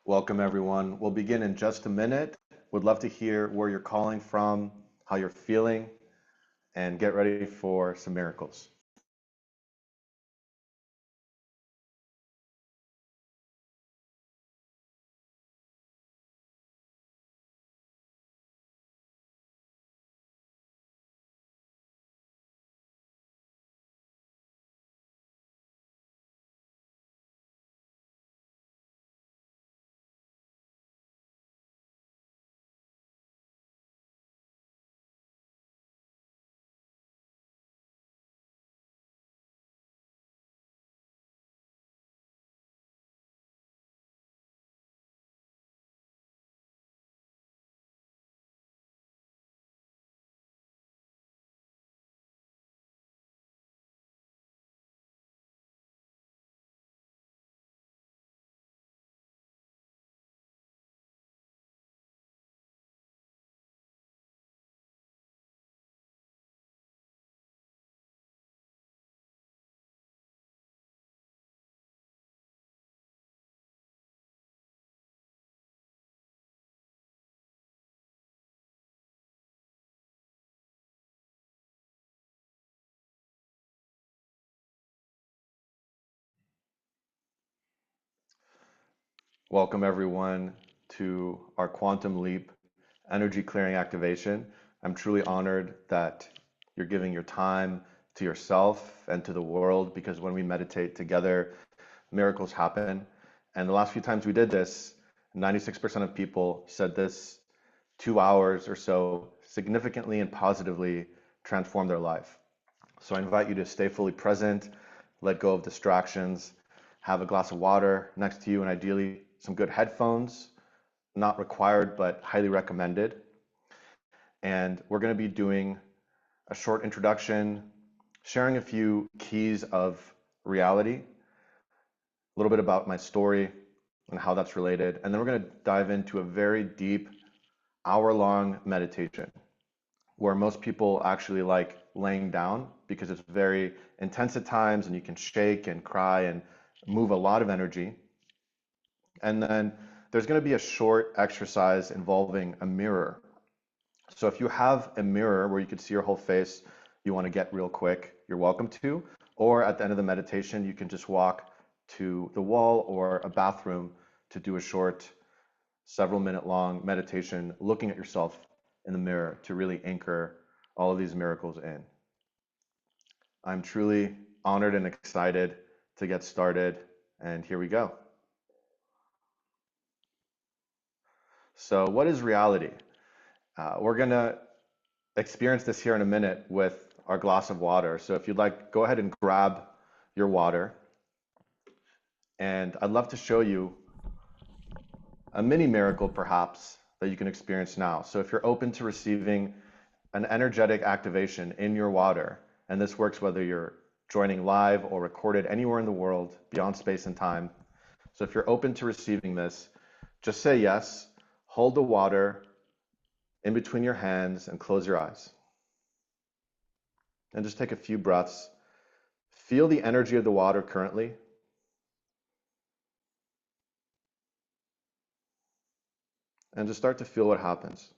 Welcome, everyone. We'll begin in just a minute. Would love to hear where you're calling from, how you're feeling, and get ready for some miracles. Welcome, everyone, to our Quantum Leap energy clearing activation. I'm truly honored that you're giving your time to yourself and to the world, because when we meditate together, miracles happen. And the last few times we did this, 96% of people said this 2 hours or so significantly and positively transformed their life. So I invite you to stay fully present, let go of distractions, have a glass of water next to you, and ideally some good headphones, not required, but highly recommended. And we're going to be doing a short introduction, sharing a few keys of reality, a little bit about my story and how that's related. And then we're going to dive into a very deep hour-long meditation where most people actually like laying down because it's very intense at times and you can shake and cry and move a lot of energy. And then there's going to be a short exercise involving a mirror. So if you have a mirror where you can see your whole face, you want to get real quick, you're welcome to. Or at the end of the meditation, you can just walk to the wall or a bathroom to do a short, several minute long meditation, looking at yourself in the mirror to really anchor all of these miracles in. I'm truly honored and excited to get started, and here we go. So what is reality? We're going to experience this here in a minute with our glass of water. So if you'd like, go ahead and grab your water. And I'd love to show you a mini miracle perhaps that you can experience now. So if you're open to receiving an energetic activation in your water, and this works whether you're joining live or recorded anywhere in the world beyond space and time. So if you're open to receiving this, just say yes, hold the water in between your hands and close your eyes. And just take a few breaths. Feel the energy of the water currently. And just start to feel what happens.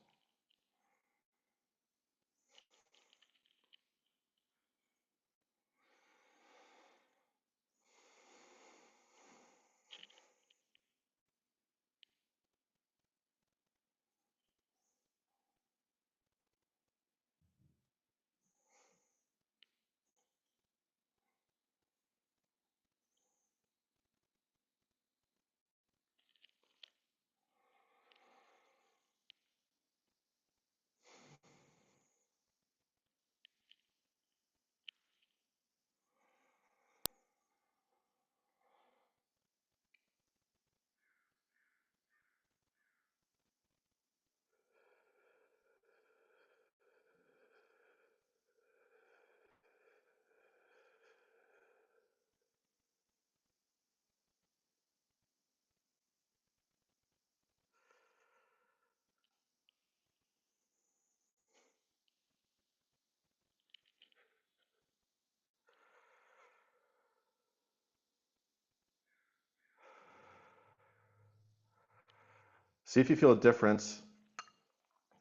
See if you feel a difference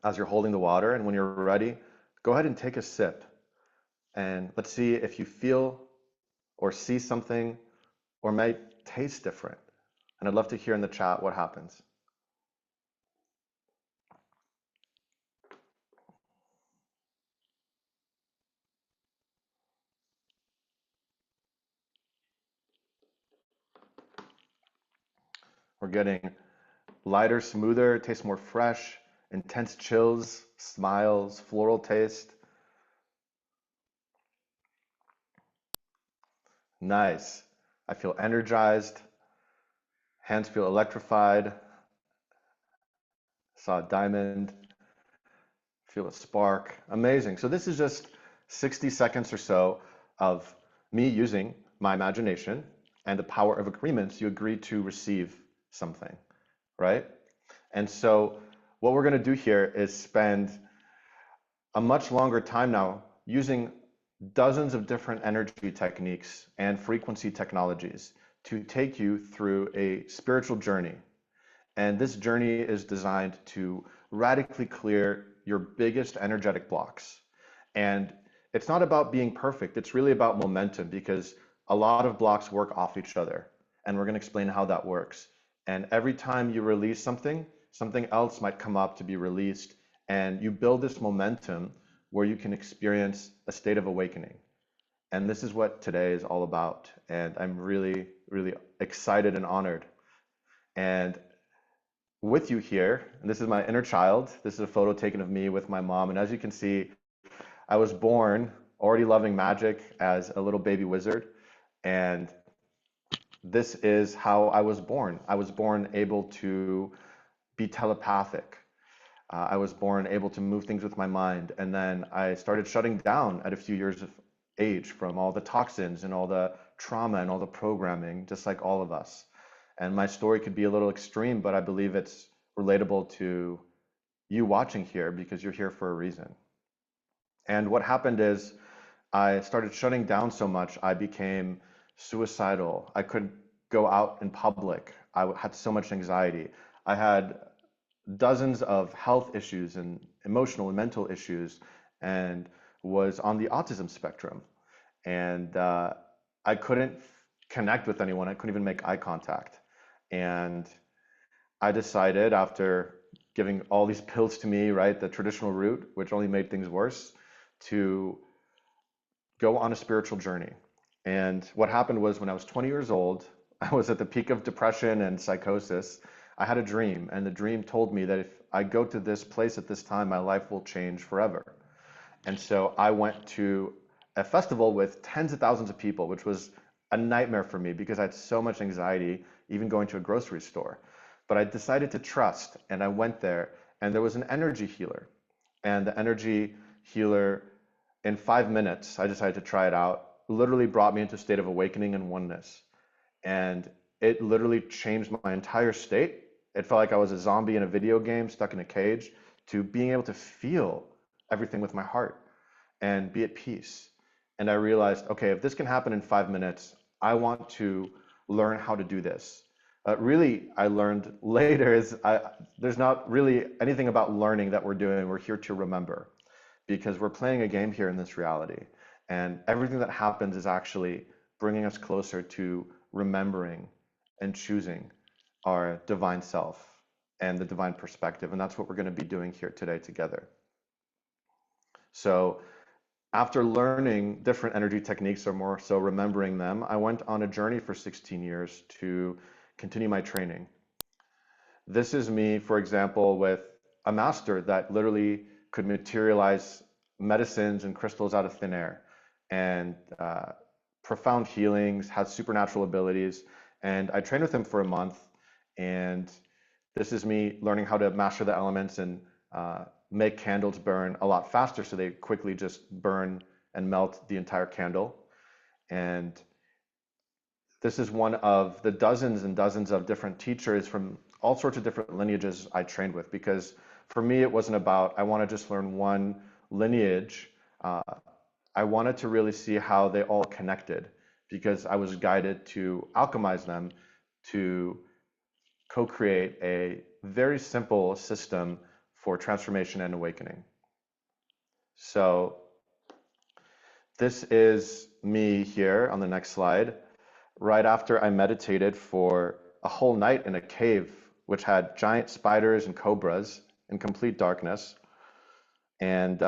as you're holding the water, and when you're ready, go ahead and take a sip. And let's see if you feel or see something or might taste different. And I'd love to hear in the chat what happens. We're getting lighter, smoother, it tastes more fresh, intense chills, smiles, floral taste. Nice. I feel energized. Hands feel electrified. Saw a diamond. Feel a spark. Amazing. So this is just 60 seconds or so of me using my imagination and the power of agreements. You agree to receive something, right? And so what we're going to do here is spend a much longer time now using dozens of different energy techniques and frequency technologies to take you through a spiritual journey. And this journey is designed to radically clear your biggest energetic blocks. And it's not about being perfect, it's really about momentum, because a lot of blocks work off each other. And we're going to explain how that works. And every time you release something, something else might come up to be released. And you build this momentum where you can experience a state of awakening. And this is what today is all about. And I'm really, really excited and honored. And with you here, and this is my inner child. This is a photo taken of me with my mom. And as you can see, I was born already loving magic as a little baby wizard. And this is how I was born. I was born able to be telepathic. I was born able to move things with my mind. And then I started shutting down at a few years of age from all the toxins and all the trauma and all the programming, just like all of us. And my story could be a little extreme, but I believe it's relatable to you watching here because you're here for a reason. And what happened is I started shutting down so much, I became suicidal. I couldn't go out in public. I had so much anxiety. I had dozens of health issues and emotional and mental issues, and was on the autism spectrum. And I couldn't connect with anyone. I couldn't even make eye contact. And I decided, after giving all these pills to me, right, the traditional route, which only made things worse, to go on a spiritual journey. And what happened was, when I was 20 years old, I was at the peak of depression and psychosis. I had a dream, and the dream told me that if I go to this place at this time, my life will change forever. And so I went to a festival with tens of thousands of people, which was a nightmare for me because I had so much anxiety, even going to a grocery store. But I decided to trust, and I went there, and there was an energy healer. And the energy healer, in 5 minutes, I decided to try it out, literally brought me into a state of awakening and oneness. And it literally changed my entire state. It felt like I was a zombie in a video game, stuck in a cage, to being able to feel everything with my heart and be at peace. And I realized, okay, if this can happen in 5 minutes, I want to learn how to do this. Really, I learned later there's not really anything about learning that we're doing. We're here to remember, because we're playing a game here in this reality. And everything that happens is actually bringing us closer to remembering and choosing our divine self and the divine perspective. And that's what we're going to be doing here today together. So after learning different energy techniques, or more so remembering them, I went on a journey for 16 years to continue my training. This is me, for example, with a master that literally could materialize medicines and crystals out of thin air, and profound healings, has supernatural abilities. And I trained with him for a month. And this is me learning how to master the elements and make candles burn a lot faster, so they quickly just burn and melt the entire candle. And this is one of the dozens and dozens of different teachers from all sorts of different lineages I trained with, because for me, it wasn't about, I want to just learn one lineage. I wanted to really see how they all connected, because I was guided to alchemize them to co-create a very simple system for transformation and awakening. So this is me here on the next slide, right after I meditated for a whole night in a cave, which had giant spiders and cobras in complete darkness. And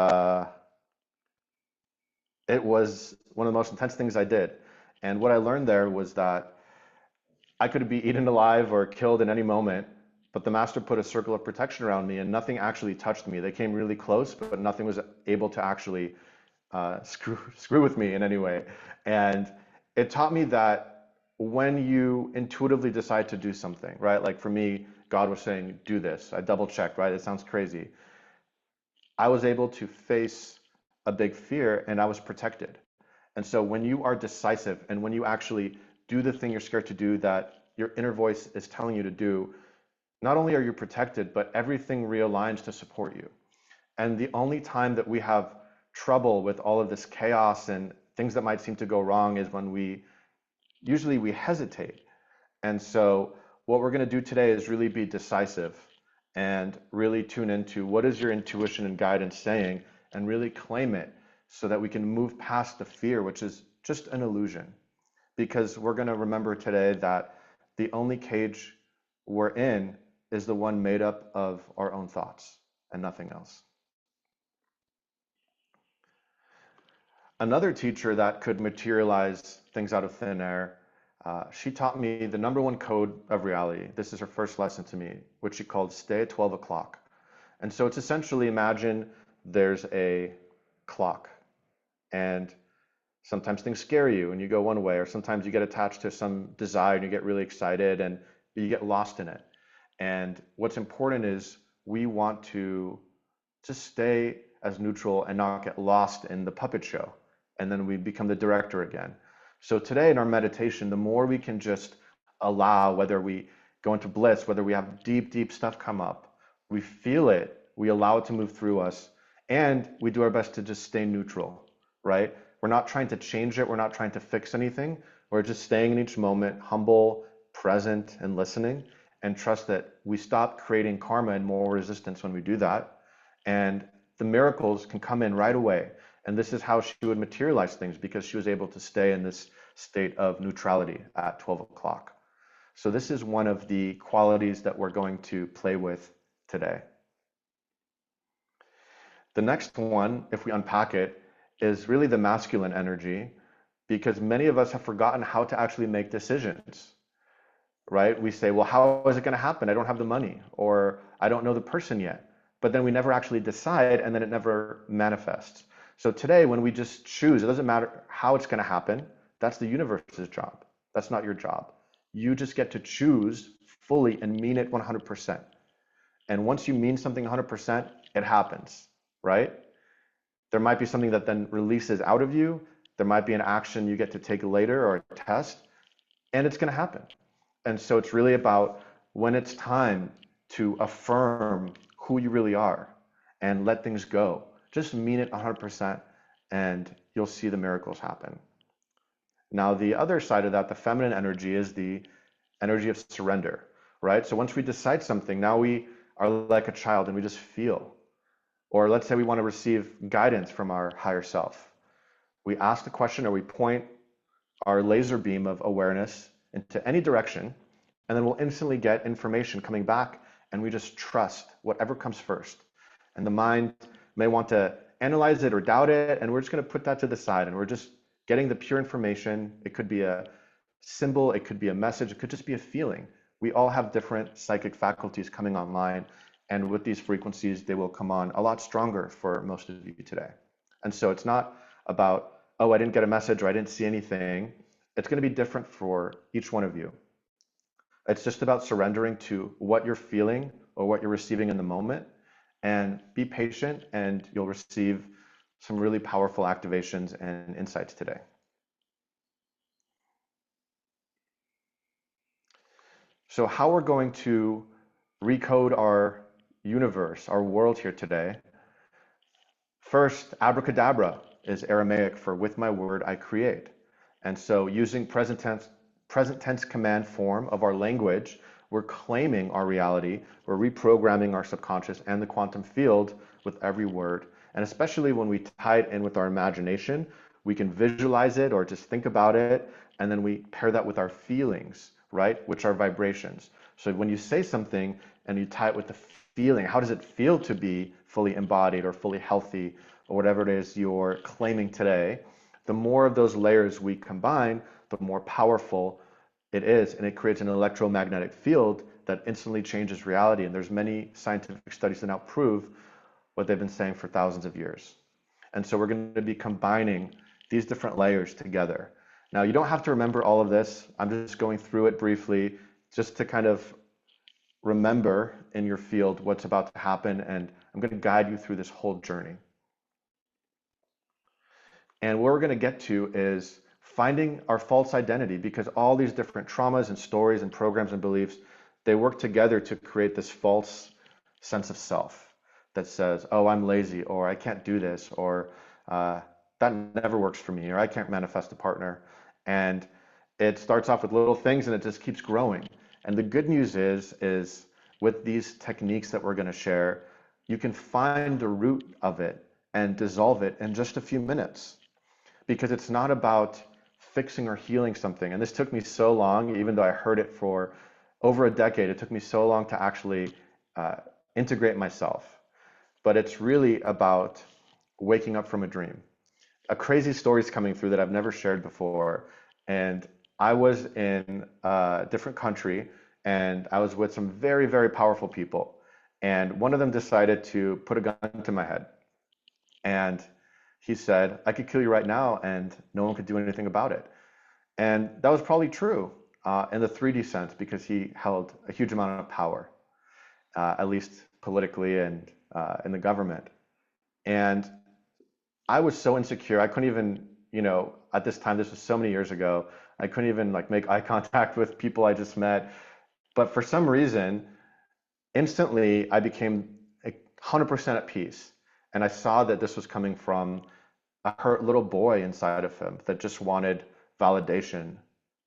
it was one of the most intense things I did. And what I learned there was that I could be eaten alive or killed in any moment, but the master put a circle of protection around me, and nothing actually touched me. They came really close, but nothing was able to actually screw with me in any way. And it taught me that when you intuitively decide to do something, right? Like for me, God was saying, do this. I double checked, right? It sounds crazy. I was able to face a big fear, and I was protected. And so when you are decisive, and when you actually do the thing you're scared to do that your inner voice is telling you to do, not only are you protected, but everything realigns to support you. And the only time that we have trouble with all of this chaos and things that might seem to go wrong is when we hesitate. And so what we're going to do today is really be decisive and really tune into what is your intuition and guidance saying, and really claim it, so that we can move past the fear, which is just an illusion. Because we're going to remember today that the only cage we're in is the one made up of our own thoughts and nothing else. Another teacher that could materialize things out of thin air, she taught me the number one code of reality. This is her first lesson to me, which she called stay at 12 o'clock. And so it's essentially, imagine there's a clock, and sometimes things scare you and you go one way, or sometimes you get attached to some desire and you get really excited and you get lost in it. And what's important is we want to just stay as neutral and not get lost in the puppet show. And then we become the director again. So today in our meditation, the more we can just allow, whether we go into bliss, whether we have deep, deep stuff come up, we feel it, we allow it to move through us, and we do our best to just stay neutral, right? We're not trying to change it. We're not trying to fix anything. We're just staying in each moment, humble, present, and listening, and trust that we stop creating karma and moral resistance when we do that. And the miracles can come in right away. And this is how she would materialize things, because she was able to stay in this state of neutrality at 12 o'clock. So this is one of the qualities that we're going to play with today. The next one, if we unpack it, is really the masculine energy, because many of us have forgotten how to actually make decisions, right? We say, well, how is it going to happen? I don't have the money, or I don't know the person yet. But then we never actually decide, and then it never manifests. So today, when we just choose, it doesn't matter how it's going to happen. That's the universe's job. That's not your job. You just get to choose fully and mean it 100%. And once you mean something 100%, it happens, right? There might be something that then releases out of you. There might be an action you get to take later, or a test, and it's going to happen. And so it's really about when it's time to affirm who you really are and let things go. Just mean it 100%, and you'll see the miracles happen. Now, the other side of that, the feminine energy, is the energy of surrender, right? So once we decide something, now we are like a child and we just feel. Or let's say we want to receive guidance from our higher self. We ask the question, or we point our laser beam of awareness into any direction, and then we'll instantly get information coming back, and we just trust whatever comes first. And the mind may want to analyze it or doubt it, and we're just going to put that to the side, and we're just getting the pure information. It could be a symbol, it could be a message, it could just be a feeling. We all have different psychic faculties coming online, and with these frequencies, they will come on a lot stronger for most of you today. And so it's not about, oh, I didn't get a message, or I didn't see anything. It's going to be different for each one of you. It's just about surrendering to what you're feeling or what you're receiving in the moment, and be patient, and you'll receive some really powerful activations and insights today. So how we're going to recode our universe, our world here today. First, abracadabra is Aramaic for with my word I create. And so using present tense command form of our language, we're claiming our reality, we're reprogramming our subconscious and the quantum field with every word. And especially when we tie it in with our imagination, we can visualize it or just think about it, and then we pair that with our feelings, right? Which are vibrations. So when you say something and you tie it with the feeling, how does it feel to be fully embodied or fully healthy, or whatever it is you're claiming today? The more of those layers we combine, the more powerful it is, and it creates an electromagnetic field that instantly changes reality. And there's many scientific studies that now prove what they've been saying for thousands of years. And so we're going to be combining these different layers together. Now, you don't have to remember all of this. I'm just going through it briefly, just to kind of remember in your field what's about to happen, and I'm going to guide you through this whole journey. And where we're going to get to is finding our false identity, because all these different traumas and stories and programs and beliefs, they work together to create this false sense of self that says, oh, I'm lazy, or I can't do this, or that never works for me, or I can't manifest a partner. And it starts off with little things and it just keeps growing. And the good news is with these techniques that we're going to share, you can find the root of it and dissolve it in just a few minutes. Because it's not about fixing or healing something. And this took me so long, even though I heard it for over a decade, it took me so long to actually integrate myself. But it's really about waking up from a dream. a crazy story's coming through that I've never shared before. And I was in a different country and I was with some very, very powerful people. And one of them decided to put a gun to my head. And he said, I could kill you right now and no one could do anything about it. And that was probably true in the 3D sense because he held a huge amount of power, at least politically and in the government. And I was so insecure. I couldn't even, at this time, this was so many years ago, I couldn't even like make eye contact with people I just met. But for some reason, instantly I became 100% at peace. And I saw that this was coming from a hurt little boy inside of him that just wanted validation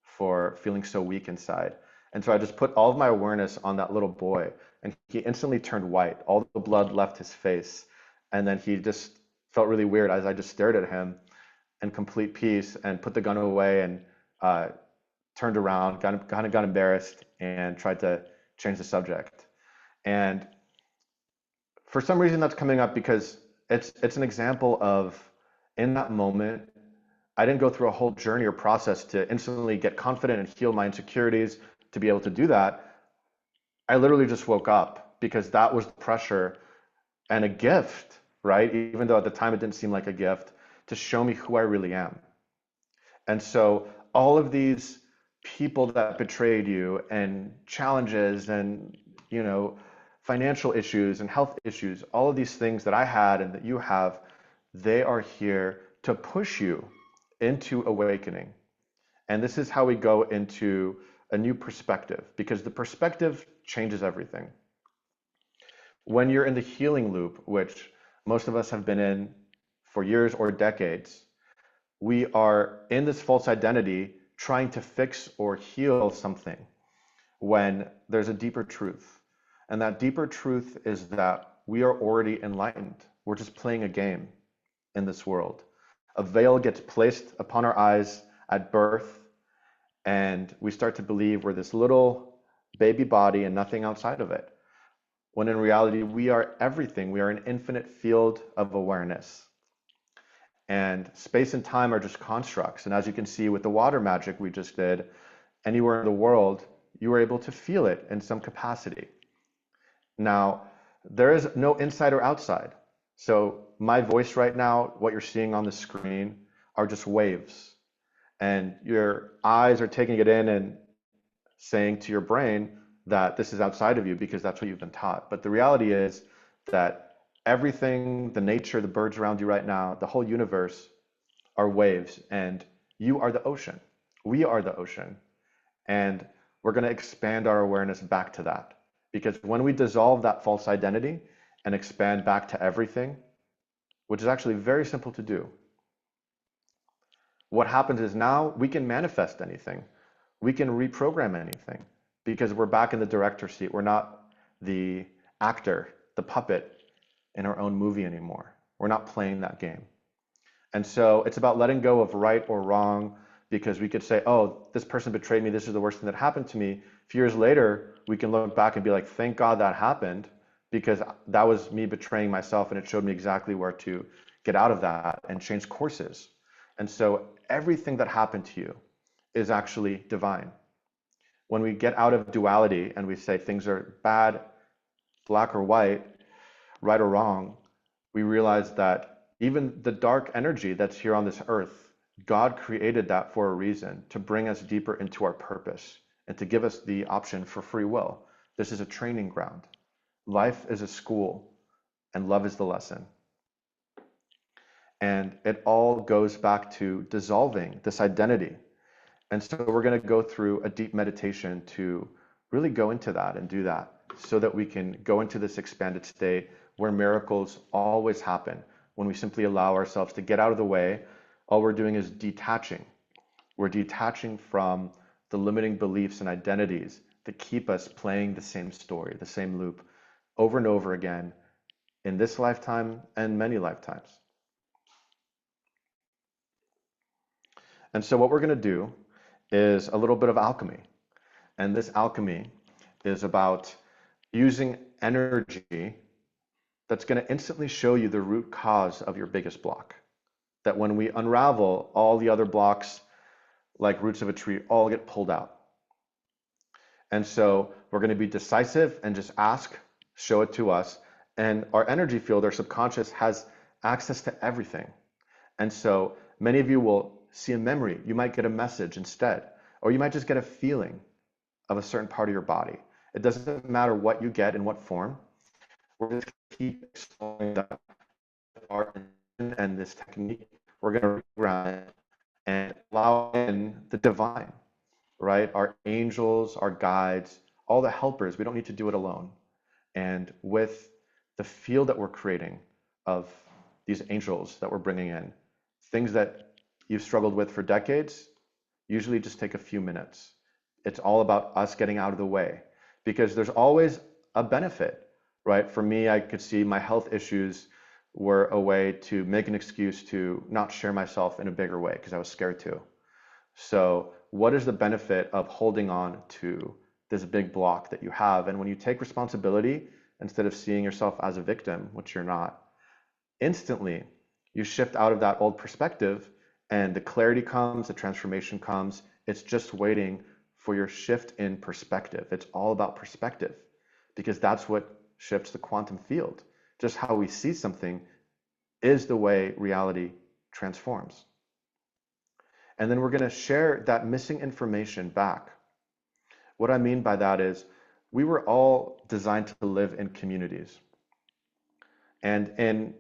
for feeling so weak inside. And so I just put all of my awareness on that little boy, and he instantly turned white. All the blood left his face. And then he just felt really weird as I just stared at him in complete peace and put the gun away and uh, turned around, kind of got embarrassed and tried to change the subject. And for some reason that's coming up because it's an example of in that moment I didn't go through a whole journey or process to instantly get confident and heal my insecurities to be able to do that. I literally just woke up because that was the pressure and a gift, right? Even though at the time it didn't seem like a gift, to show me who I really am. And so all of these people that betrayed you and challenges and, you know, financial issues and health issues, all of these things that I had and that you have, they are here to push you into awakening. And this is how we go into a new perspective because the perspective changes everything. When you're in the healing loop, which most of us have been in for years or decades, we are in this false identity trying to fix or heal something when there's a deeper truth. And that deeper truth is that we are already enlightened. We're just playing a game in this world. A veil gets placed upon our eyes at birth, and we start to believe we're this little baby body and nothing outside of it. When in reality, we are everything. We are an infinite field of awareness. And space and time are just constructs. And as you can see with the water magic we just did, anywhere in the world, you were able to feel it in some capacity. Now, there is no inside or outside. So my voice right now, what you're seeing on the screen are just waves. And your eyes are taking it in and saying to your brain that this is outside of you because that's what you've been taught. But the reality is that everything, the nature, the birds around you right now, the whole universe are waves, and you are the ocean. We are the ocean. And we're going to expand our awareness back to that. Because when we dissolve that false identity and expand back to everything, which is actually very simple to do, what happens is now we can manifest anything. We can reprogram anything because we're back in the director's seat. We're not the actor, the puppet in our own movie anymore. We're not playing that game. And so it's about letting go of right or wrong because we could say, oh, this person betrayed me. This is the worst thing that happened to me. A few years later, we can look back and be like, thank God that happened because that was me betraying myself and it showed me exactly where to get out of that and change courses. And so everything that happened to you is actually divine. When we get out of duality and we say things are bad, black or white, right or wrong, we realize that even the dark energy that's here on this earth, God created that for a reason, to bring us deeper into our purpose and to give us the option for free will. This is a training ground. Life is a school and love is the lesson. And it all goes back to dissolving this identity. And so we're going to go through a deep meditation to really go into that and do that so that we can go into this expanded state where miracles always happen when we simply allow ourselves to get out of the way. All we're doing is detaching. We're detaching from the limiting beliefs and identities that keep us playing the same story, the same loop over and over again in this lifetime and many lifetimes. And so what we're going to do is a little bit of alchemy. And this alchemy is about using energy that's going to instantly show you the root cause of your biggest block. that when we unravel, all the other blocks, like roots of a tree, all get pulled out. And so we're going to be decisive and just ask, show it to us. And our energy field, our subconscious, has access to everything. And so many of you will see a memory. You might get a message instead, or you might just get a feeling of a certain part of your body. It doesn't matter what you get in what form. We're going to keep exploring that art and this technique. We're going to ground it and allow in the divine, right? Our angels, our guides, all the helpers. We don't need to do it alone. And with the field that we're creating of these angels that we're bringing in, things that you've struggled with for decades usually just take a few minutes. It's all about us getting out of the way, because there's always a benefit, right? For me, I could see my health issues were a way to make an excuse to not share myself in a bigger way because I was scared to. So what is the benefit of holding on to this big block that you have? And when you take responsibility, instead of seeing yourself as a victim, which you're not, instantly you shift out of that old perspective and the clarity comes, the transformation comes. It's just waiting for your shift in perspective. It's all about perspective, because that's what shifts the quantum field. Just how we see something is the way reality transforms. And then we're going to share that missing information back. What I mean by that is we were all designed to live in communities. And in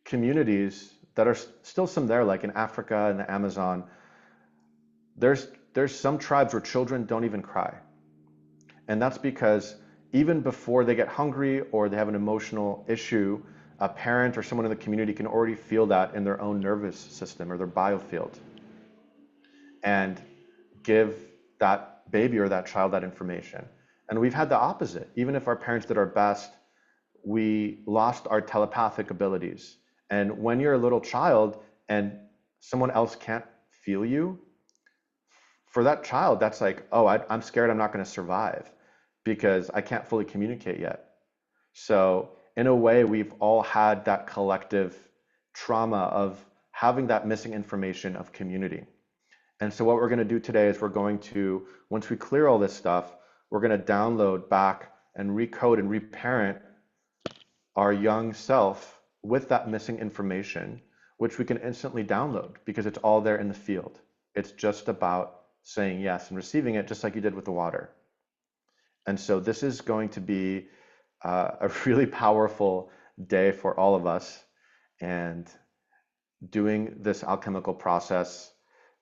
communities that are still some there, like in Africa and the Amazon, there's some tribes where children don't even cry. And that's because even before they get hungry or they have an emotional issue, a parent or someone in the community can already feel that in their own nervous system or their biofield and give that baby or that child that information. And we've had the opposite. Even if our parents did our best, we lost our telepathic abilities. And when you're a little child and someone else can't feel you, for that child, that's like, oh, I'm scared I'm not going to survive because I can't fully communicate yet. So in a way, we've all had that collective trauma of having that missing information of community. And so what we're going to do today is we're going to, once we clear all this stuff, we're going to download back and recode and reparent our young self with that missing information, which we can instantly download because it's all there in the field. It's just about saying yes and receiving it, just like you did with the water. And so this is going to be a really powerful day for all of us. And doing this alchemical process,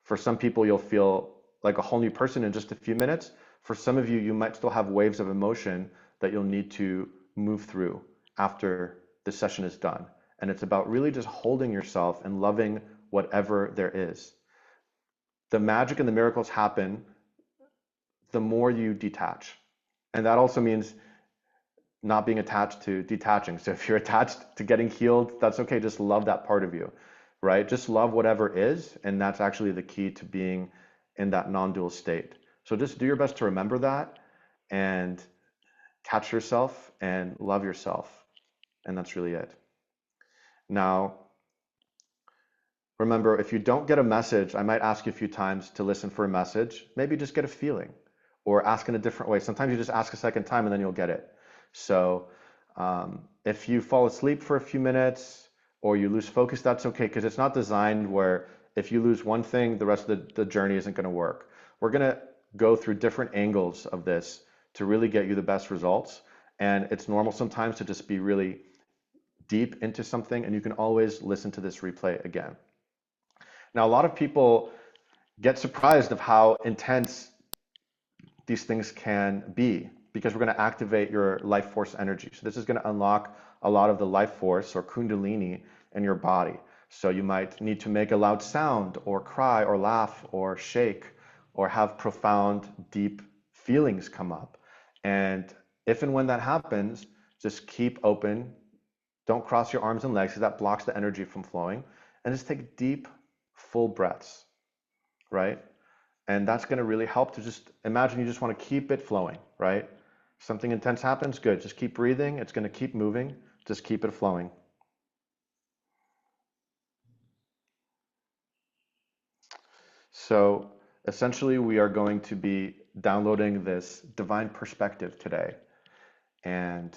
for some people, you'll feel like a whole new person in just a few minutes. For some of you, you might still have waves of emotion that you'll need to move through after the session is done. And it's about really just holding yourself and loving whatever there is. The magic and the miracles happen the more you detach. And that also means not being attached to detaching. So if you're attached to getting healed, that's okay. Just love that part of you, right? Just love whatever is. And that's actually the key to being in that non-dual state. So just do your best to remember that and catch yourself and love yourself. And that's really it. Now, remember, if you don't get a message, I might ask you a few times to listen for a message. Maybe just get a feeling or ask in a different way. Sometimes you just ask a second time and then you'll get it. So if you fall asleep for a few minutes or you lose focus, that's okay, because it's not designed where if you lose one thing, the rest of the journey isn't going to work. We're going to go through different angles of this to really get you the best results. And it's normal sometimes to just be really deep into something, and you can always listen to this replay again. Now, a lot of people get surprised of how intense these things can be, because we're going to activate your life force energy. So this is going to unlock a lot of the life force or kundalini in your body. So you might need to make a loud sound or cry or laugh or shake or have profound, deep feelings come up. And if and when that happens, just keep open. Don't cross your arms and legs because that blocks the energy from flowing. And just take deep, full breaths, right? And that's going to really help to just imagine you just want to keep it flowing, right? Something intense happens, good. Just keep breathing. It's going to keep moving. Just keep it flowing. So essentially, we are going to be downloading this divine perspective today. And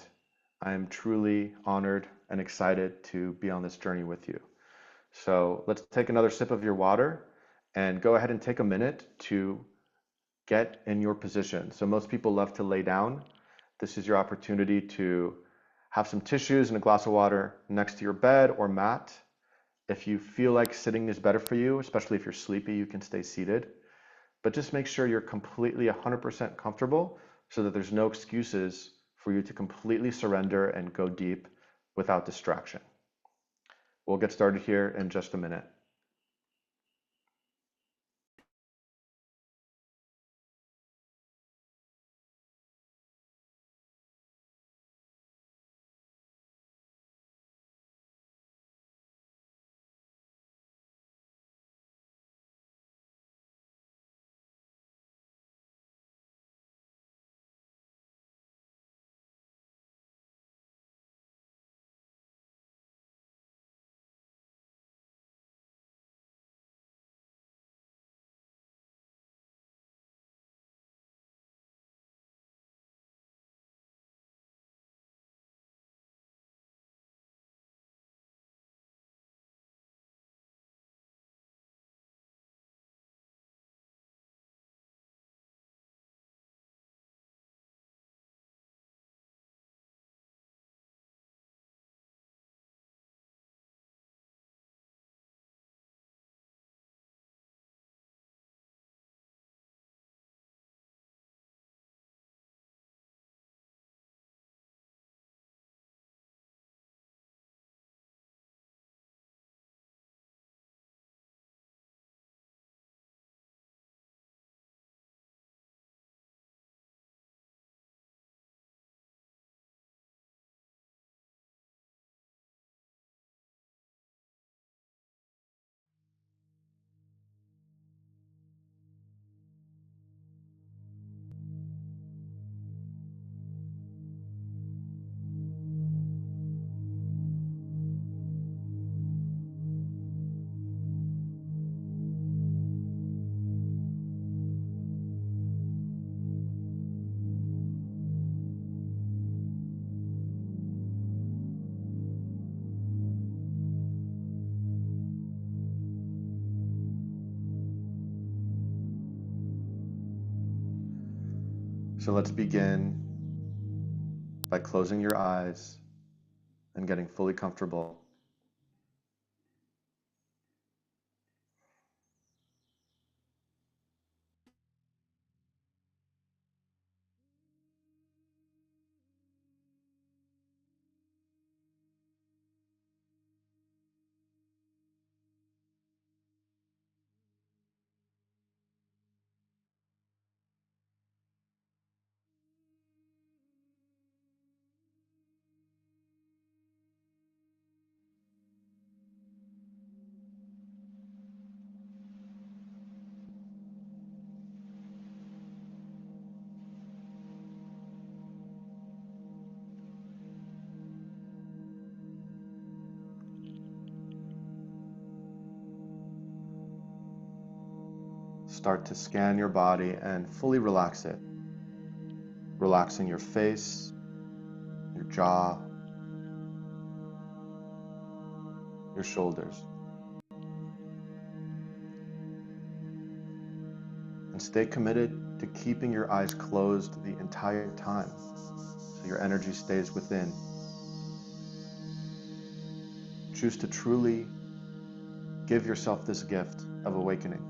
I am truly honored and excited to be on this journey with you. So let's take another sip of your water and go ahead and take a minute to get in your position. So most people love to lay down. This is your opportunity to have some tissues and a glass of water next to your bed or mat. If you feel like sitting is better for you, especially if you're sleepy, you can stay seated. But just make sure you're completely 100% comfortable so that there's no excuses for you to completely surrender and go deep without distraction. We'll get started here in just a minute. So let's begin by closing your eyes and getting fully comfortable. Start to scan your body and fully relax it. Relaxing your face, your jaw, your shoulders. And stay committed to keeping your eyes closed the entire time so your energy stays within. Choose to truly give yourself this gift of awakening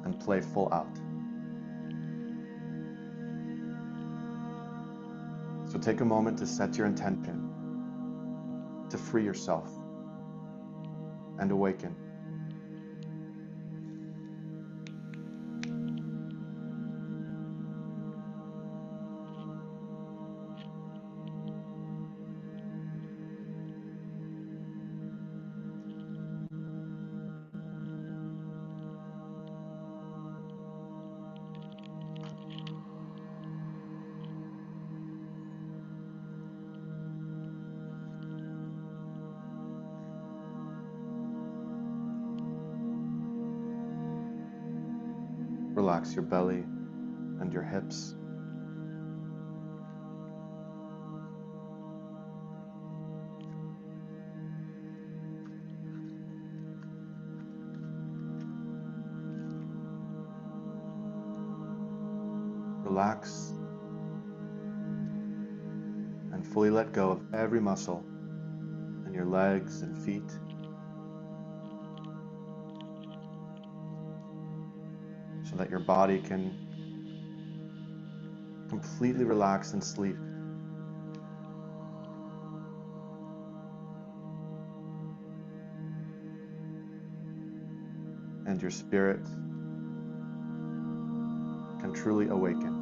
and play full out. So take a moment to set your intention to free yourself and awaken. Relax your belly and your hips. Relax and fully let go of every muscle in your legs and feet. So that your body can completely relax and sleep. And your spirit can truly awaken.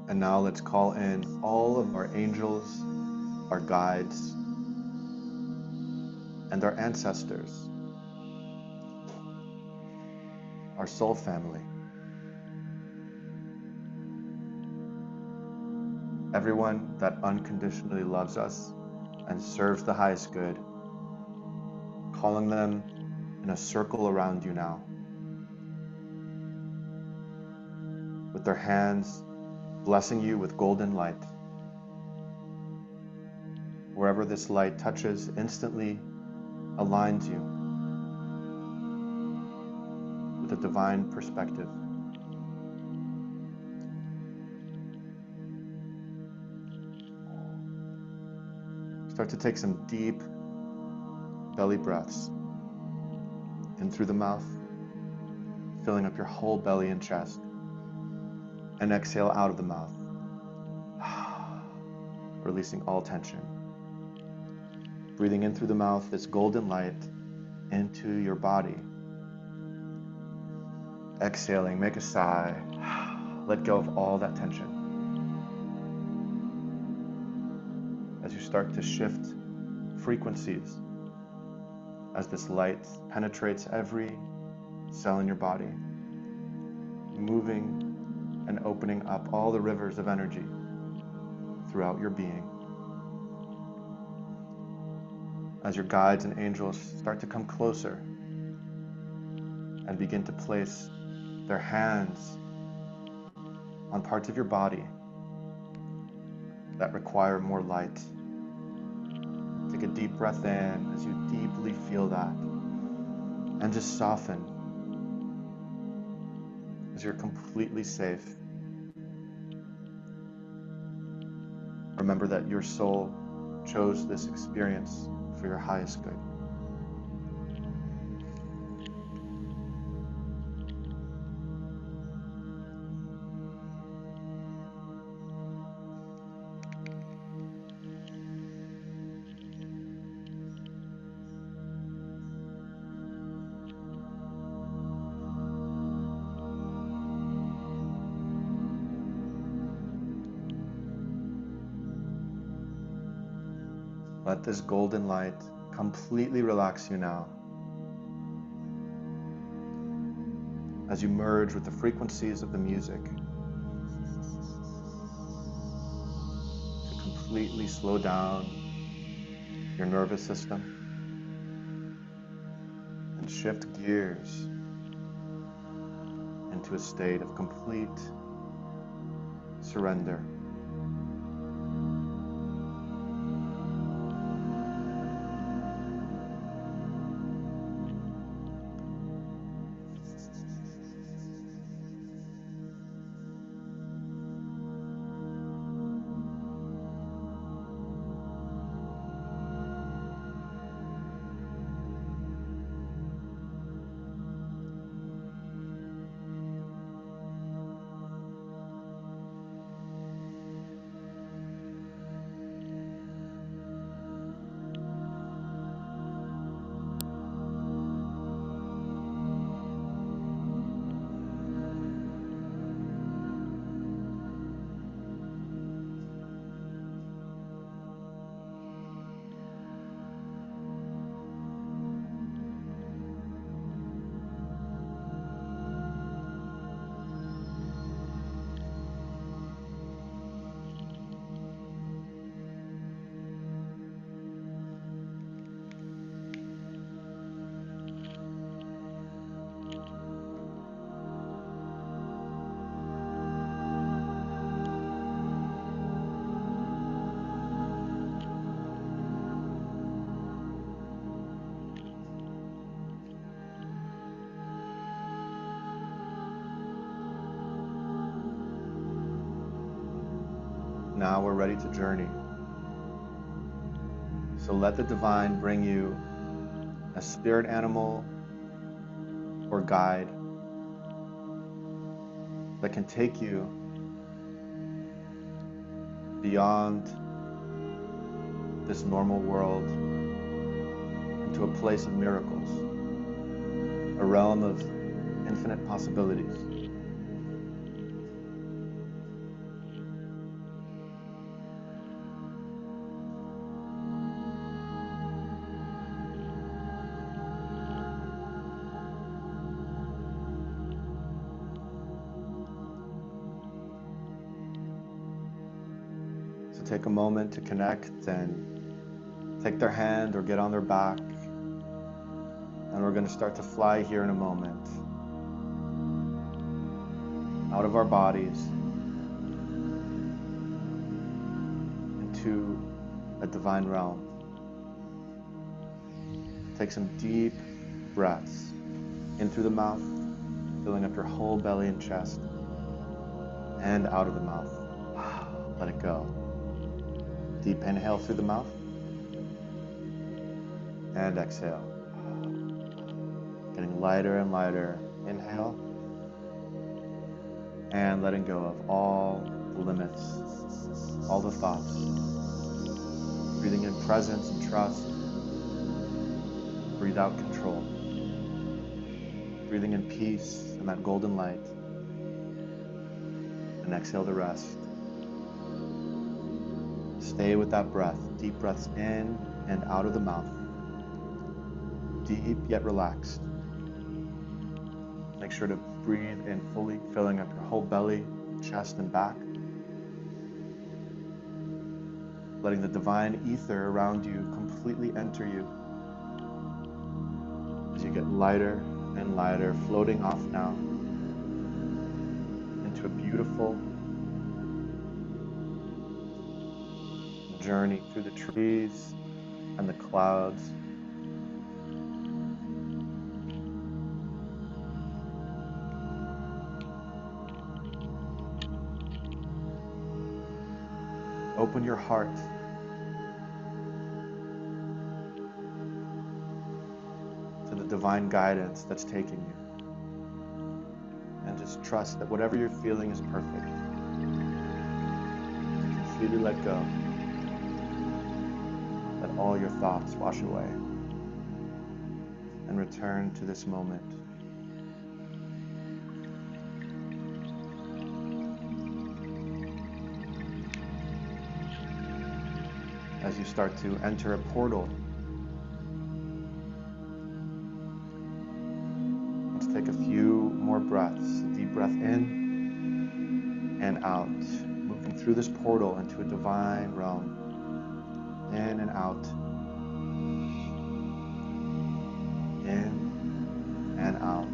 And now let's call in all of our angels, our guides, and our ancestors, our soul family. Everyone that unconditionally loves us and serves the highest good, calling them in a circle around you now, with their hands blessing you with golden light. Wherever this light touches, instantly aligns you with a divine perspective. Start to take some deep belly breaths in through the mouth, filling up your whole belly and chest. And exhale out of the mouth, releasing all tension. Breathing in through the mouth, this golden light into your body. Exhaling, make a sigh. Let go of all that tension. As you start to shift frequencies, as this light penetrates every cell in your body, moving and opening up all the rivers of energy throughout your being. As your guides and angels start to come closer and begin to place their hands on parts of your body that require more light. Take a deep breath in as you deeply feel that, and just soften as you're completely safe. Remember that your soul chose this experience for your highest good. Let this golden light completely relax you now. As you merge with the frequencies of the music, to completely slow down your nervous system and shift gears into a state of complete surrender. Now we're ready to journey. So let the divine bring you a spirit animal or guide that can take you beyond this normal world into a place of miracles, a realm of infinite possibilities. So take a moment to connect and take their hand or get on their back. And we're going to start to fly here in a moment. Out of our bodies into a divine realm. Take some deep breaths in through the mouth, filling up your whole belly and chest, and out of the mouth. Let it go. Deep inhale through the mouth, and exhale. Getting lighter and lighter. Inhale, and letting go of all the limits, all the thoughts. Breathing in presence and trust. Breathe out control. Breathing in peace and that golden light. And exhale the rest. Stay with that breath. Deep breaths in and out of the mouth. Deep yet relaxed. Make sure to breathe in fully, filling up your whole belly, chest, and back. Letting the divine ether around you completely enter you. As you get lighter and lighter, floating off now into a beautiful journey through the trees and the clouds. Open your heart to the divine guidance that's taking you. And just trust that whatever you're feeling is perfect. Completely let go. Let all your thoughts wash away. And return to this moment. As you start to enter a portal, let's take a few more breaths. A deep breath in and out, moving through this portal into a divine realm. In and out. In and out.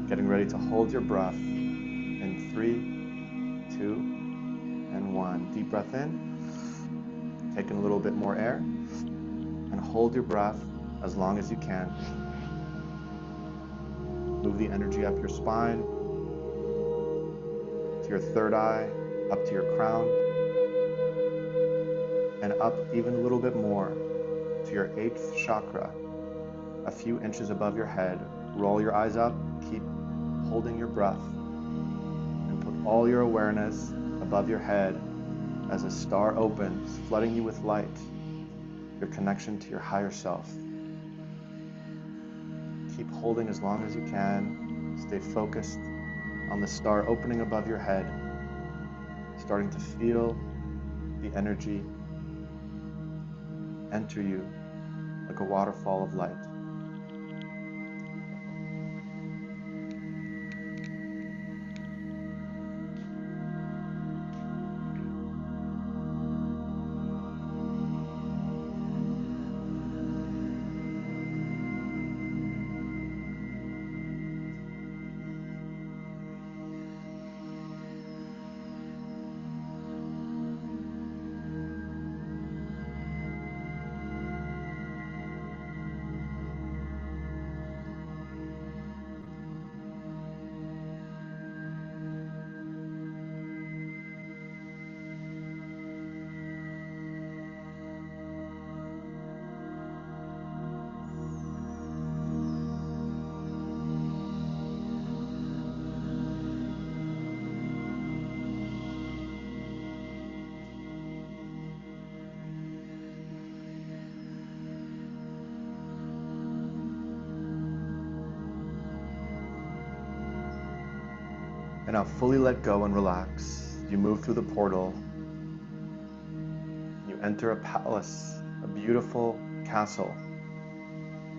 Getting ready to hold your breath in 3, 2, and 1. Deep breath in. Taking a little bit more air, and hold your breath as long as you can. Move the energy up your spine, to your third eye, up to your crown, and up even a little bit more to your 8th chakra, a few inches above your head. Roll your eyes up, keep holding your breath, and put all your awareness above your head as a star opens, flooding you with light, your connection to your higher self. Keep holding as long as you can. Stay focused on the star opening above your head, starting to feel the energy enter you like a waterfall of light. And now fully let go and relax. You move through the portal. You enter a palace, a beautiful castle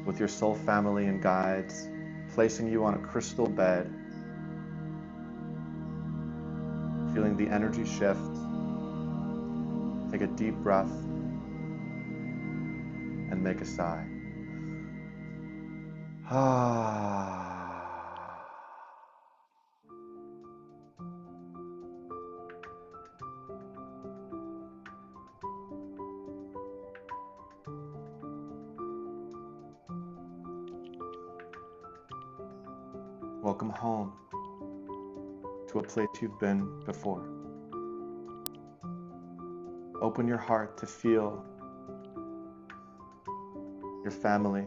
with your soul family and guides, placing you on a crystal bed, feeling the energy shift. Take a deep breath and make a sigh. Welcome home to a place you've been before. Open your heart to feel your family,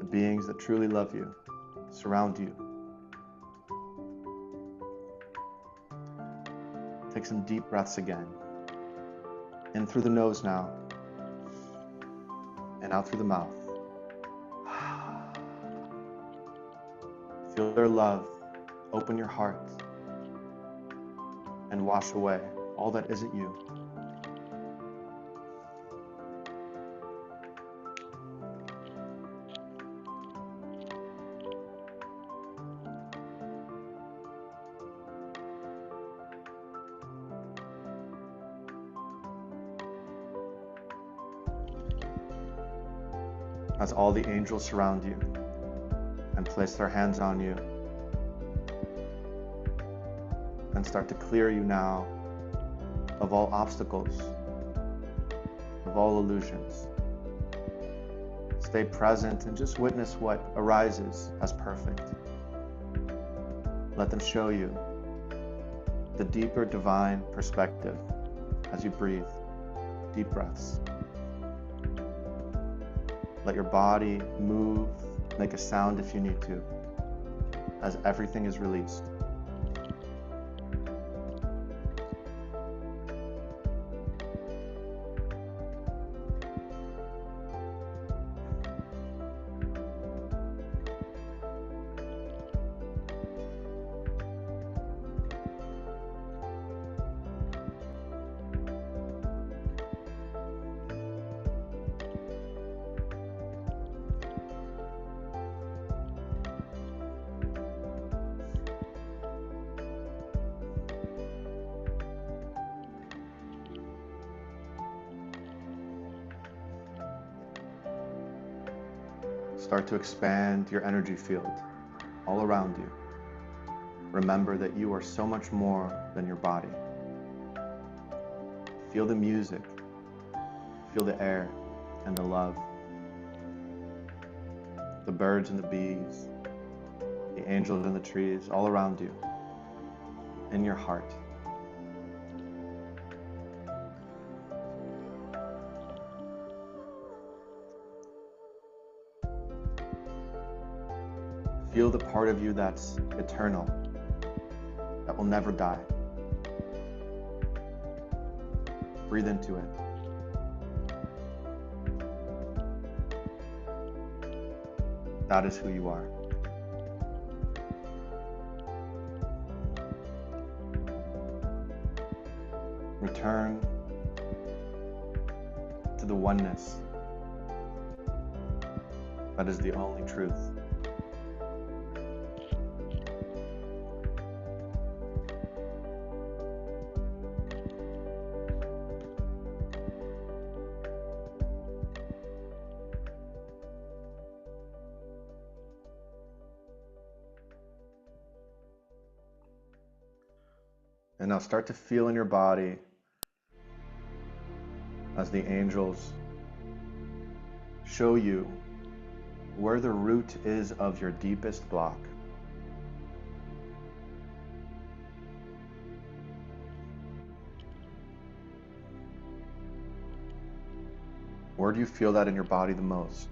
the beings that truly love you, surround you. Take some deep breaths again. In through the nose now, and out through the mouth. Feel their love. Open your heart and wash away all that isn't you. As all the angels surround you and place their hands on you and start to clear you now of all obstacles, of all illusions. Stay present and just witness what arises as perfect. Let them show you the deeper divine perspective as you breathe deep breaths. Let your body move, make a sound if you need to, as everything is released. Start to expand your energy field all around you. Remember that you are so much more than your body. Feel the music, feel the air and the love, the birds and the bees, the angels and the trees all around you, in your heart. Feel the part of you that's eternal, that will never die. Breathe into it. That is who you are. Return to the oneness. That is the only truth. And now start to feel in your body as the angels show you where the root is of your deepest block. Where do you feel that in your body the most?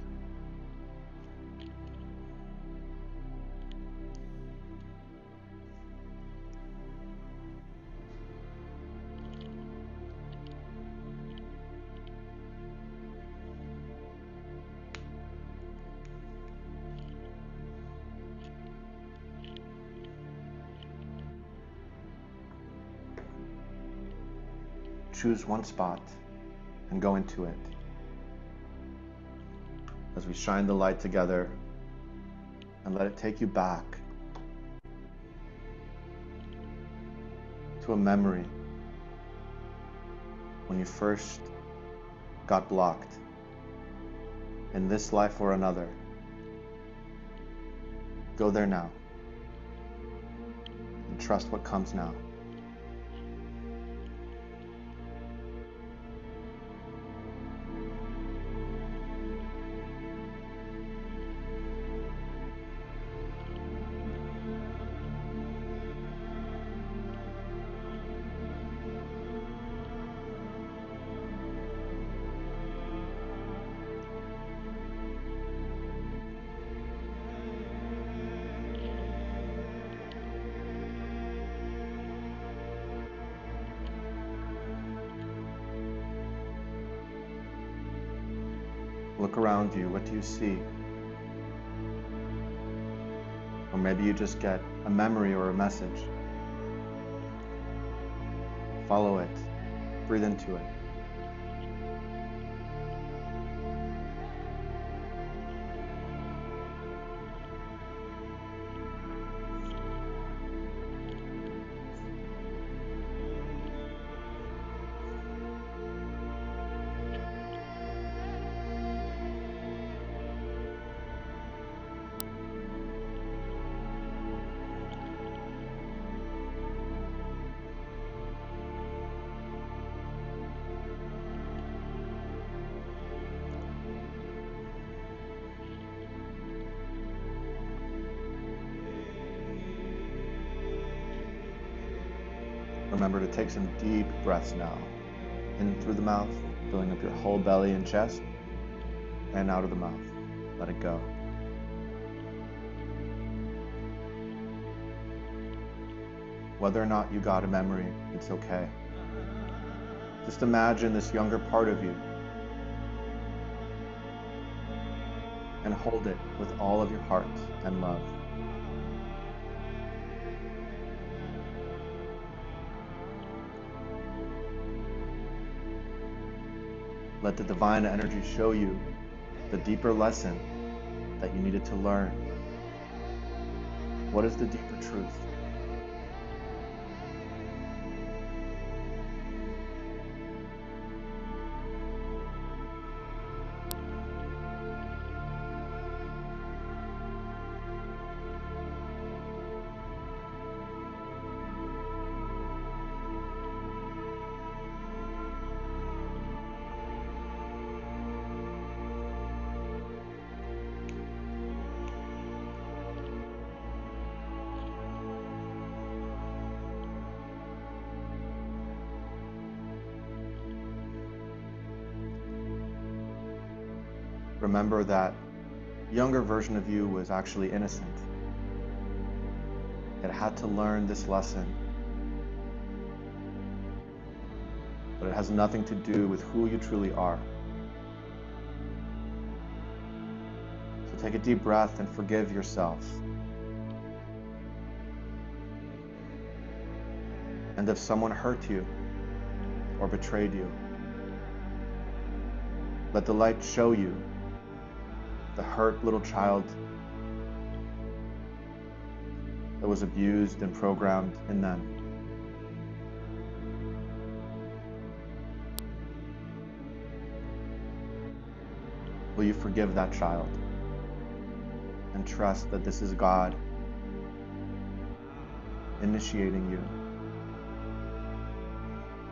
choose one spot and go into it. As we shine the light together and let it take you back to a memory when you first got blocked in this life or another. Go there now and trust what comes now. Look around you. What do you see? Or maybe you just get a memory or a message. Follow it. Breathe into it. Remember to take some deep breaths now. In through the mouth, filling up your whole belly and chest, and out of the mouth. Let it go. Whether or not you got a memory, it's okay. Just imagine this younger part of you and hold it with all of your heart and love. Let the divine energy show you the deeper lesson that you needed to learn. What is the deeper truth? Remember that younger version of you was actually innocent. It had to learn this lesson. But it has nothing to do with who you truly are. So take a deep breath and forgive yourself. And if someone hurt you or betrayed you, let the light show you the hurt little child that was abused and programmed in them. Will you forgive that child and trust that this is God initiating you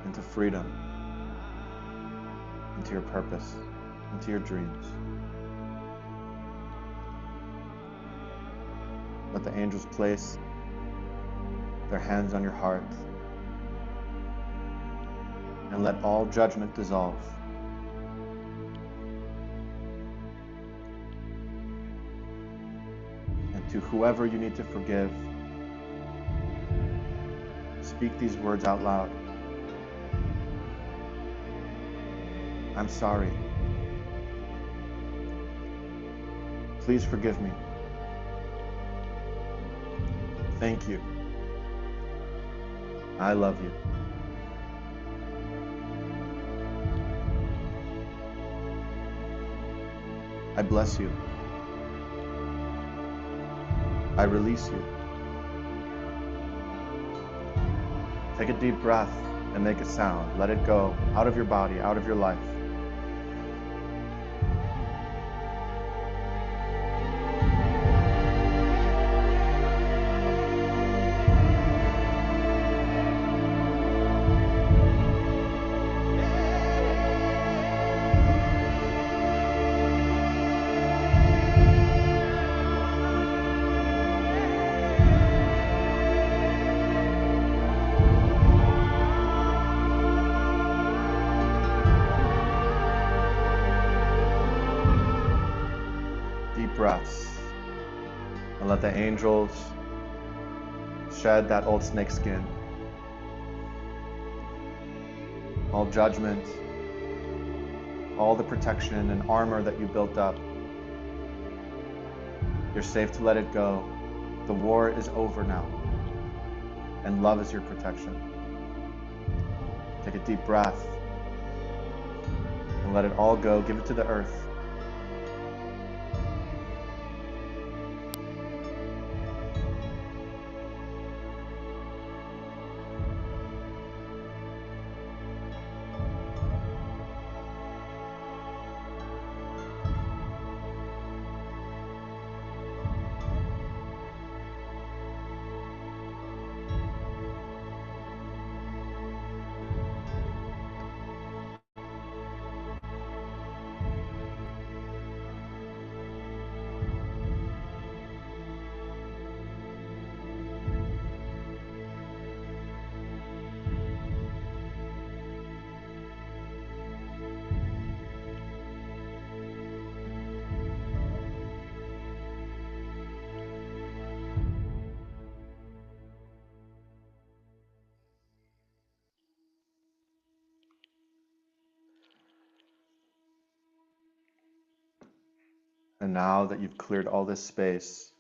into freedom, into your purpose, into your dreams? Let the angels place their hands on your heart and let all judgment dissolve. And to whoever you need to forgive, speak these words out loud. I'm sorry. Please forgive me. Thank you. I love you. I bless you. I release you. Take a deep breath and make a sound. Let it go out of your body, out of your life. Deep breaths. And let the angels shed that old snake skin. All judgment, all the protection and armor that you built up. You're safe to let it go. The war is over now. And love is your protection. Take a deep breath and let it all go. Give it to the earth. And now that you've cleared all this space,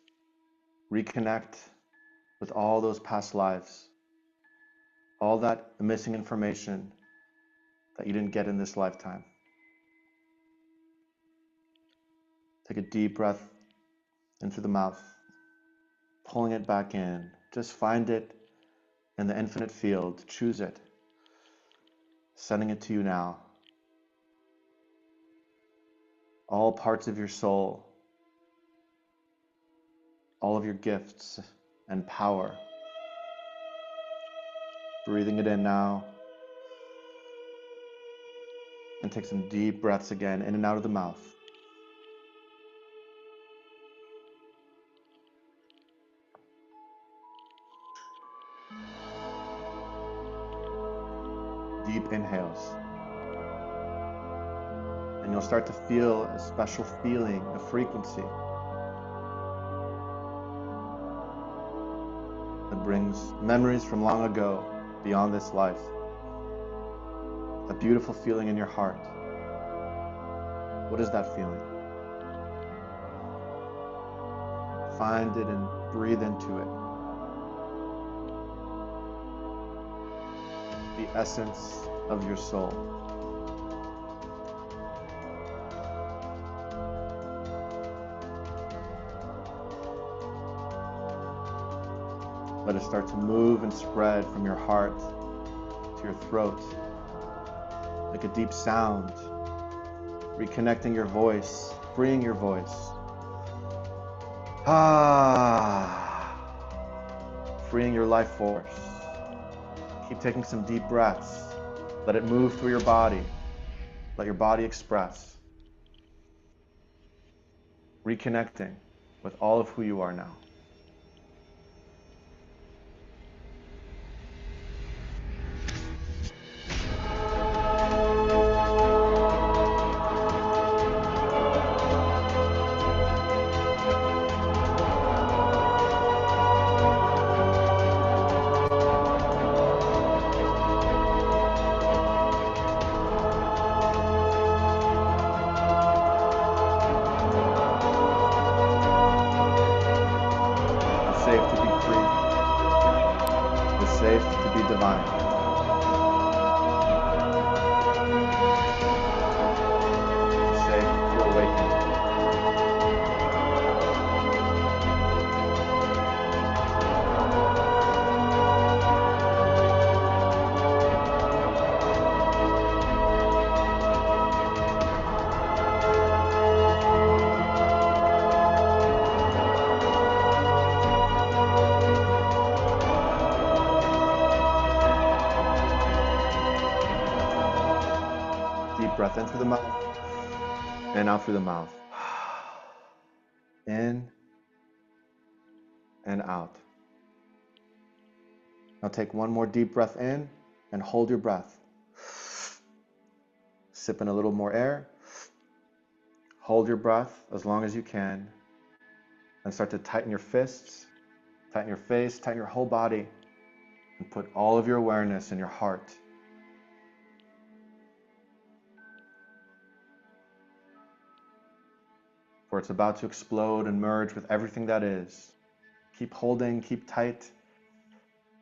reconnect with all those past lives, all that missing information that you didn't get in this lifetime. Take a deep breath in through the mouth, pulling it back in. Just find it in the infinite field. Choose it. Sending it to you now. All parts of your soul, all of your gifts and power. Breathing it in now. And take some deep breaths again, in and out of the mouth. Deep inhales. And you'll start to feel a special feeling, a frequency that brings memories from long ago, beyond this life. A beautiful feeling in your heart. What is that feeling? Find it and breathe into it. The essence of your soul. Let it start to move and spread from your heart to your throat. Like a deep sound, reconnecting your voice, freeing your voice. Freeing your life force. Keep taking some deep breaths. Let it move through your body. Let your body express. Reconnecting with all of who you are now. Safe to be divine. Safe to awaken. breath in through the mouth and out through the mouth. In and out. Now take one more deep breath in and hold your breath. Sip in a little more air. Hold your breath as long as you can. And start to tighten your fists, tighten your face, tighten your whole body. And put all of your awareness in your heart. For it's about to explode and merge with everything that is. Keep holding, keep tight,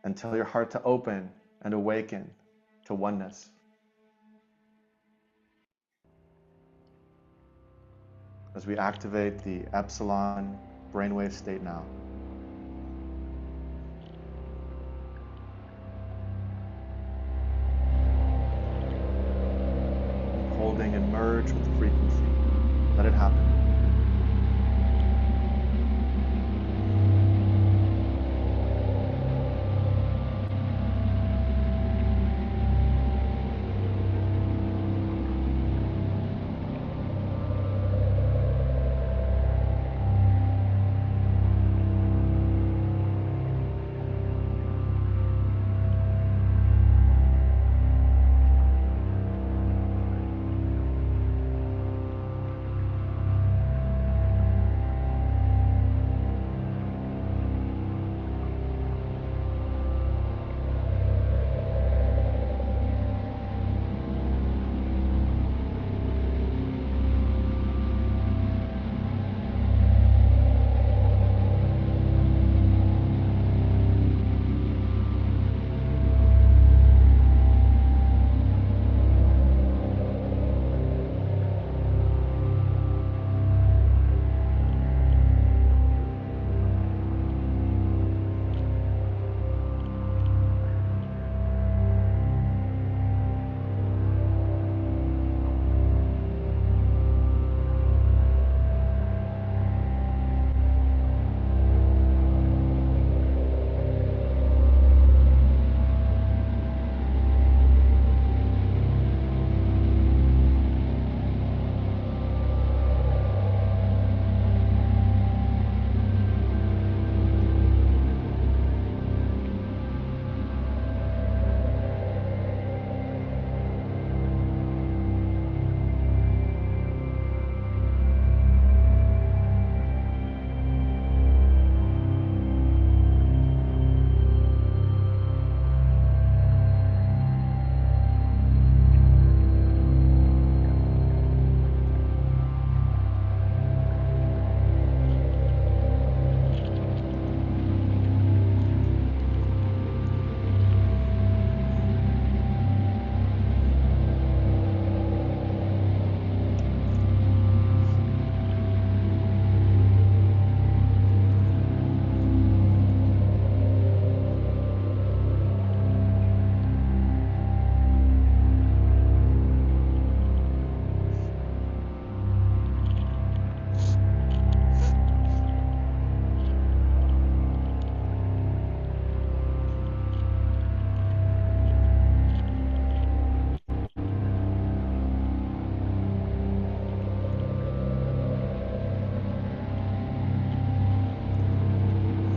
until your heart to open and awaken to oneness. As we activate the Epsilon Brainwave state now. Holding and merge with the frequency. Let it happen.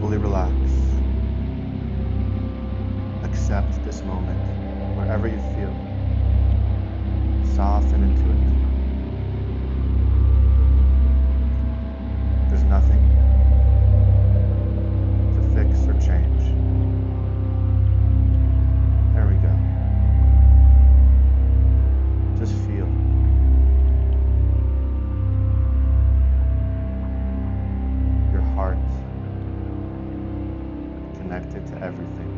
Fully relax. Accept this moment, wherever you feel. Soften into it. There's nothing to fix or change. There we go. Just feel. Your heart connected to everything.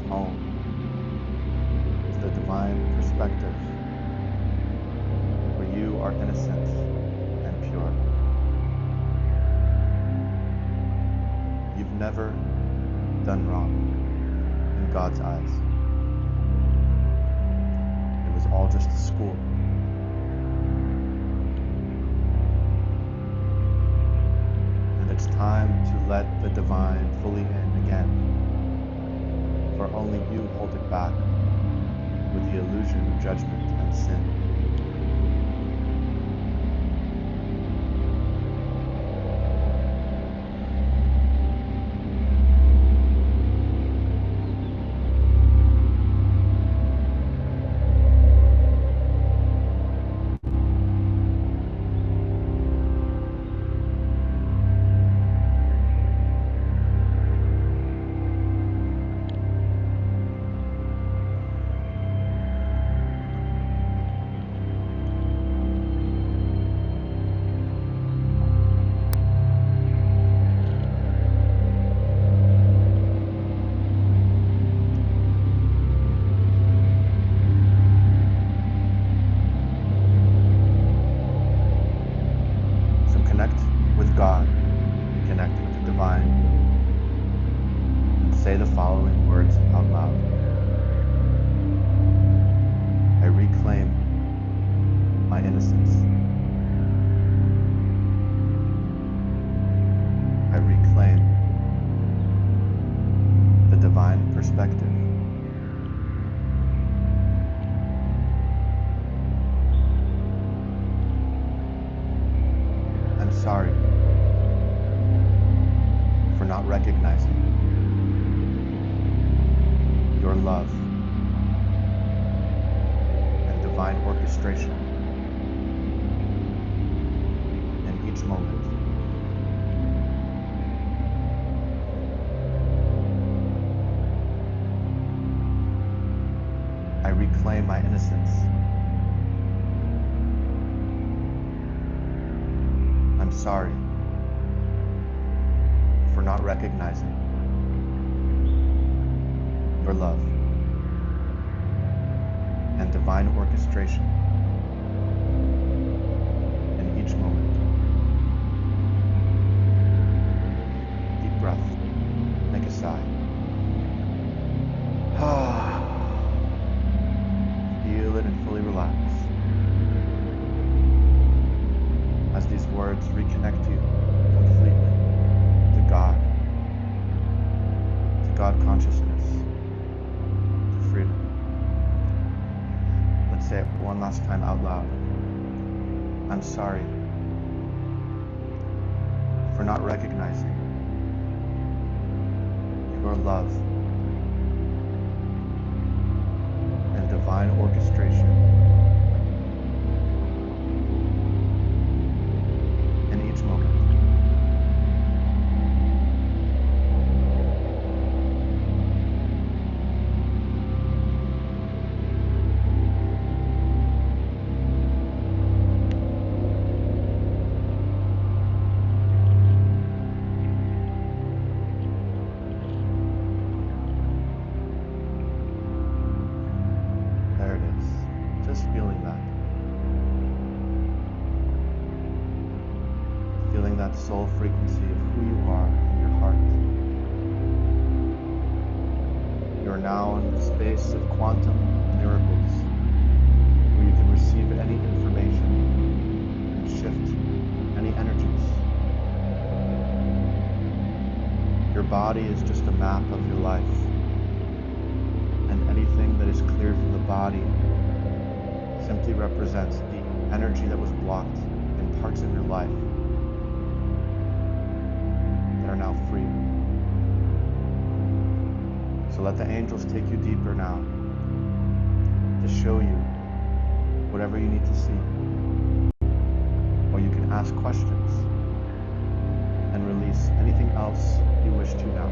home to the divine perspective where you are innocent and pure. You've never done wrong in God's eyes. It was all just a school. And it's time to let the divine fully in again, for only you hold it back with the illusion of judgment and sin. God, connect with the divine, and say the following words out loud. I reclaim my innocence. I reclaim the divine perspective. I'm sorry for not recognizing your love and divine orchestration in each moment. I reclaim my innocence. I'm sorry for not recognizing your love and divine orchestration in each moment. Deep breath. Make a sigh. Feel it and fully relax as these words reconnect you completely to God consciousness, to freedom. Let's say it one last time out loud. I'm sorry for not recognizing your love and divine orchestration in each moment. Feeling that. Feeling that soul frequency of who you are in your heart. You are now in the space of quantum miracles, where you can receive any information and shift any energies. Your body is just a map of your life, and anything that is cleared from the body simply represents the energy that was blocked in parts of your life that are now free. So let the angels take you deeper now to show you whatever you need to see. Or you can ask questions and release anything else you wish to now.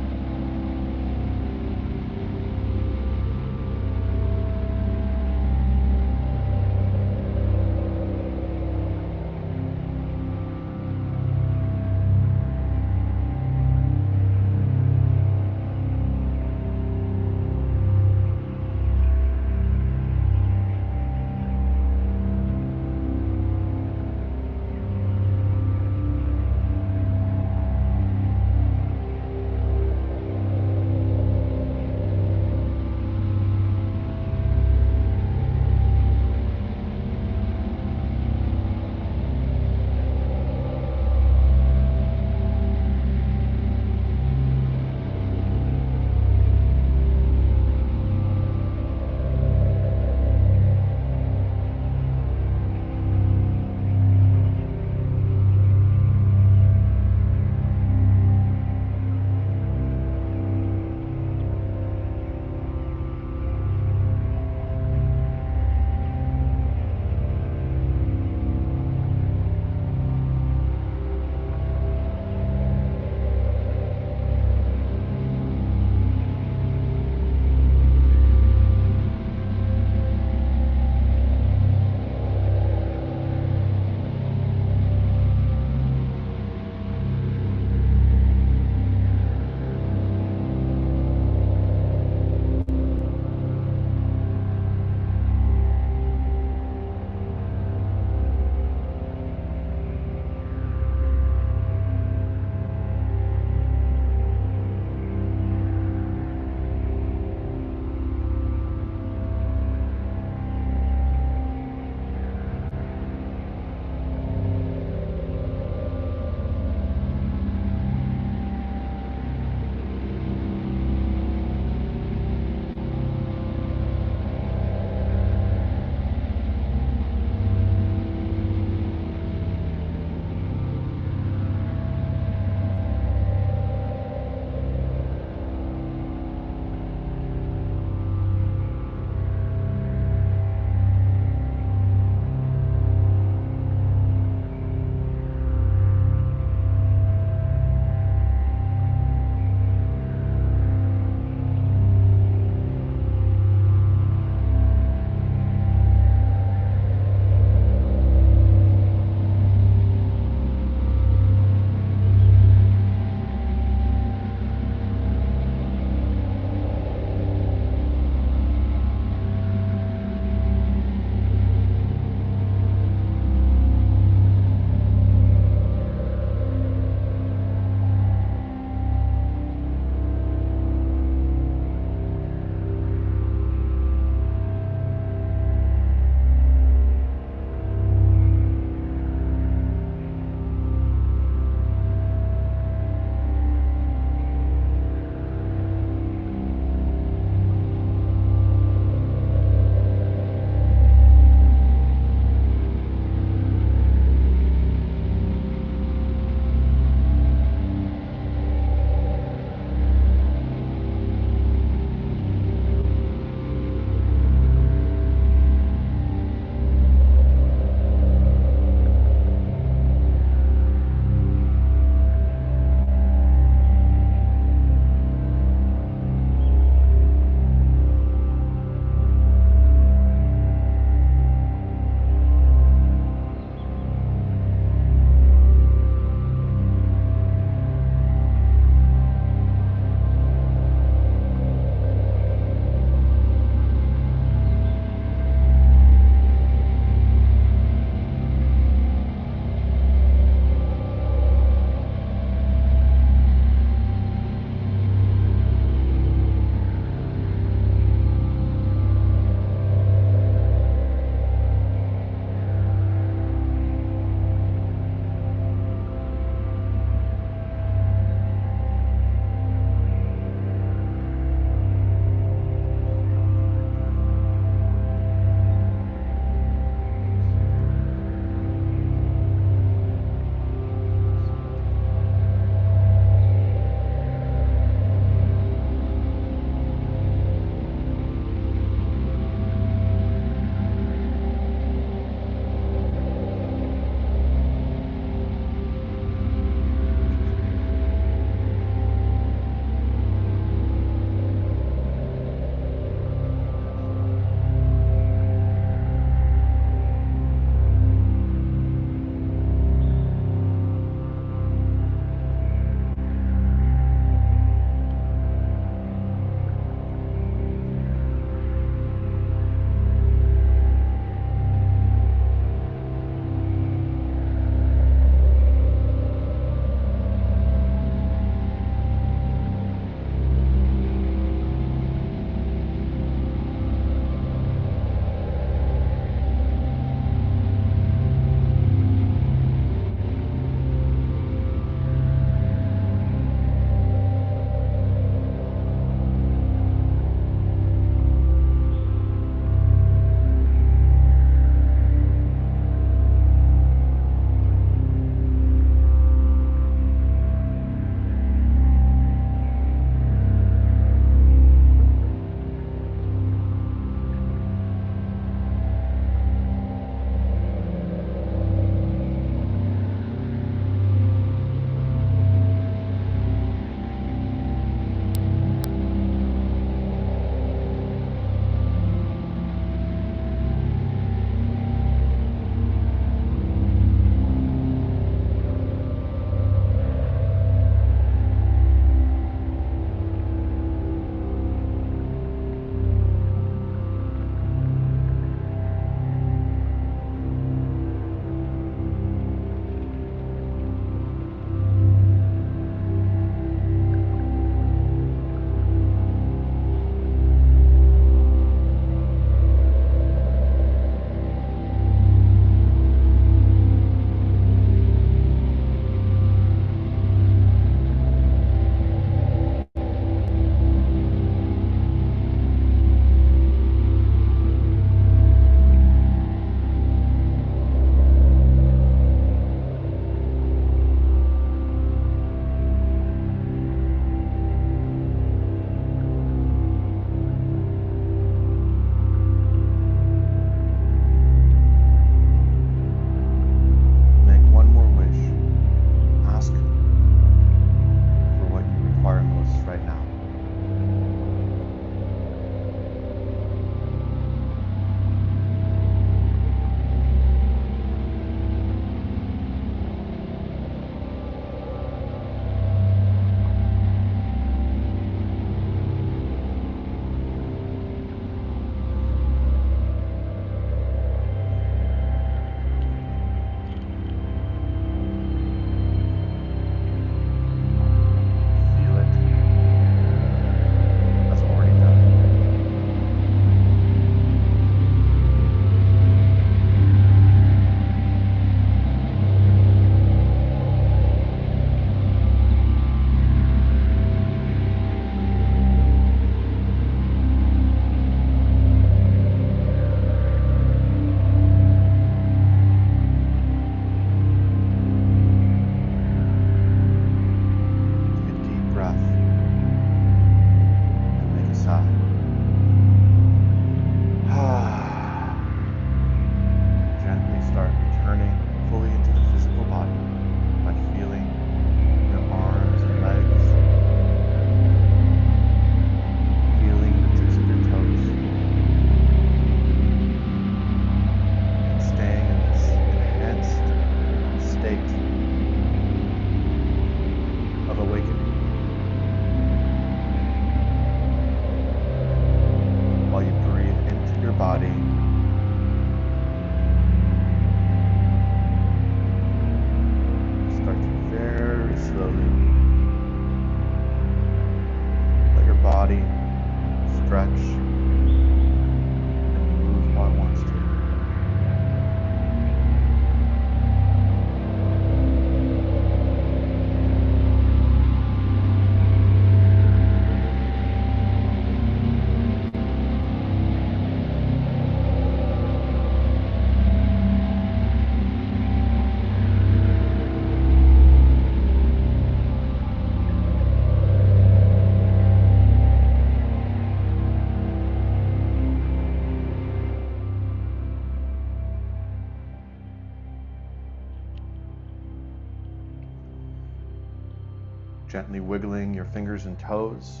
Gently wiggling your fingers and toes.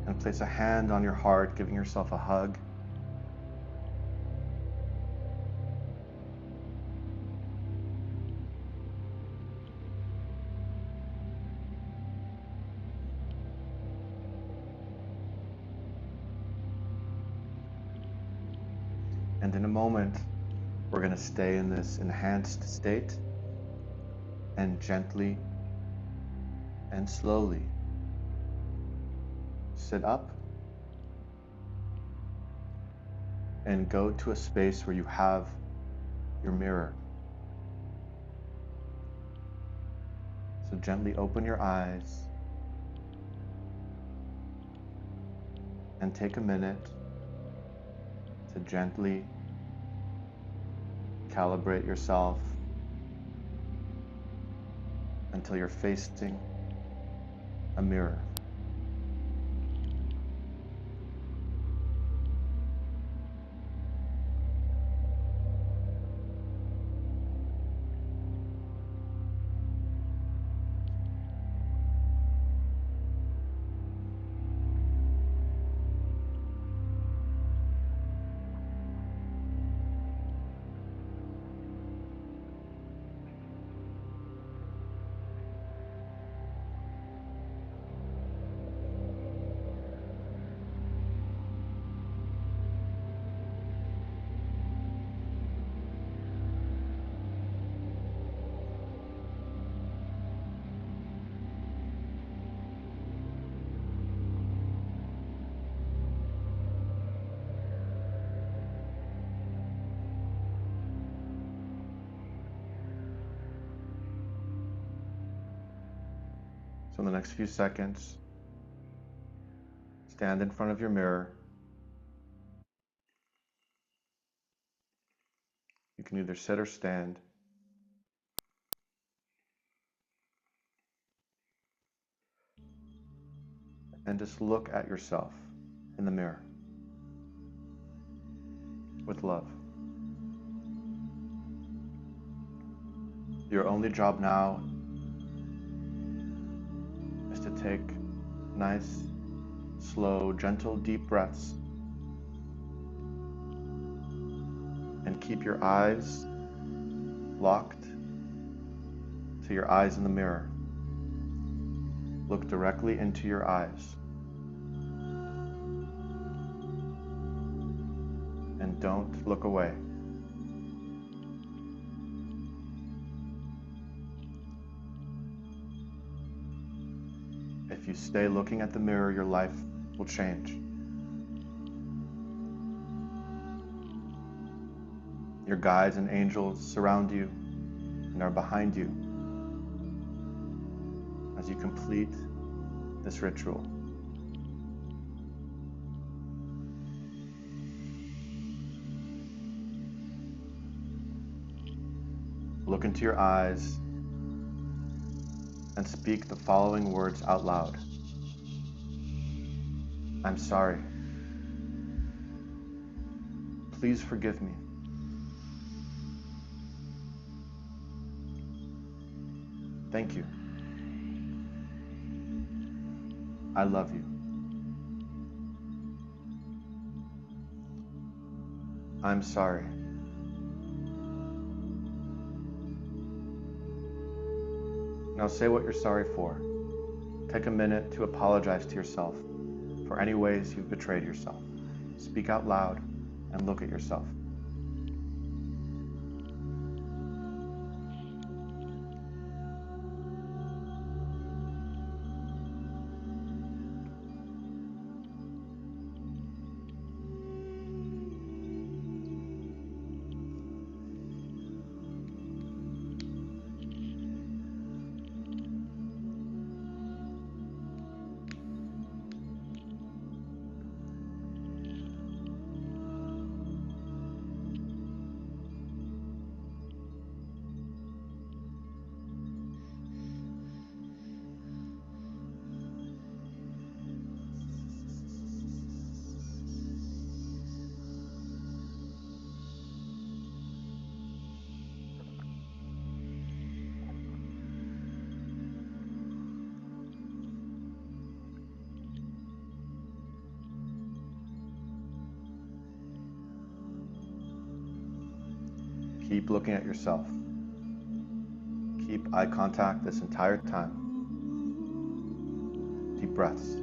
And place a hand on your heart, giving yourself a hug. And in a moment, we're going to stay in this enhanced state and gently and slowly sit up and go to a space where you have your mirror. So gently open your eyes and take a minute to gently calibrate yourself until you're facing a mirror. So in the next few seconds, stand in front of your mirror. You can either sit or stand. And just look at yourself in the mirror with love. Your only job now is to take nice, slow, gentle, deep breaths and keep your eyes locked to your eyes in the mirror. Look directly into your eyes and don't look away. If you stay looking at the mirror, your life will change. Your guides and angels surround you and are behind you as you complete this ritual. Look into your eyes and speak the following words out loud. I'm sorry. Please forgive me. Thank you. I love you. I'm sorry. Now say what you're sorry for. Take a minute to apologize to yourself for any ways you've betrayed yourself. Speak out loud and look at yourself. Keep looking at yourself. Keep eye contact this entire time. Deep breaths.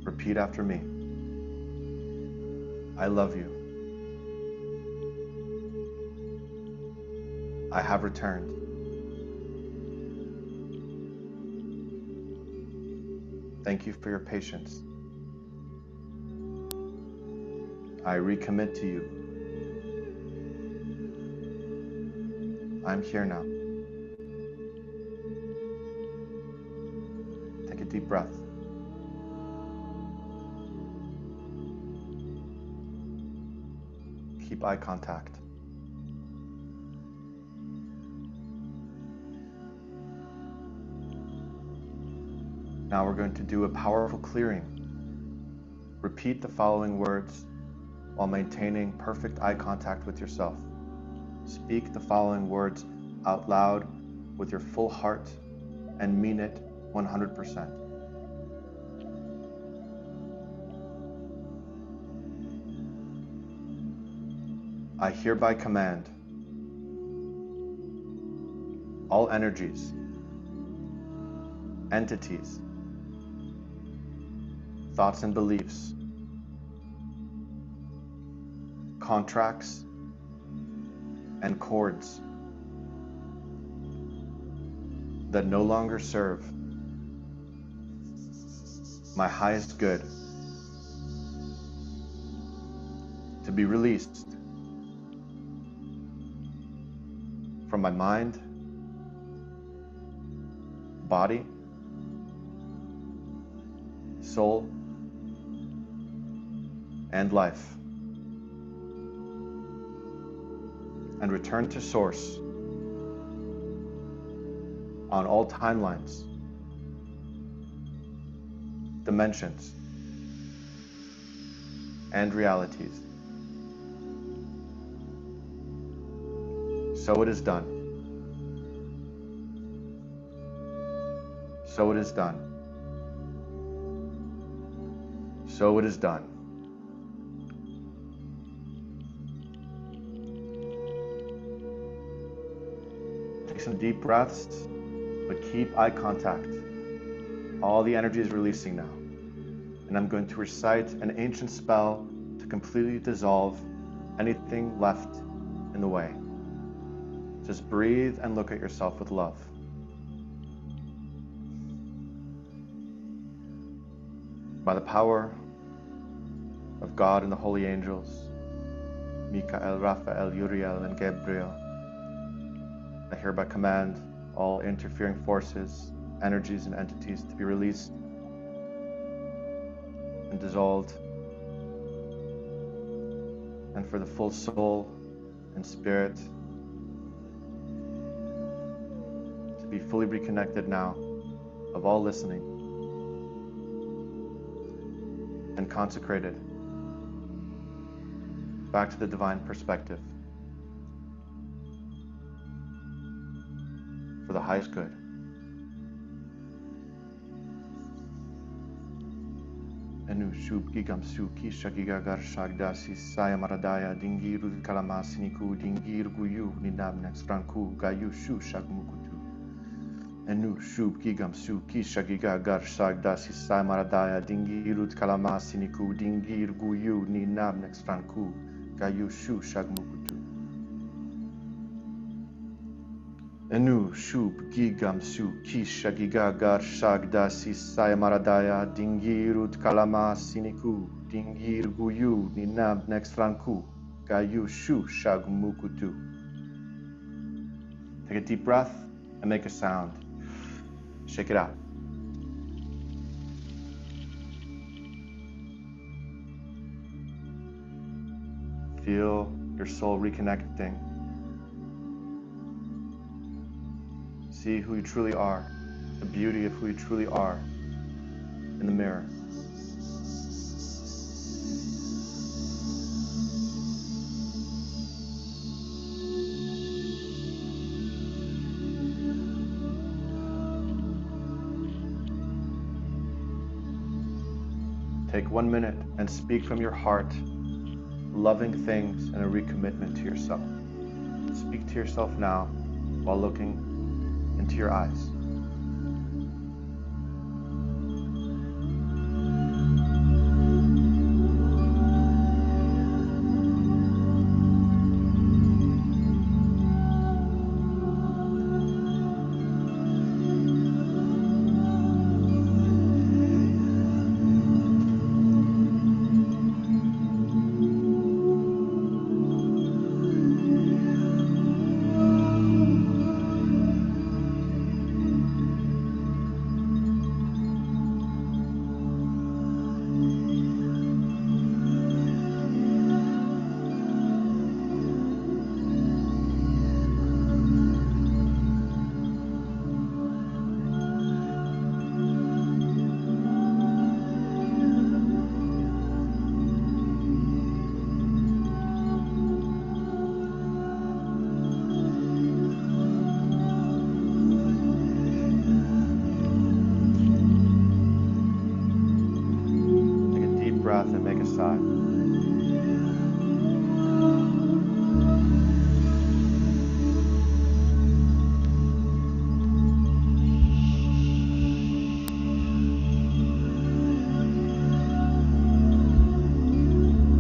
Repeat after me. I love you. I have returned. Thank you for your patience. I recommit to you. I'm here now. Take a deep breath. Keep eye contact. Now we're going to do a powerful clearing. Repeat the following words while maintaining perfect eye contact with yourself. Speak the following words out loud with your full heart and mean it 100%. I hereby command all energies, entities, thoughts and beliefs, contracts, and cords that no longer serve my highest good to be released from my mind, body, soul, and life, and return to source on all timelines, dimensions, and realities. So it is done. So it is done. So it is done. Take some deep breaths, but keep eye contact. All the energy is releasing now. And I'm going to recite an ancient spell to completely dissolve anything left in the way. Just breathe and look at yourself with love. By the power of God and the holy angels, Michael, Raphael, Uriel, and Gabriel, I hereby command all interfering forces, energies, and entities to be released and dissolved, and for the full soul and spirit to be fully reconnected now of all listening and consecrated back to the divine perspective for the highest good. Enu shub gigam su kisha gigagar shagdasi saya maradaya dingiru kalamasiniku dingir guyu ninamnex franku gayu shu shagmukutu. Enu shub gigam su kisha gigagar shagdasi saya maradaya dingiru kalamasiniku dingir guyu ninamnex franku gayu shu shagmukutu. Enu shub gigam su kisha gigagar shagdasi saya maradaya dingirut kalama siniku dingir guyu ninam next franku gayu shu shagmukutu. Take a deep breath and make a sound. Shake it out. Feel your soul reconnecting. See who you truly are, the beauty of who you truly are in the mirror. Take 1 minute and speak from your heart loving things and a recommitment to yourself. Speak to yourself now while looking into your eyes. Breath and make a sigh.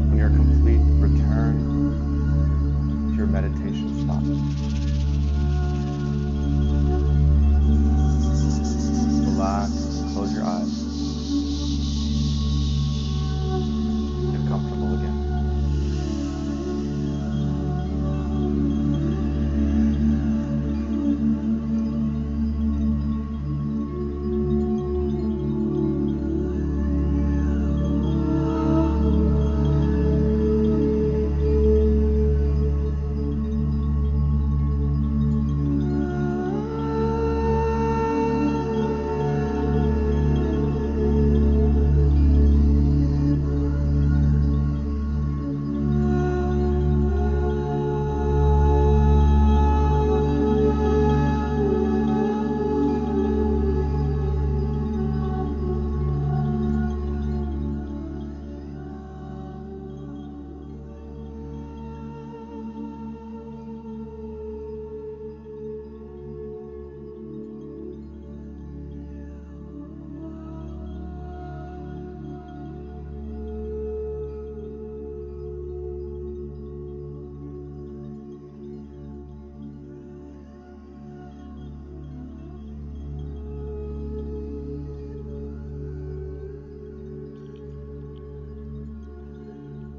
When you're complete, return to your meditation spot. Relax, close your eyes. Comfortable again.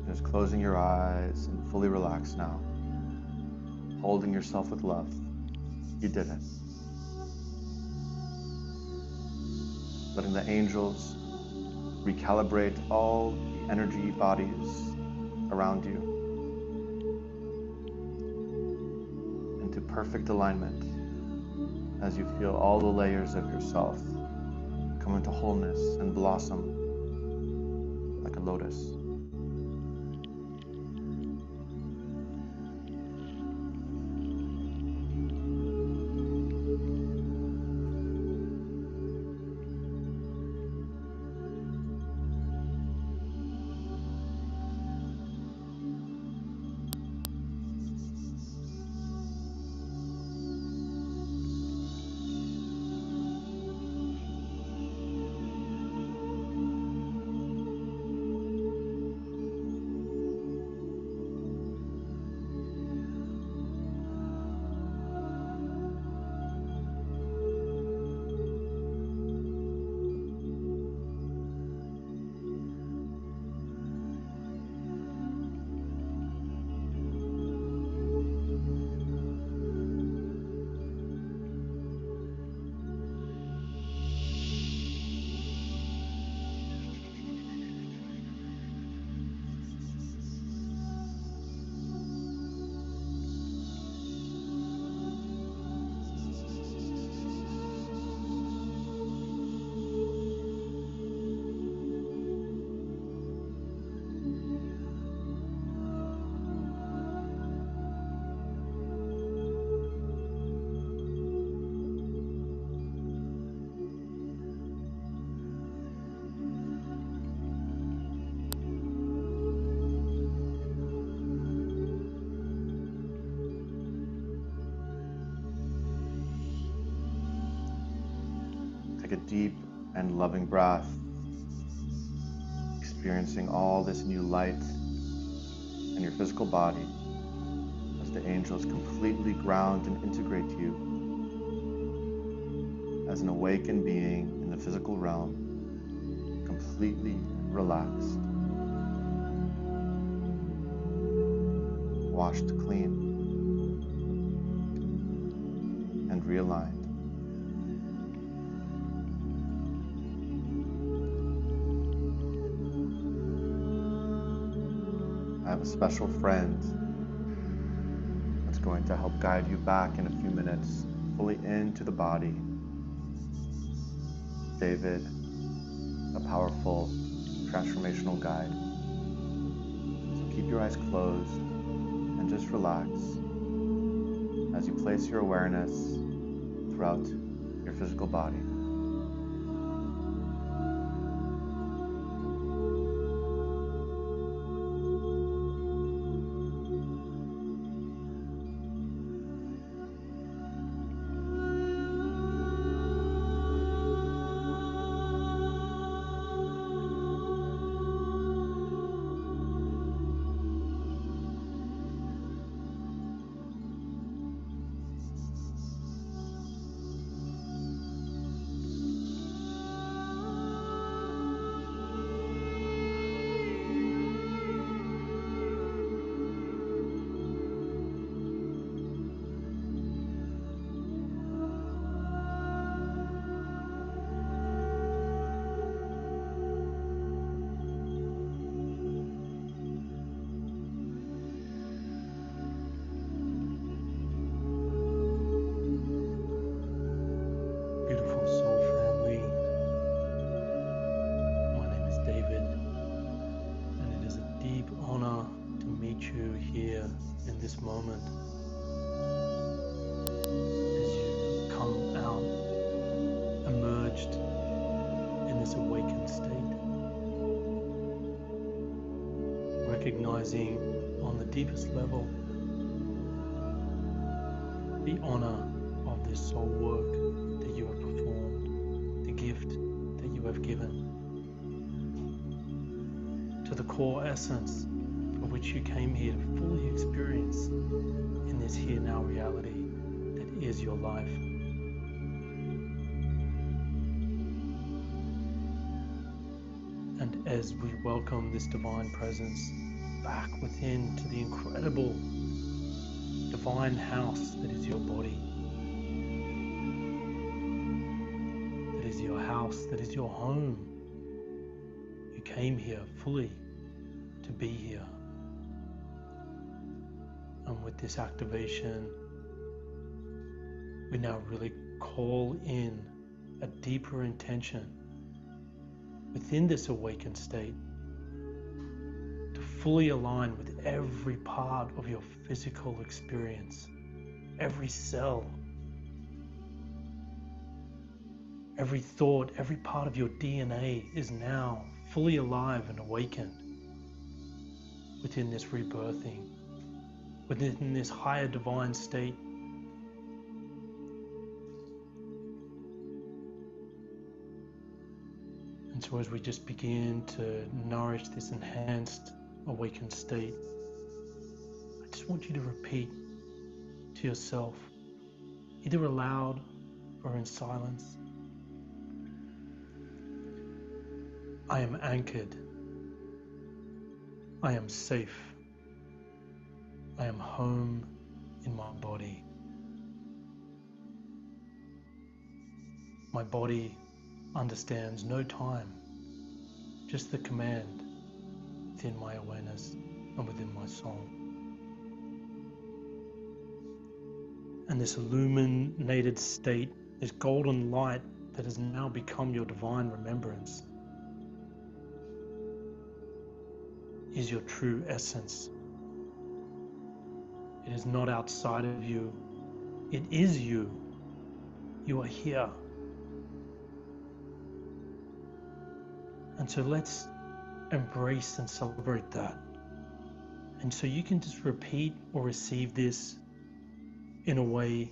Just closing your eyes and fully relaxed now. Holding yourself with love. You did it. Letting the angels recalibrate all the energy bodies around you into perfect alignment as you feel all the layers of yourself come into wholeness and blossom like a lotus. deep and loving breath, experiencing all this new light in your physical body as the angels completely ground and integrate you as an awakened being in the physical realm, completely relaxed, washed clean, and realigned. I have a special friend that's going to help guide you back in a few minutes, fully into the body. David, a powerful transformational guide. So keep your eyes closed and just relax as you place your awareness throughout your physical body. This moment as you come out, emerged in this awakened state, recognizing on the deepest level the honor of this soul work that you have performed, the gift that you have given, to the core essence of which you came here to fully experience in this here now reality that is your life. And as we welcome this divine presence back within to the incredible divine house that is your body, that is your house, that is your home, you came here fully to be here. And with this activation, we now really call in a deeper intention within this awakened state to fully align with every part of your physical experience, every cell, every thought, every part of your DNA is now fully alive and awakened within this rebirthing, within this higher divine state. And so as we just begin to nourish this enhanced awakened state, I just want you to repeat to yourself, either aloud or in silence, I am anchored, I am safe, I am home in my body. My body understands no time, just the command within my awareness and within my soul. And this illuminated state, this golden light that has now become your divine remembrance, is your true essence. It is not outside of you. It is you. You are here. And so let's embrace and celebrate that. And so you can just repeat or receive this in a way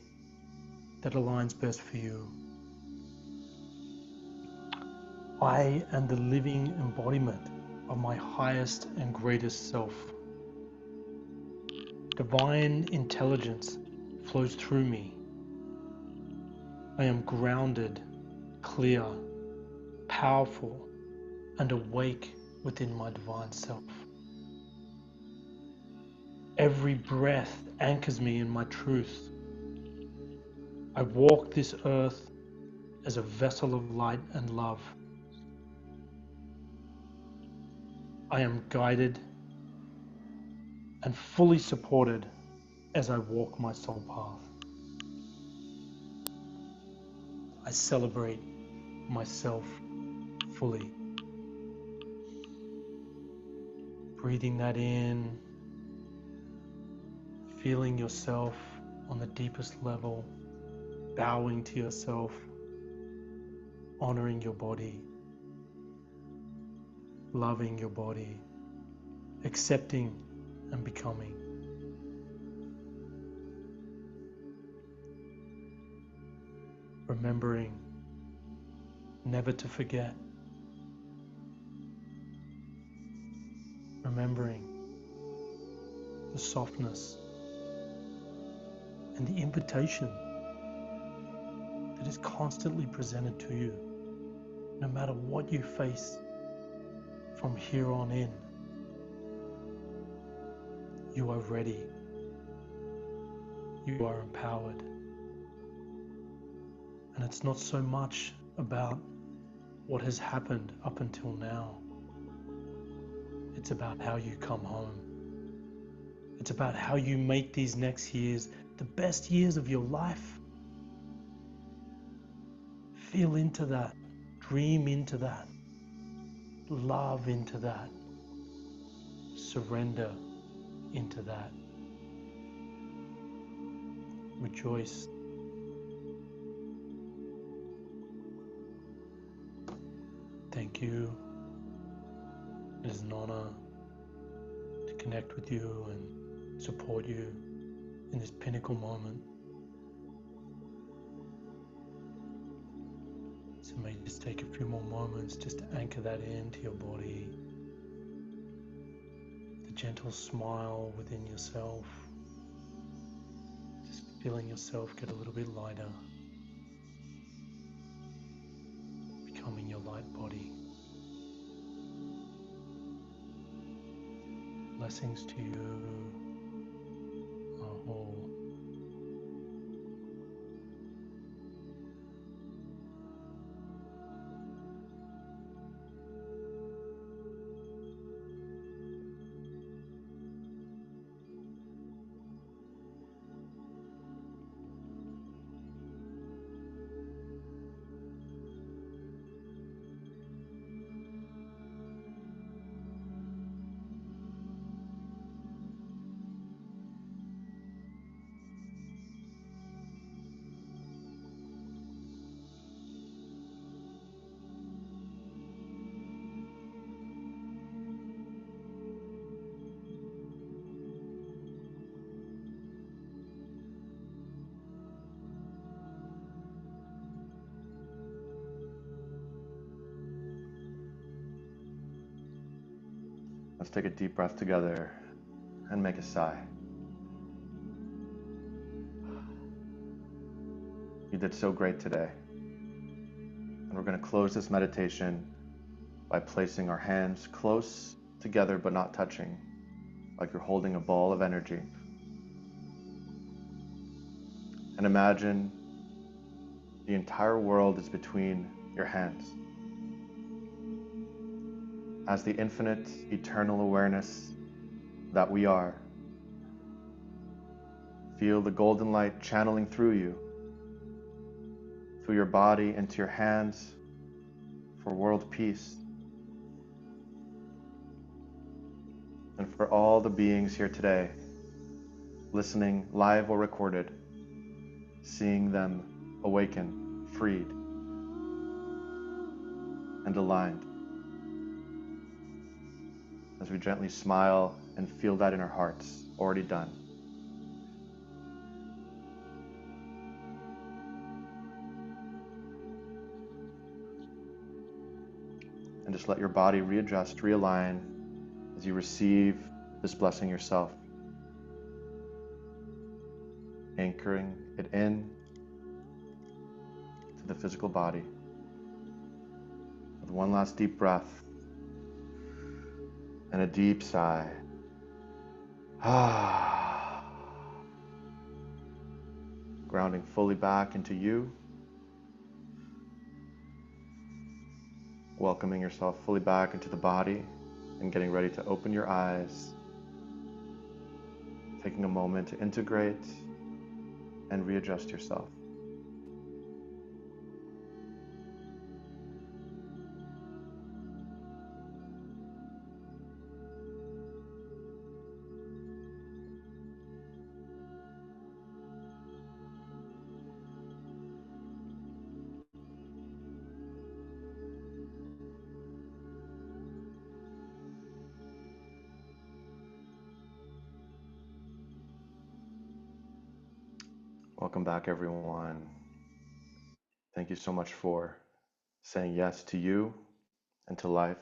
that aligns best for you. I am the living embodiment of my highest and greatest self. Divine intelligence flows through me. I am grounded, clear, powerful, and awake within my divine self. Every breath anchors me in my truth. I walk this earth as a vessel of light and love. I am guided and fully supported as I walk my soul path. I celebrate myself fully. Breathing that in, feeling yourself on the deepest level, bowing to yourself, honoring your body, loving your body, accepting and becoming. Remembering never to forget. Remembering the softness and the invitation that is constantly presented to you. No matter what you face from here on in, you are ready. You are empowered. And it's not so much about what has happened up until now. It's about how you come home. It's about how you make these next years the best years of your life. Feel into that. Dream into that. Love into that. Surrender into that. Rejoice. Thank you. It is an honor to connect with you and support you in this pinnacle moment. So may just take a few more moments just to anchor that into your body. The gentle smile within yourself. Just feeling yourself get a little bit lighter. Becoming your light body. Blessings to you, Rahul. Let's take a deep breath together and make a sigh. You did so great today. And we're going to close this meditation by placing our hands close together but not touching, like you're holding a ball of energy. And imagine the entire world is between your hands. As the infinite, eternal awareness that we are, feel the golden light channeling through you, through your body, into your hands for world peace. And for all the beings here today, listening live or recorded, seeing them awaken, freed, and aligned. As we gently smile and feel that in our hearts, already done. and just let your body readjust, realign as you receive this blessing yourself, anchoring it in to the physical body. With one last deep breath and a deep sigh. Grounding fully back into you, welcoming yourself fully back into the body and getting ready to open your eyes, taking a moment to integrate and readjust yourself. Welcome back, everyone. Thank you so much for saying yes to you and to life.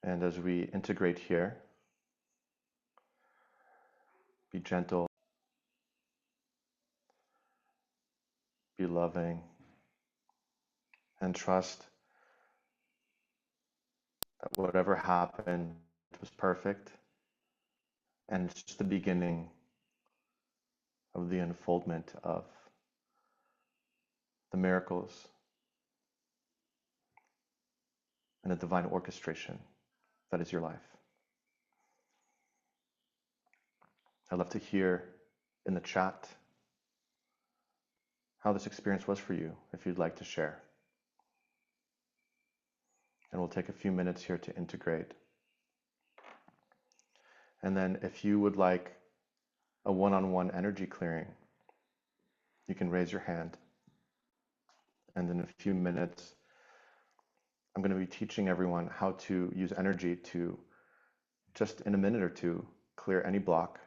And as we integrate here, be gentle, be loving, and trust that whatever happened was perfect, and it's just the beginning of the unfoldment of the miracles and the divine orchestration that is your life. I'd love to hear in the chat how this experience was for you, if you'd like to share. And we'll take a few minutes here to integrate. And then if you would like a one-on-one energy clearing, you can raise your hand. And in a few minutes, I'm going to be teaching everyone how to use energy to, just in a minute or two, clear any block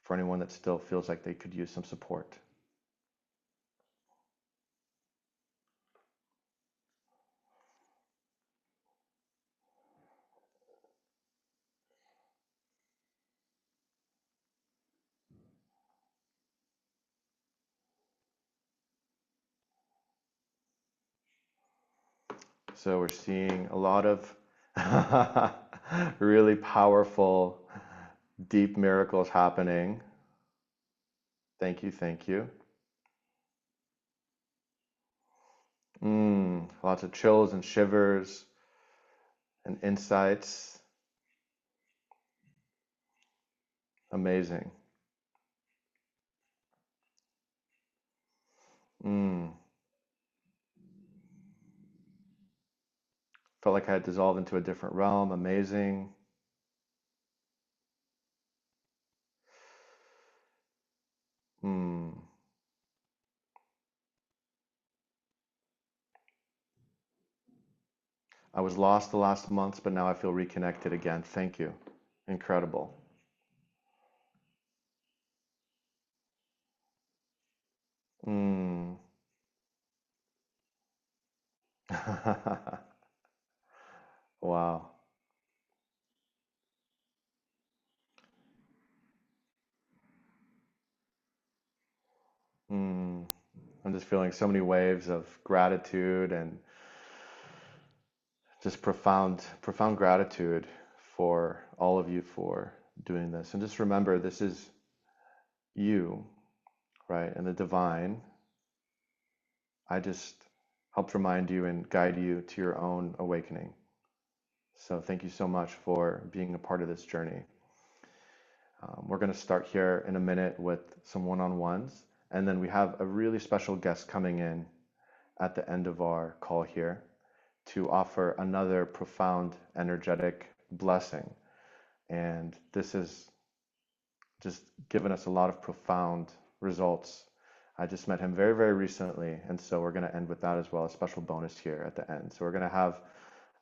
for anyone that still feels like they could use some support. So we're seeing a lot of really powerful, deep miracles happening. Thank you, thank you. Lots of chills and shivers and insights. Amazing. Felt like I had dissolved into a different realm. Amazing. I was lost the last months, but now I feel reconnected again. Thank you. Incredible. Wow. I'm just feeling so many waves of gratitude and just profound gratitude for all of you for doing this. And just remember, this is you, right? And the divine. I just helped remind you and guide you to your own awakening. So thank you so much for being a part of this journey. We're going to start here in a minute with some one-on-ones, and then we have a really special guest coming in at the end of our call here to offer another profound energetic blessing. And this has just given us a lot of profound results. I just met him very, very recently, and so we're going to end with that as well, a special bonus here at the end. So we're going to have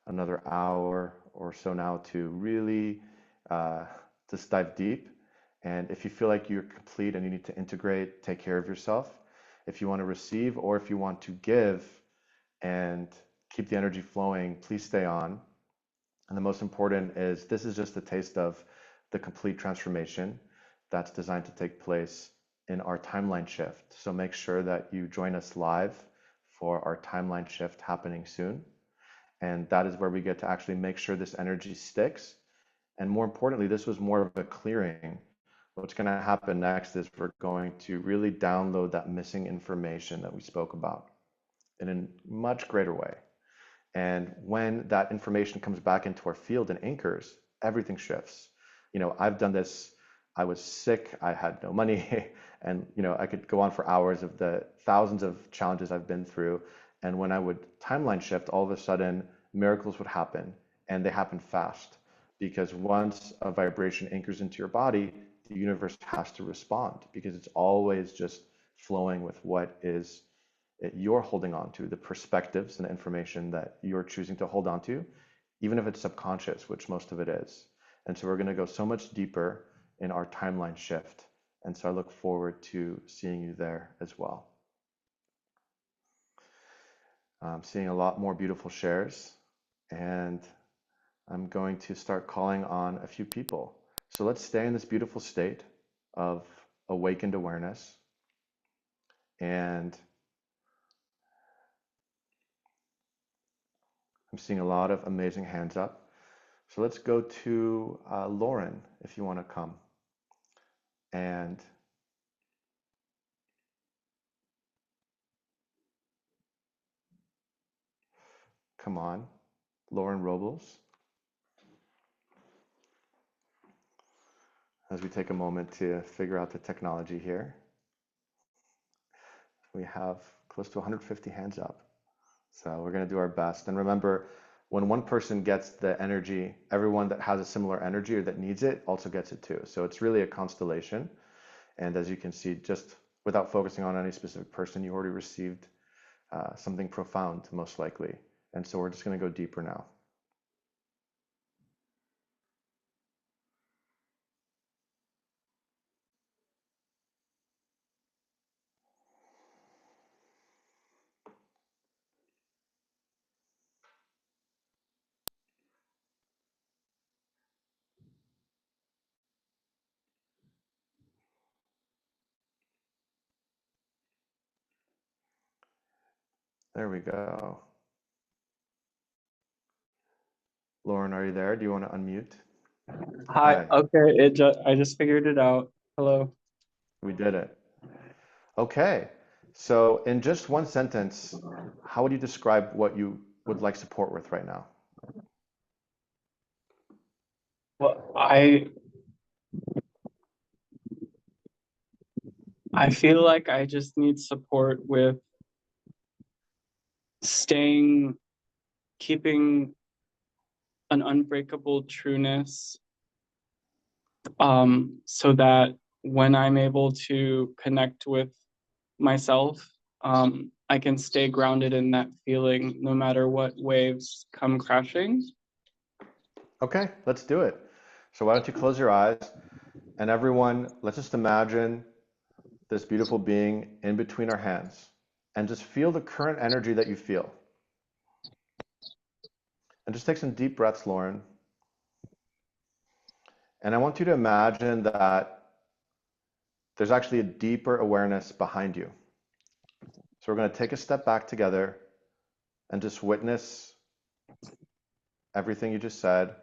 another hour or so now to really just dive deep. And if you feel like you're complete and you need to integrate, take care of yourself, If you want to receive or if you want to give and keep the energy flowing, please stay on. And the most important is this is just a taste of the complete transformation that's designed to take place in our timeline shift. So make sure that you join us live for our timeline shift happening soon. And that is where we get to actually make sure this energy sticks. And more importantly, this was more of a clearing. What's going to happen next is we're going to really download that missing information that we spoke about in a much greater way. And when that information comes back into our field and anchors, everything shifts. You know, I've done this. I was sick. I had no money. And, you know, I could go on for hours of the thousands of challenges I've been through. And when I would timeline shift, all of a sudden miracles would happen, and they happen fast. Because once a vibration anchors into your body, the universe has to respond because it's always just flowing with what is you're holding on to, the perspectives and the information that you're choosing to hold on to, even if it's subconscious, which most of it is. And so we're going to go so much deeper in our timeline shift. And so I look forward to seeing you there as well. I'm seeing a lot more beautiful shares, and I'm going to start calling on a few people. So let's stay in this beautiful state of awakened awareness. And I'm seeing a lot of amazing hands up. So let's go to Lauren, if you want to come. And come on, Lauren Robles. As we take a moment to figure out the technology here, we have close to 150 hands up. So we're going to do our best. And remember, when one person gets the energy, everyone that has a similar energy or that needs it also gets it too. So it's really a constellation. And as you can see, just without focusing on any specific person, you already received something profound, most likely. And so we're just going to go deeper now. There we go. Lauren, are you there? Do you want to unmute? Hi. Okay. I just figured it out. Hello. We did it. Okay. So in just one sentence, how would you describe what you would like support with right now? Well, I feel like I just need support with keeping an unbreakable trueness, so that when I'm able to connect with myself, I can stay grounded in that feeling no matter what waves come crashing. Okay, let's do it. So why don't you close your eyes, and everyone, let's just imagine this beautiful being in between our hands and just feel the current energy that you feel. And just take some deep breaths, Lauren. And I want you to imagine that there's actually a deeper awareness behind you. So we're going to take a step back together and just witness everything you just said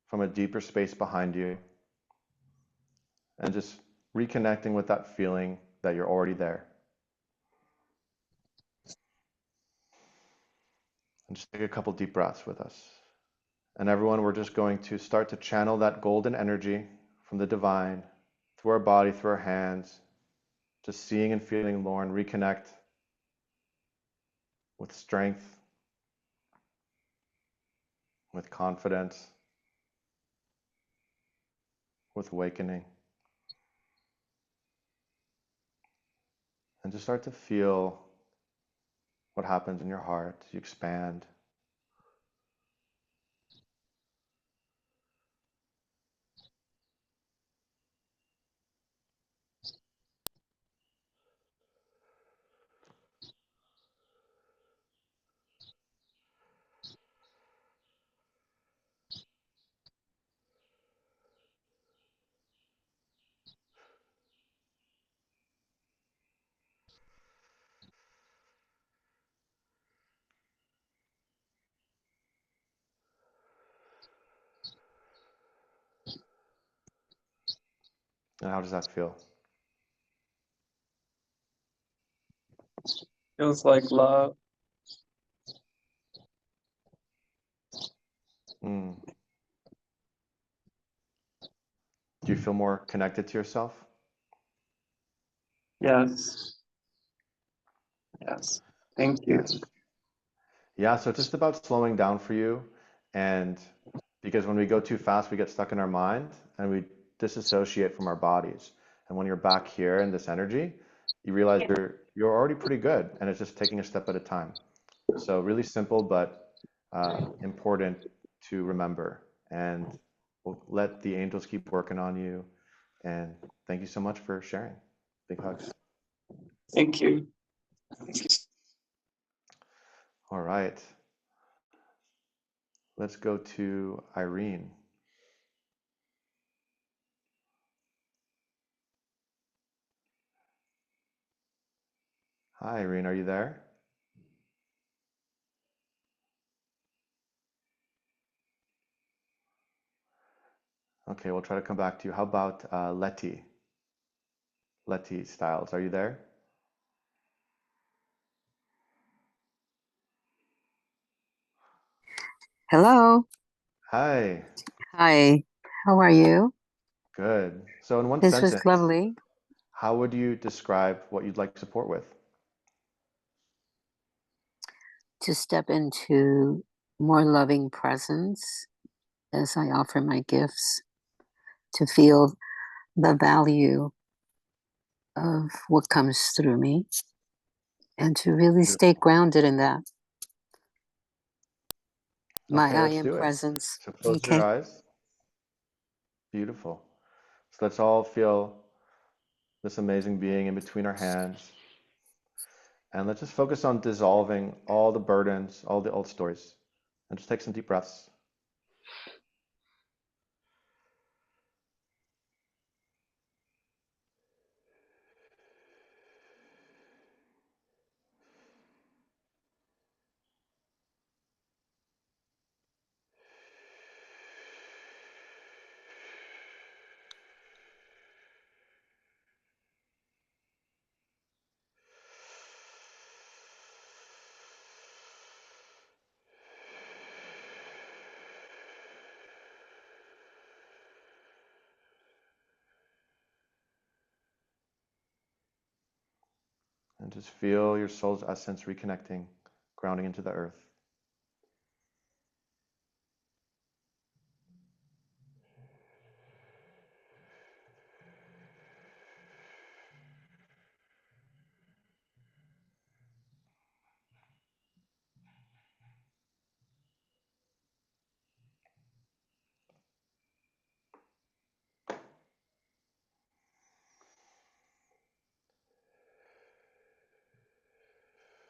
from a deeper space behind you, and just reconnecting with that feeling that you're already there. And just take a couple deep breaths with us. And everyone, we're just going to start to channel that golden energy from the divine through our body, through our hands, just seeing and feeling Lauren reconnect with strength, with confidence, with awakening. And just start to feel what happens in your heart as you expand. And how does that feel? Feels like love. Mm. Do you feel more connected to yourself? Yes. Yes. Thank you. Good. Yeah, so it's just about slowing down for you. And because when we go too fast, we get stuck in our mind and we disassociate from our bodies. And when you're back here in this energy, you realize you're already pretty good, and it's just taking a step at a time. So really simple, but important to remember. And we'll let the angels keep working on you. And thank you so much for sharing. Big hugs. Thank you. All right. Let's go to Irene. Hi, Irene, are you there? Okay, we'll try to come back to you. How about Letty? Letty Styles, are you there? Hello. Hi, Hi. How are you? good. So in one This was sentence, lovely how would you describe what you'd like support with? to step into more loving presence as I offer my gifts, to feel the value of what comes through me, and to really stay Beautiful. grounded in that. My Okay, I let's am do it. presence. So close your Okay. eyes. Beautiful. So let's all feel this amazing being in between our hands. And let's just focus on dissolving all the burdens, all the old stories. And just take some deep breaths. And just feel your soul's essence reconnecting, grounding into the earth.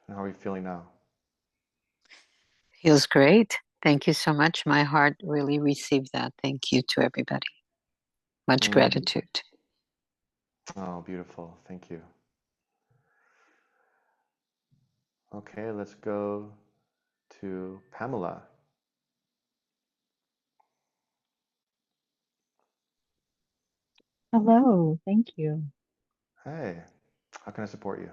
And how are you feeling now? Feels great. Thank you so much. My heart really received that. Thank you to everybody. Much Mm. gratitude. Oh, beautiful. Thank you. Okay, let's go to Pamela. Hello, thank you. Hey, how can I support you?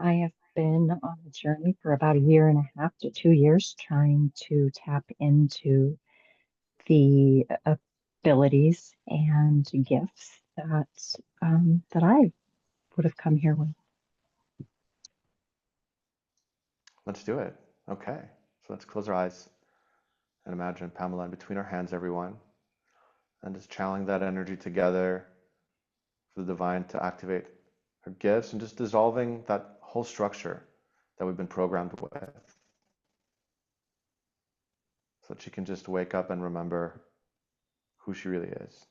I have been on a journey for about a year and a half to 2 years trying to tap into the abilities and gifts that I would have come here with. Let's do it. Okay, so let's close our eyes and imagine Pamela in between our hands, everyone, and just channeling that energy together for the divine to activate her gifts and just dissolving that whole structure that we've been programmed with so that she can just wake up and remember who she really is.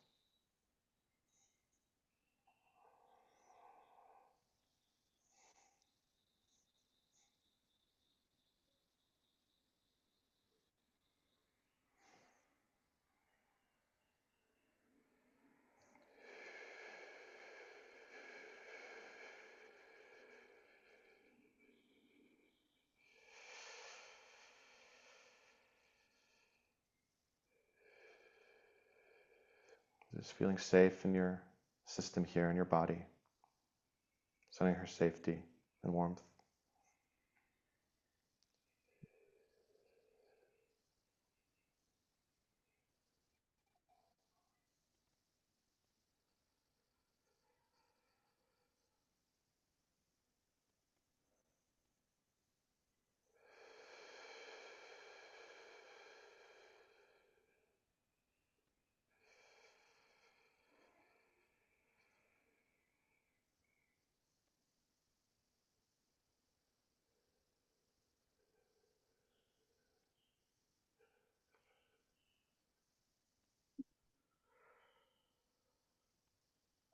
Just feeling safe in your system here, in your body. Sending her safety and warmth.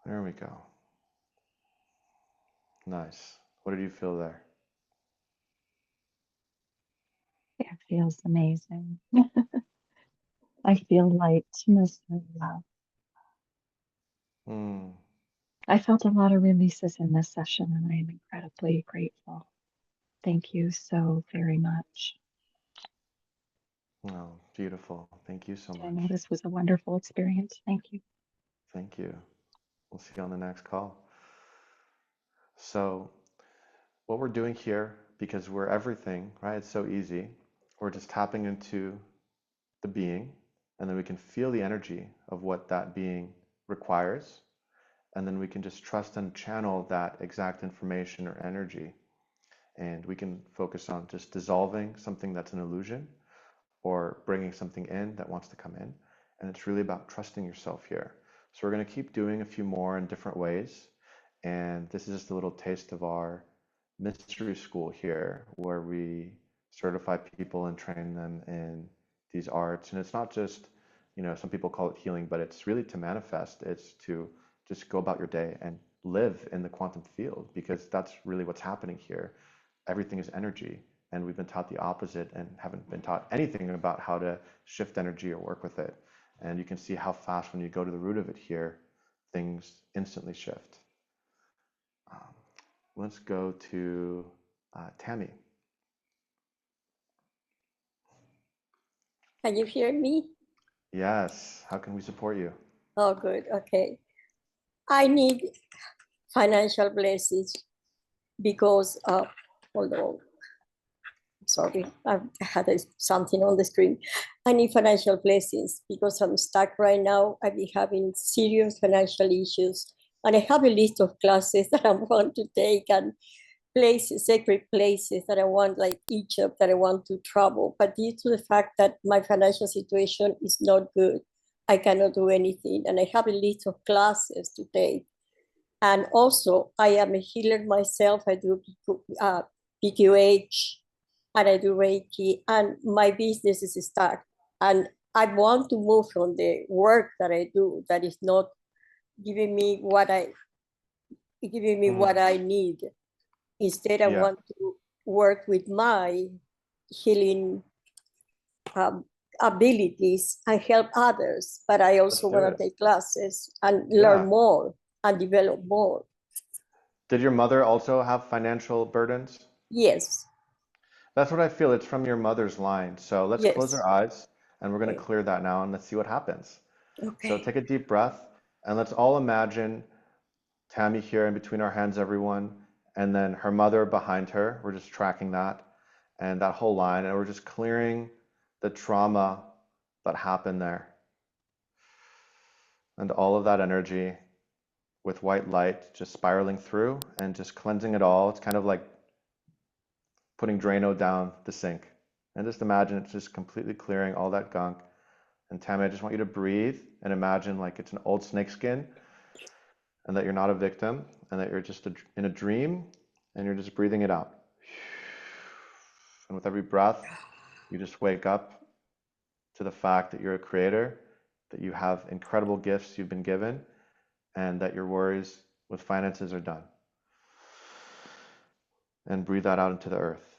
There we go. Nice. What did you feel there? It feels amazing. I feel lightness and love. Hmm. I felt a lot of releases in this session, and I am incredibly grateful. Thank you so very much. Oh, beautiful. Thank you so I know much. this was a wonderful experience. Thank you. Thank you. We'll see you on the next call. So, what we're doing here, because we're everything, right? It's so easy. We're just tapping into the being, and then we can feel the energy of what that being requires. And then we can just trust and channel that exact information or energy. And we can focus on just dissolving something that's an illusion or bringing something in that wants to come in. And it's really about trusting yourself here. So we're going to keep doing a few more in different ways. And this is just a little taste of our mystery school here, where we certify people and train them in these arts. And it's not just, some people call it healing, but it's really to manifest. It's to just go about your day and live in the quantum field, because that's really what's happening here. Everything is energy. And we've been taught the opposite and haven't been taught anything about how to shift energy or work with it. And you can see how fast, when you go to the root of it here, things instantly shift. Let's go to Tammy. Can you hear me? Yes. How can we support you? Oh, good. Okay. I need financial blessings because, hold on. Sorry, I had something on the screen. I need financial blessings because I'm stuck right now. I've been having serious financial issues, and I have a list of classes that I want to take and places, sacred places that I want, like Egypt, that I want to travel. But due to the fact that my financial situation is not good, I cannot do anything. And I have a list of classes to take. And also, I am a healer myself. I do PQH, and I do Reiki, and my business is stuck. And I want to move from the work that I do that is not giving me what I need. Instead, I Yeah. want to work with my healing um, abilities and help others. But I also Let's do want to it. take classes and Yeah. learn more and develop more. Did your mother also have financial burdens? Yes, That's what I feel. It's from your mother's line. So let's close yes. our eyes, and we're going to Okay. clear that now, and let's see what happens. So Okay. take a deep breath, and let's all imagine Tammy here in between our hands, everyone, and then her mother behind her. We're just tracking that and that whole line, and we're just clearing the trauma that happened there. And all of that energy with white light just spiraling through and just cleansing it all. It's kind of like putting Drano down the sink. And just imagine it's just completely clearing all that gunk. And Tammy, I just want you to breathe and imagine like it's an old snakeskin, and that you're not a victim, and that you're just in a dream, and you're just breathing it out. And with every breath, you just wake up to the fact that you're a creator, that you have incredible gifts you've been given, and that your worries with finances are done. And breathe that out into the earth.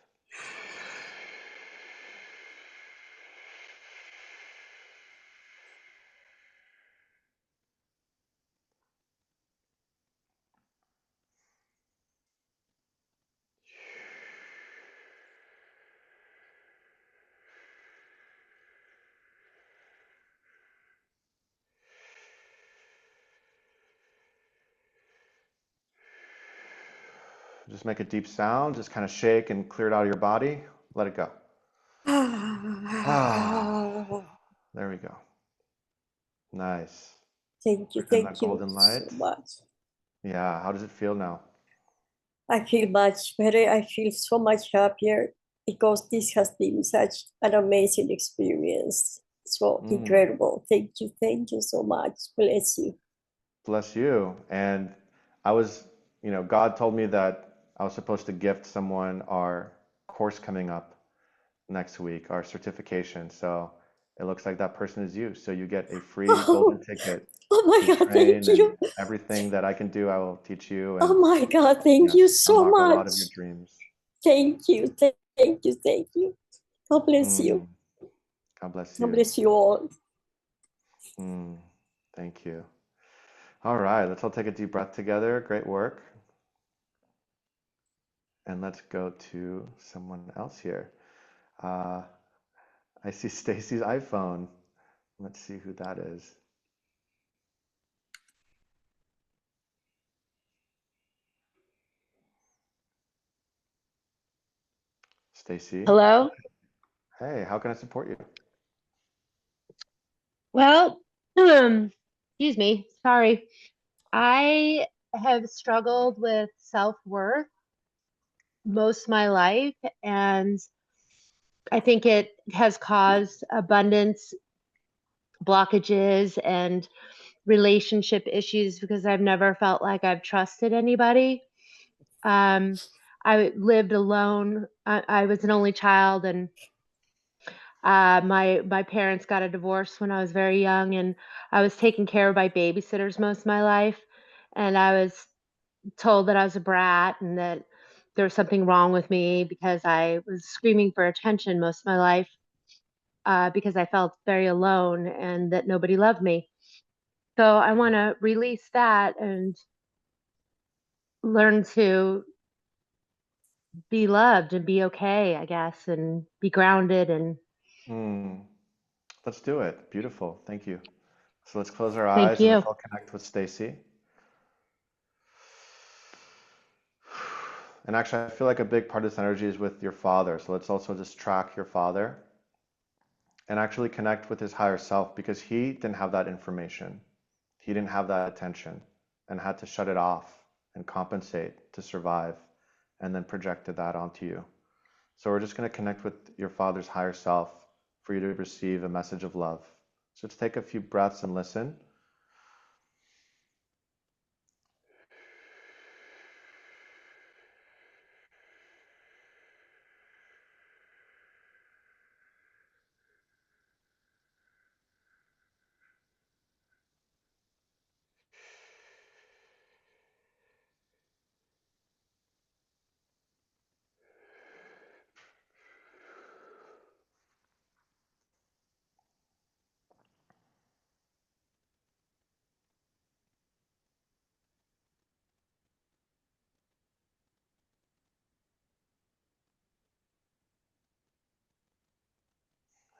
Just make a deep sound, just kind of shake and clear it out of your body. Let it go. There we go. Nice. Thank you, And that thank you golden so light. much. Yeah, how does it feel now? I feel much better. I feel so much happier because this has been such an amazing experience. So incredible. Thank you so much. Bless you. Bless you. And I was, God told me that I was supposed to gift someone our course coming up next week, our certification. So it looks like that person is you. So you get a free golden ticket Oh my to God, thank train, and you. everything that I can do, I will teach you Oh and my God, thank you so unlock a lot much. of your dreams. Thank you, thank you, thank you. God bless you. God bless God you. bless you all. Thank you. All right, let's all take a deep breath together. Great work. And let's go to someone else here. I see Stacy's iPhone. Let's see who that is. Stacy. Hello? Hey, how can I support you? Well, excuse me. Sorry. I have struggled with self-worth most of my life, and I think it has caused abundance blockages and relationship issues because I've never felt like I've trusted anybody. I lived alone. I was an only child, and my parents got a divorce when I was very young, and I was taken care of by babysitters most of my life. And I was told that I was a brat and that there was something wrong with me because I was screaming for attention most of my life, because I felt very alone and that nobody loved me. So I want to release that and learn to be loved and be okay, I guess, and be grounded. And Let's do it. Beautiful. Thank you. So let's close our thank eyes and you. let's all connect with Stacy. And actually, I feel like a big part of this energy is with your father. So let's also just track your father and actually connect with his higher self, because he didn't have that information. He didn't have that attention and had to shut it off and compensate to survive, and then projected that onto you. So we're just going to connect with your father's higher self for you to receive a message of love. So let's take a few breaths and listen.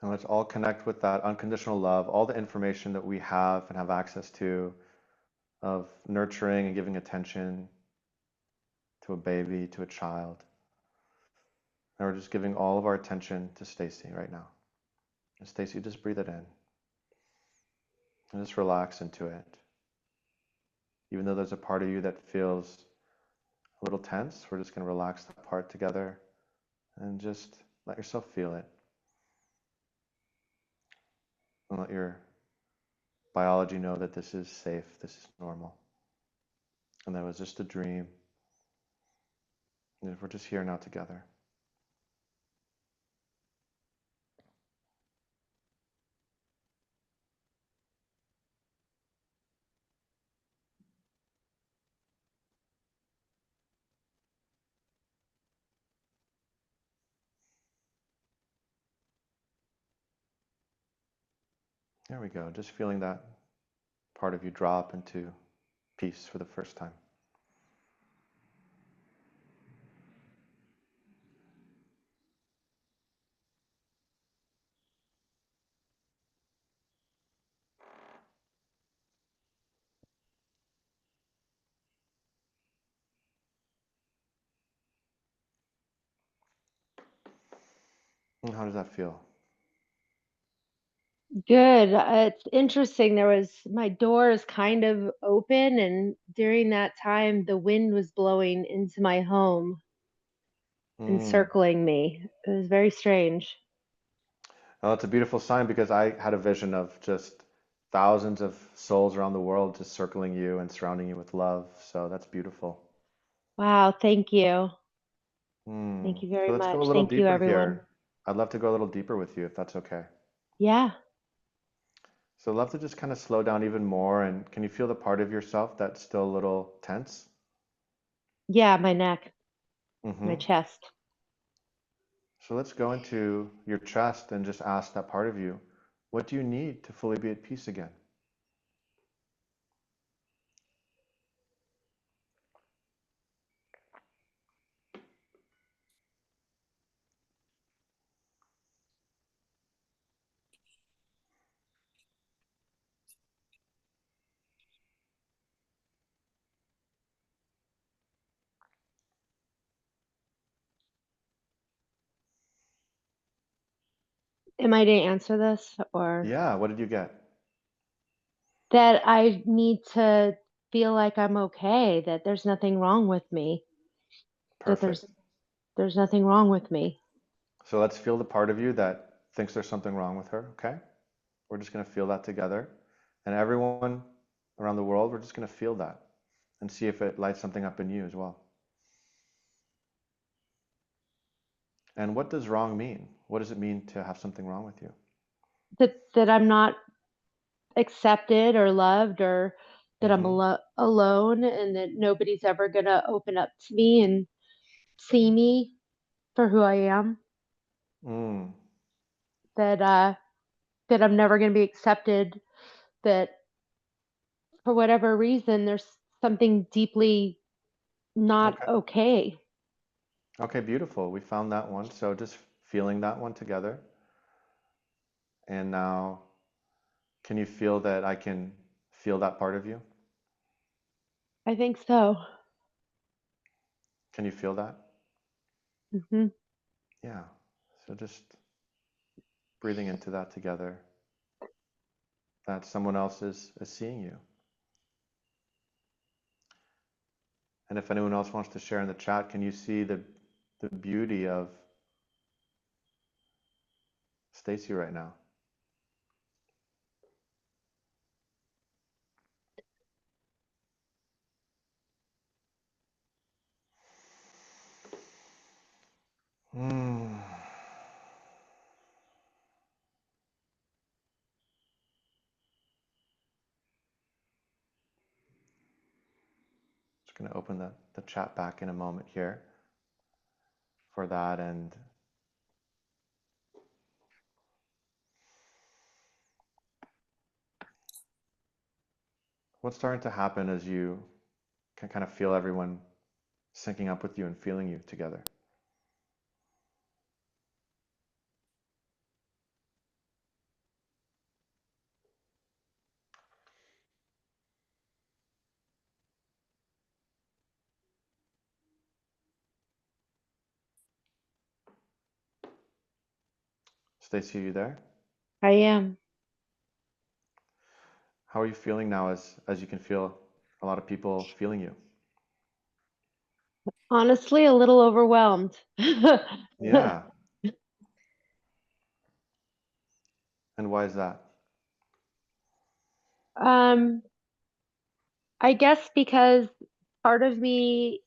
And let's all connect with that unconditional love, all the information that we have and have access to of nurturing and giving attention to a baby, to a child. And we're just giving all of our attention to Stacy right now. And Stacy, just breathe it in and just relax into it. Even though there's a part of you that feels a little tense, we're just going to relax that part together and just let yourself feel it. And let your biology know that this is safe, this is normal. And that was just a dream. And we're just here now together. There we go. Just feeling that part of you drop into peace for the first time. How does that feel? Good. It's interesting. My door is kind of open, and during that time, the wind was blowing into my home and Mm. circling me. It was very strange. Well, it's a beautiful sign because I had a vision of just thousands of souls around the world just circling you and surrounding you with love. So that's beautiful. Wow. Thank you. Hmm. Thank you So very let's go a much. little Thank you, deeper everyone. here. I'd love to go a little deeper with you if that's okay. Yeah. So I'd love to just kind of slow down even more. And can you feel the part of yourself that's still a little tense? Yeah. My neck, my Mm-hmm. chest. So let's go into your chest and just ask that part of you, what do you need to fully be at peace again? Am I to answer this, or Yeah, what did you get? that I need to feel like I'm okay, that there's nothing wrong with me, that Perfect. there's nothing wrong with me. So let's feel the part of you that thinks there's something wrong with her, okay? We're just going to feel that together. And everyone around the world, we're just going to feel that and see if it lights something up in you as well. And what does wrong mean? What does it mean to have something wrong with you? That I'm not accepted or loved, or that I'm Mm-hmm. alone, and that nobody's ever gonna open up to me and see me for who I am. Mm. That that I'm never gonna be accepted. That for whatever reason, there's something deeply not Okay. okay. Okay, beautiful. We found that one. So just feeling that one together. And now, can you feel that I can feel that part of you? I think so. Can you feel that? Hmm. Yeah. So just breathing into that together, that someone else is seeing you. And if anyone else wants to share in the chat, can you see the beauty of Stacy right now? Mm. Just going to open the chat back in a moment here for that. And what's starting to happen as you can kind of feel everyone syncing up with you and feeling you together? Stacy, are you there? I am. How are you feeling now as you can feel a lot of people feeling you? Honestly, a little overwhelmed. Yeah. And why is that? um, I guess because part of me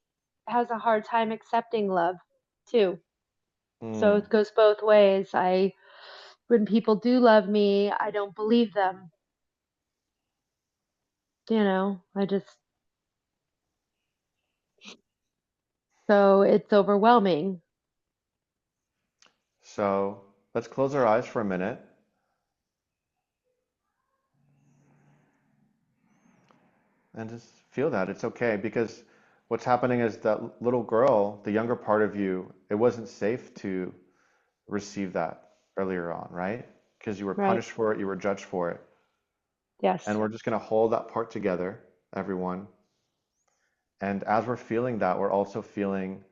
has a hard time accepting love too. So Mm. it goes both ways. When people do love me, I don't believe them. So it's overwhelming. So let's close our eyes for a minute and just feel that. It's okay because what's happening is that little girl, the younger part of you, it wasn't safe to receive that earlier on, right? Because you were Right. punished for it, you were judged for it. And Yes. we're just going to hold that part together, everyone. And as we're feeling that, we're also feeling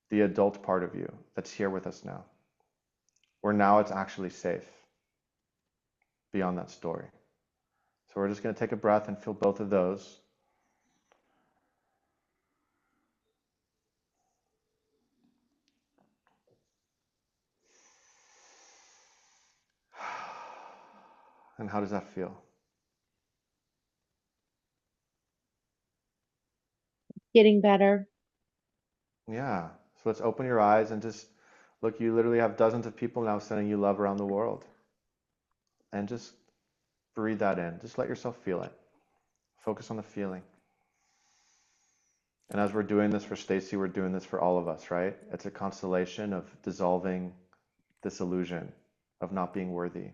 the adult part of you that's here with us now. or now it's actually safe beyond that story. So we're just going to take a breath and feel both of those. And how does that feel? Getting better. Yeah. So let's open your eyes and just look, you literally have dozens of people now sending you love around the world. And just breathe that in. Just let yourself feel it. Focus on the feeling. And as we're doing this for Stacy, we're doing this for all of us, right? It's a constellation of dissolving this illusion of not being worthy.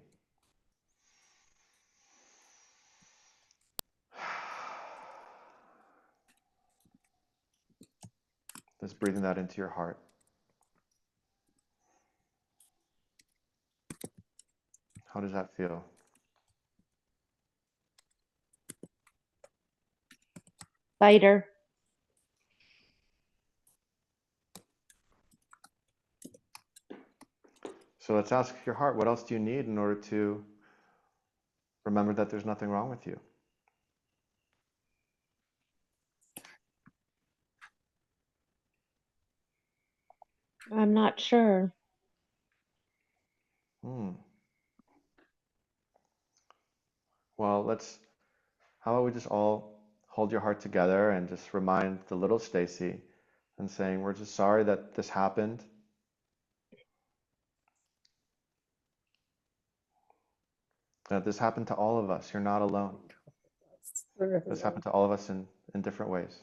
Just breathing that into your heart. How does that feel? Lighter. So let's ask your heart, what else do you need in order to remember that there's nothing wrong with you? I'm not sure. Well, how about we just all hold your heart together and just remind the little Stacy and saying, we're just sorry that this happened. That this happened to all of us. You're not alone. This happened to all of us in different ways.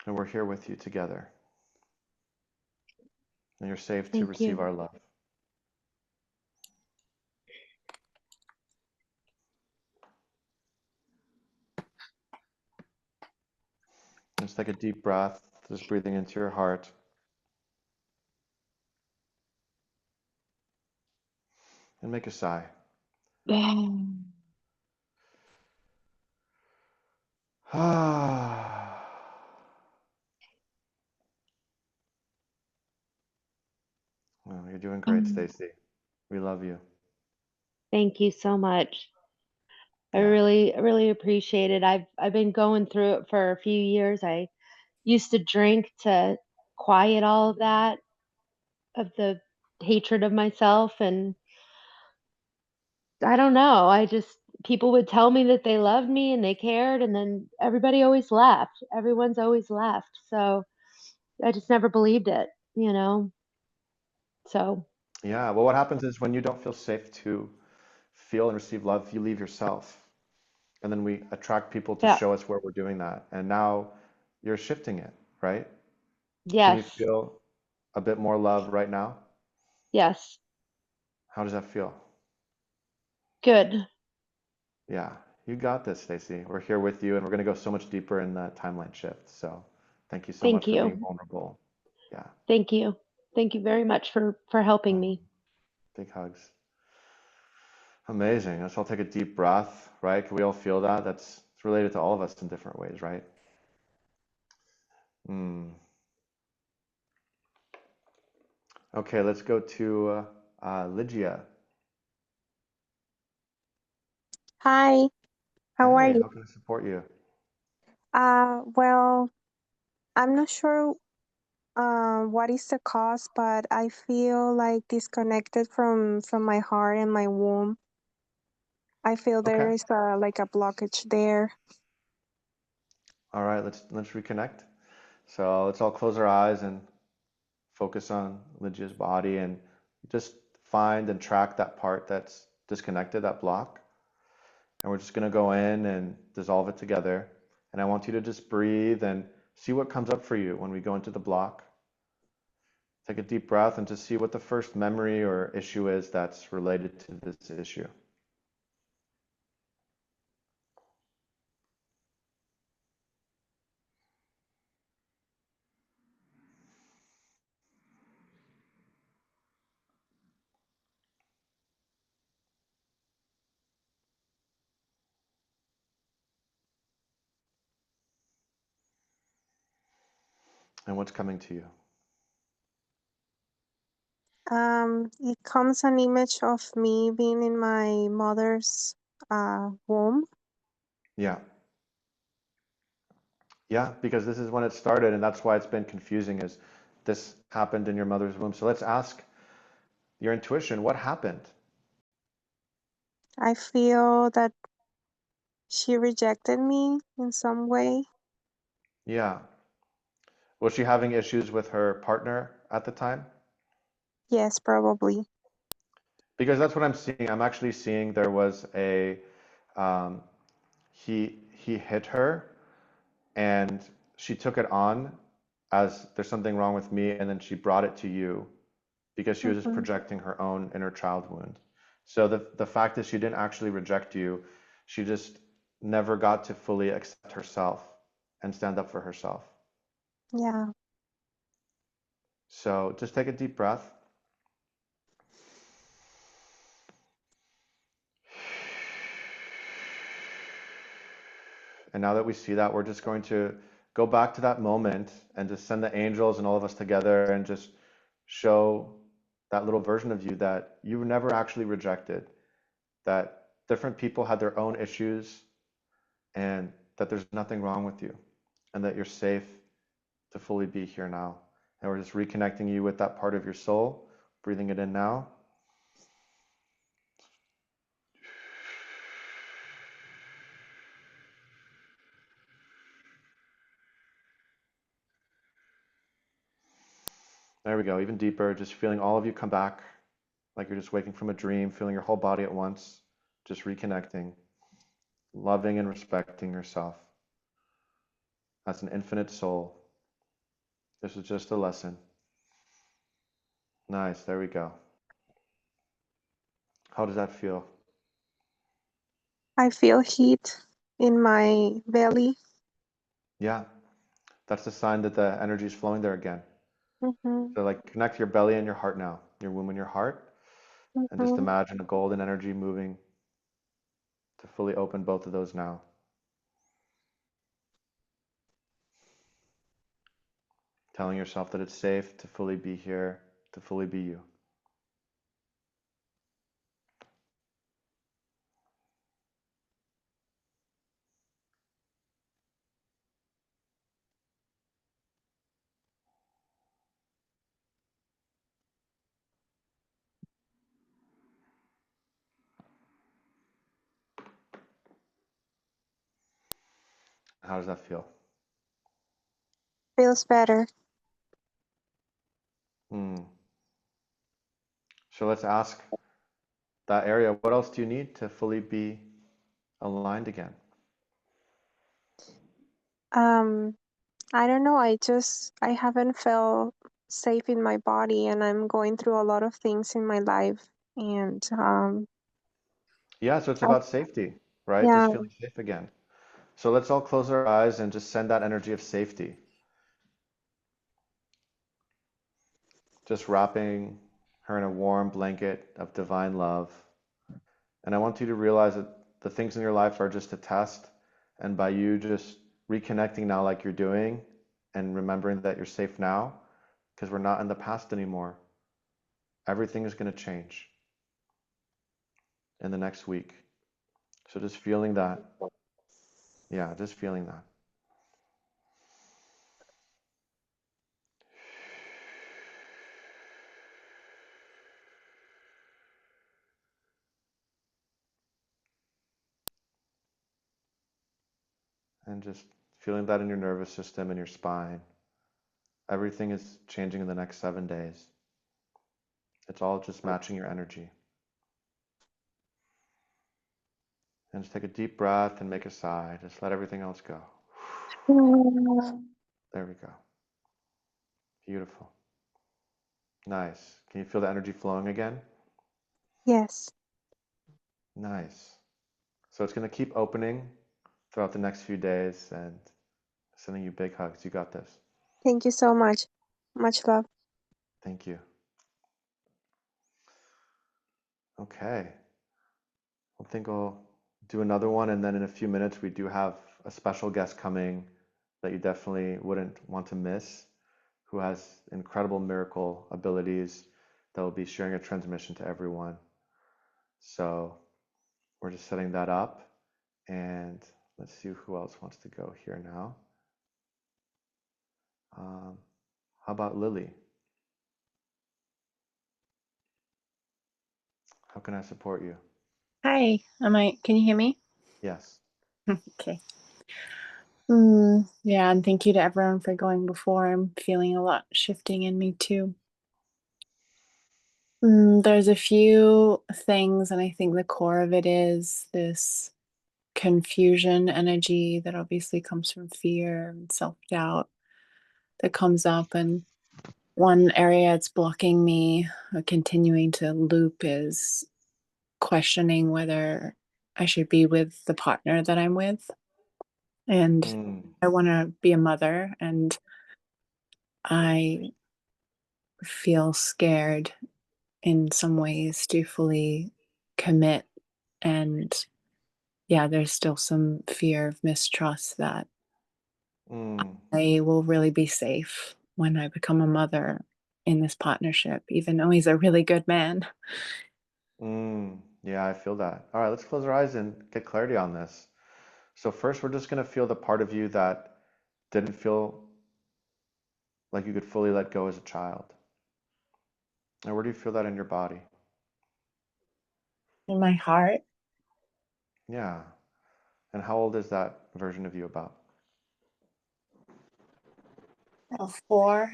And we're here with you together. And you're safe to Thank receive you. our love. Just take a deep breath, just breathing into your heart. And make a sigh. Well, you're doing great, Stacy. We love you. Thank you so much. I Yeah. really appreciate it. I've been going through it for a few years. I used to drink to quiet all of that, of the hatred of myself, and I don't know. People would tell me that they loved me and they cared, and then everybody always left. Everyone's always left. So I just never believed it, you know? So, Yeah. Well, what happens is when you don't feel safe to feel and receive love, you leave yourself. And then we attract people to yeah. show us where we're doing that. And now you're shifting it, right? Can you Yes. feel a bit more love right now? Yes. How does that feel? Good. Yeah, you got this, Stacy. We're here with you, and we're going to go so much deeper in that timeline shift. So thank you so much Thank for being you. vulnerable. Yeah, Thank you. Thank you very much for helping me. big hugs. Amazing. Let's all take a deep breath, right? Can we all feel that? It's related to all of us in different ways, right? Mm. Okay, let's go to Lygia. Hi, how are Hey, you? how can I support you? Well, I'm not sure what is the cause, but I feel like disconnected from my heart and my womb. I feel there Okay. is like a blockage there. All right, let's reconnect. So let's all close our eyes and focus on Lygia's body and just find and track that part that's disconnected, that block. And we're just going to go in and dissolve it together. And I want you to just breathe and see what comes up for you when we go into the block. Take a deep breath and just see what the first memory or issue is that's related to this issue. And what's coming to you? It comes an image of me being in my mother's womb. Yeah. Yeah, because this is when it started, and that's why it's been confusing, is this happened in your mother's womb. So let's ask your intuition, what happened? I feel that she rejected me in some way. Yeah. Was she having issues with her partner at the time? Yes, probably. Because that's what I'm seeing. I'm actually seeing there was um, he hit her, and she took it on as there's something wrong with me, and then she brought it to you because she was just Mm-hmm. projecting her own inner child wound. So the fact is she didn't actually reject you. She just never got to fully accept herself and stand up for herself. Yeah. So just take a deep breath. And now that we see that, we're just going to go back to that moment and just send the angels and all of us together and just show that little version of you that you were never actually rejected, that different people had their own issues, and that there's nothing wrong with you, and that you're safe to fully be here now. And we're just reconnecting you with that part of your soul, breathing it in now. There we go, even deeper, just feeling all of you come back like you're just waking from a dream, feeling your whole body at once, just reconnecting, loving and respecting yourself as an infinite soul. This is just a lesson. Nice, there we go. How does that feel? I feel heat in my belly. Yeah, that's the sign that the energy is flowing there again. Mm-hmm. So like connect your belly and your heart now, your womb and your heart, and just Mm-hmm. imagine a golden energy moving to fully open both of those now. Telling yourself that it's safe to fully be here, to fully be you. How does that feel? Feels better. Hmm. So let's ask that area, what else do you need to fully be aligned again? Um, I don't know. I haven't felt safe in my body, and I'm going through a lot of things in my life. And Yeah, so it's I, about safety, right? yeah, Just feeling safe again. So let's all close our eyes and just send that energy of safety. Just wrapping her in a warm blanket of divine love. And I want you to realize that the things in your life are just a test. And by you just reconnecting now, like you're doing, and remembering that you're safe now, because we're not in the past anymore, everything is going to change in the next week. So just feeling that. Yeah, just feeling that. And just feeling that in your nervous system and your spine. Everything is changing in the next 7 days. It's all just matching your energy. And just take a deep breath and make a sigh. Just let everything else go. There we go. Beautiful. Nice. Can you feel the energy flowing again? yes. Nice. So it's going to keep opening throughout the next few days and sending you big hugs. You got this. Thank you so much. Much love. Thank you. Okay. I think I'll do another one, and then in a few minutes we do have a special guest coming that you definitely wouldn't want to miss. who has incredible miracle abilities that will be sharing a transmission to everyone. So we're just setting that up, and let's see who else wants to go here now. How about Lily? How can I support you? Hi, can you hear me? Yes. Okay. Yeah, and thank you to everyone for going before. I'm feeling a lot shifting in me too. There's a few things, and I think the core of it is this confusion energy that obviously comes from fear and self-doubt that comes up. And one area it's blocking me, continuing to loop, is questioning whether I should be with the partner that I'm with. And I want to be a mother, and I feel scared in some ways to fully commit. And yeah, there's still some fear of mistrust that I will really be safe when I become a mother in this partnership, even though he's a really good man. Yeah, I feel that. All right, let's close our eyes and get clarity on this. So first, we're just going to feel the part of you that didn't feel like you could fully let go as a child. And where do you feel that in your body? In my heart. Yeah. And how old is that version of you about? 4.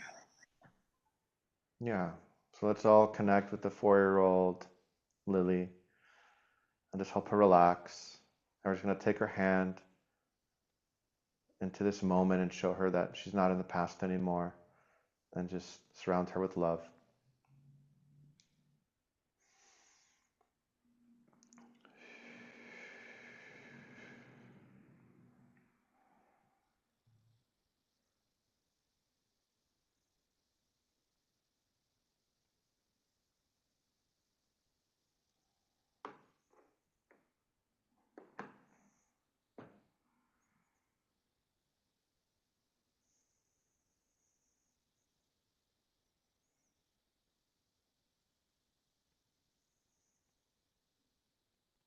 Yeah. So let's all connect with the 4-year-old Lily and just help her relax. And we're just going to take her hand into this moment and show her that she's not in the past anymore, and just surround her with love.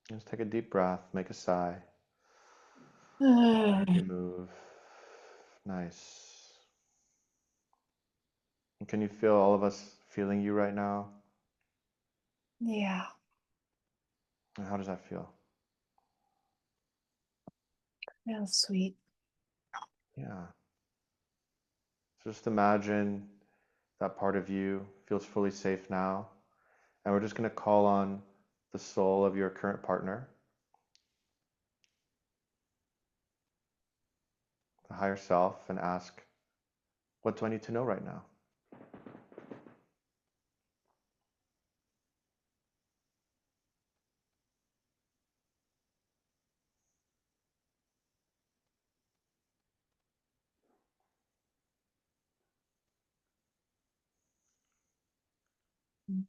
Just take a deep breath, make a sigh. You move. Nice. And can you feel all of us feeling you right now? Yeah. And how does that feel? Feels sweet. Yeah. So just imagine that part of you feels fully safe now. And we're just going to call on the soul of your current partner, the higher self, and ask, what do I need to know right now?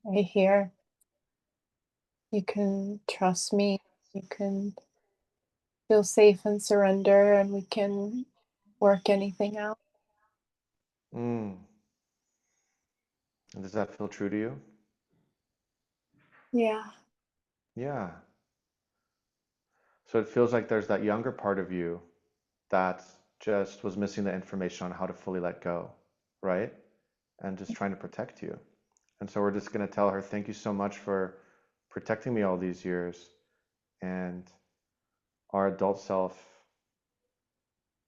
Right here. You can trust me. You can feel safe and surrender, and we can work anything out. And does that feel true to you? Yeah. Yeah. So it feels like there's that younger part of you that just was missing the information on how to fully let go, right? And just trying to protect you. And so we're just going to tell her, thank you so much for protecting me all these years. And our adult self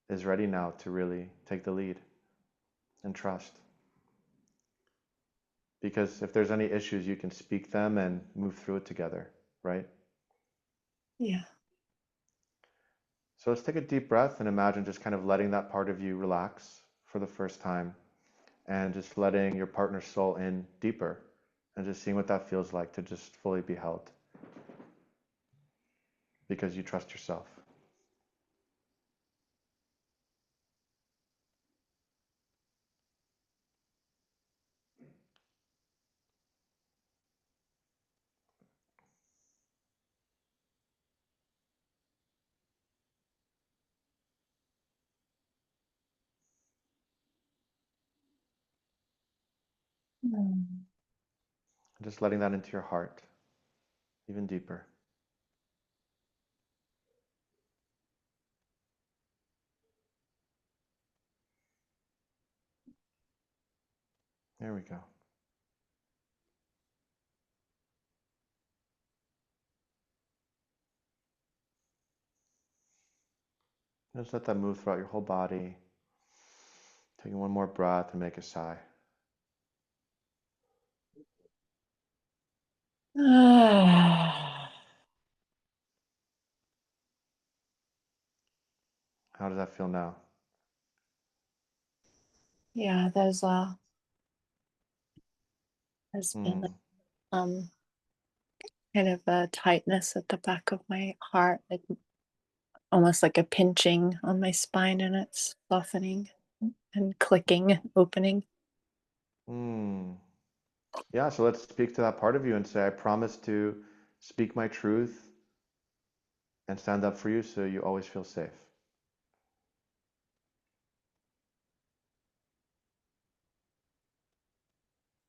is ready now to really take the lead and trust. Because if there's any issues, you can speak them and move through it together, right? Yeah. So let's take a deep breath and imagine just kind of letting that part of you relax for the first time, and just letting your partner's soul in deeper and just seeing what that feels like to just fully be held because you trust yourself. Mm. Just letting that into your heart even deeper. There we go. Just let that move throughout your whole body. Taking one more breath and make a sigh. How does that feel now? Yeah, there's been um kind of a tightness at the back of my heart, like almost like a pinching on my spine, and it's softening and clicking, opening. Hmm. Yeah, so let's speak to that part of you and say, I promise to speak my truth and stand up for you so you always feel safe.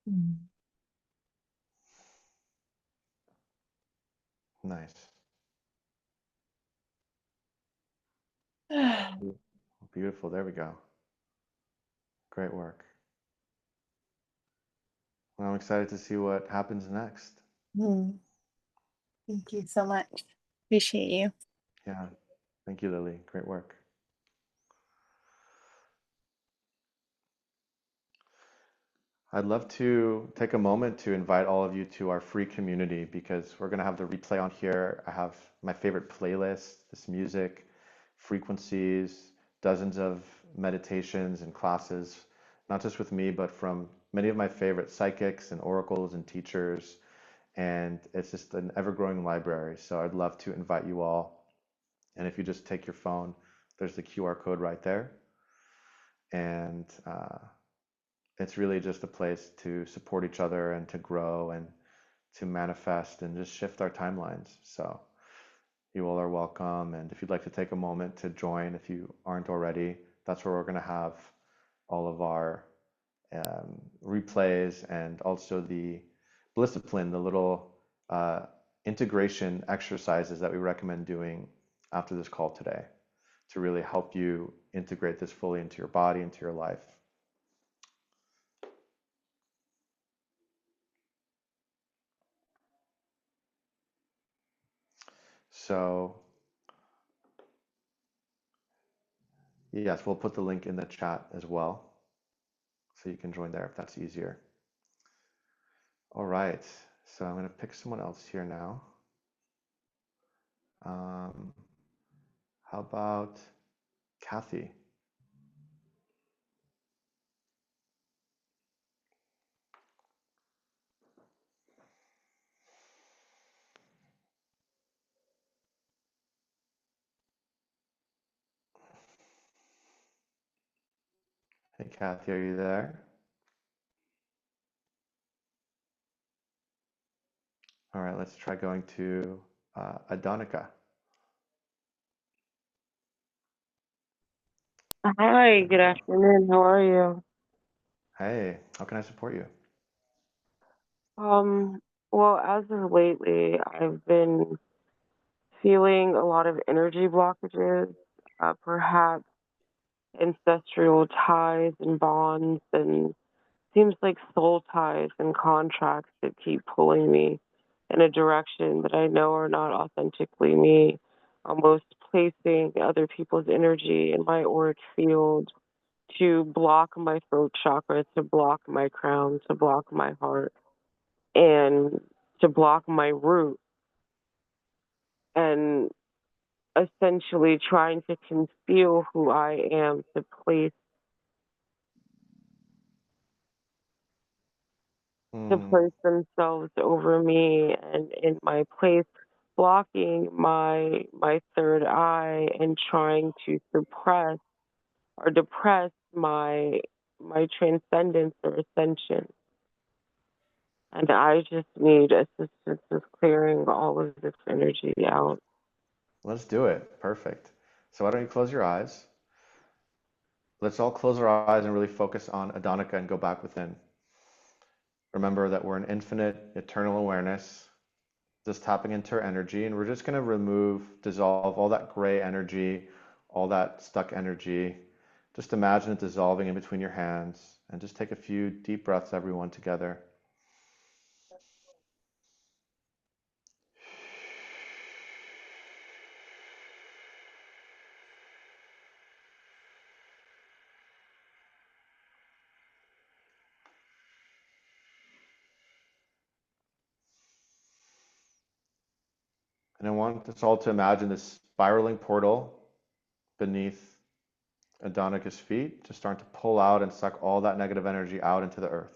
Mm. Nice. Beautiful. There we go. Great work. Well, I'm excited to see what happens next. Mm. Thank you so much. Appreciate you. Yeah. Thank you, Lily. Great work. I'd love to take a moment to invite all of you to our free community because we're going to have the replay on here. I have my favorite playlist, this music, frequencies, dozens of meditations and classes, not just with me, but from many of my favorite psychics and oracles and teachers. And it's just an ever-growing library. So I'd love to invite you all. And if you just take your phone, there's the QR code right there. And it's really just a place to support each other and to grow and to manifest and just shift our timelines. So you all are welcome. And if you'd like to take a moment to join, if you aren't already, that's where we're going to have all of our replays and also the Blissipline, the little integration exercises that we recommend doing after this call today to really help you integrate this fully into your body, into your life. So yes, we'll put the link in the chat as well, so you can join there if that's easier. All right, so I'm going to pick someone else here now. How about Kathy? Hey, Kathy, are you there? All right, let's try going to Adonica. Hi, good afternoon. How are you? Hey, how can I support you? Um, well, as of lately, I've been feeling a lot of energy blockages, perhaps ancestral ties and bonds, and seems like soul ties and contracts that keep pulling me in a direction that I know are not authentically me, almost placing other people's energy in my auric field to block my throat chakra, to block my crown, to block my heart, and to block my root, and essentially trying to conceal who I am, to place themselves over me and in my place, blocking my third eye and trying to suppress or depress my transcendence or ascension. And I just need assistance with clearing all of this energy out. Let's do it. Perfect. So why don't you close your eyes? Let's all close our eyes and really focus on Adonica and go back within. Remember that we're an infinite, eternal awareness, just tapping into our energy, and we're just going to dissolve all that gray energy, all that stuck energy. Just imagine it dissolving in between your hands, and just take a few deep breaths, everyone, together. And I want us all to imagine this spiraling portal beneath Adonika's feet, just starting to pull out and suck all that negative energy out into the earth.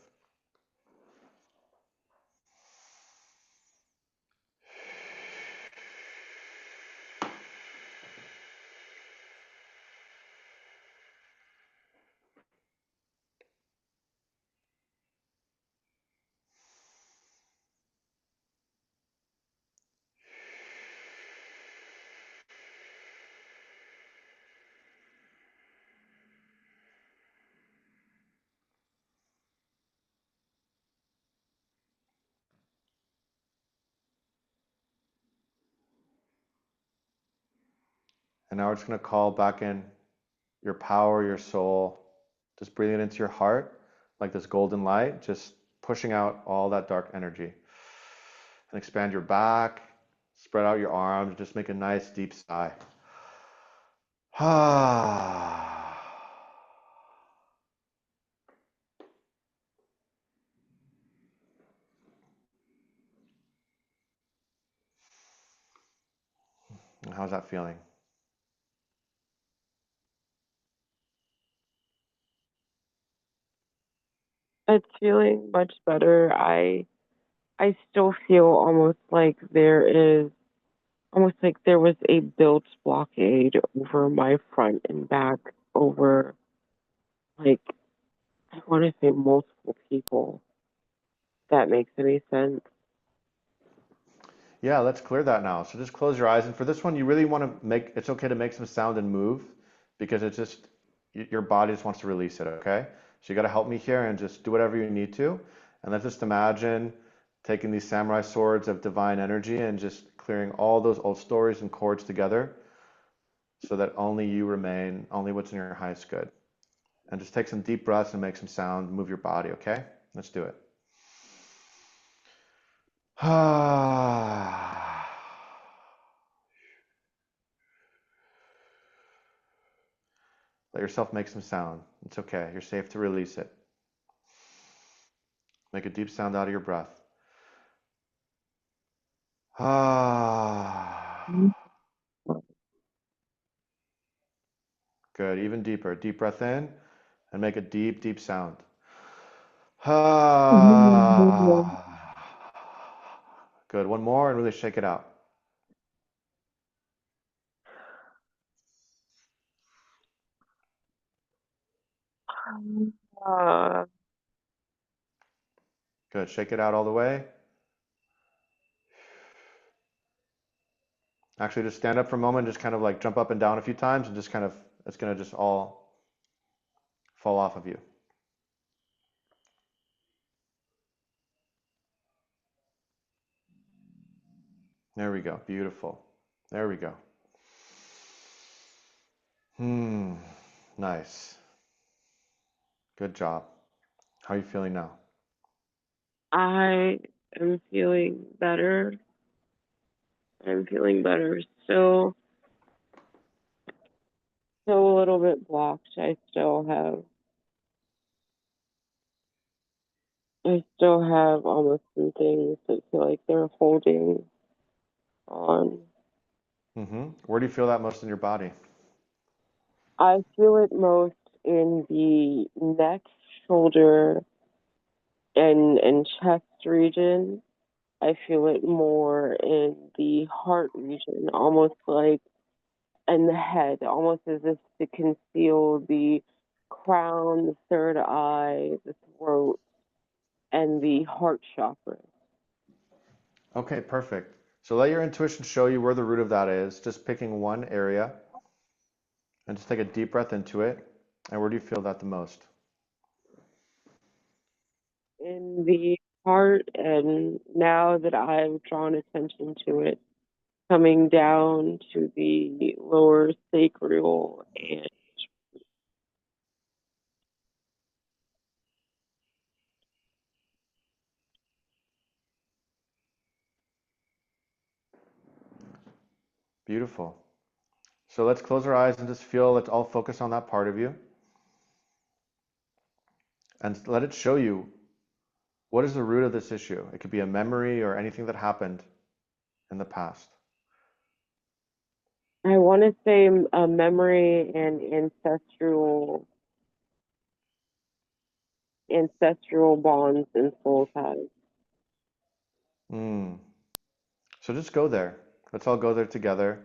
And now we're just going to call back in your power, your soul, just breathing it into your heart like this golden light, just pushing out all that dark energy. And expand your back, spread out your arms, just make a nice deep sigh. How's that feeling? It's feeling much better. I still feel almost like there was a built blockade over my front and back over, like, I want to say multiple people. If that makes any sense. Yeah, let's clear that now. So just close your eyes. And for this one, you really want to it's okay to make some sound and move, because it's just, your body just wants to release it, okay? So you got to help me here and just do whatever you need to. And let's just imagine taking these samurai swords of divine energy and just clearing all those old stories and cords together so that only you remain, only what's in your highest good. And just take some deep breaths and make some sound, move your body, okay? Let's do it. Let yourself make some sound. It's okay. You're safe to release it. Make a deep sound out of your breath. Good. Even deeper. Deep breath in and make a deep, deep sound. Good. One more and really shake it out. Uh, Good. Shake it out all the way. Actually, just stand up for a moment, just kind of like jump up and down a few times, and just kind of, it's going to just all fall off of you. There we go. Beautiful. There we go. Nice. Good job. How are you feeling now? I am feeling better. I'm feeling better. Still a little bit blocked. I still have almost some things that feel like they're holding on. Where do you feel that most in your body? I feel it most in the neck, shoulder, and chest region. I feel it more in the heart region, almost like, and the head, almost as if to conceal the crown, the third eye, the throat, and the heart chakra. Okay, perfect. So let your intuition show you where the root of that is, just picking one area, and just take a deep breath into it. And where do you feel that the most? In the heart, and now that I've drawn attention to it, coming down to the lower sacral and Beautiful. So let's close our eyes and just feel, let's all focus on that part of you and let it show you what is the root of this issue. It could be a memory or anything that happened in the past. I want to say a memory and ancestral bonds and soul ties. So just go there. Let's all go there together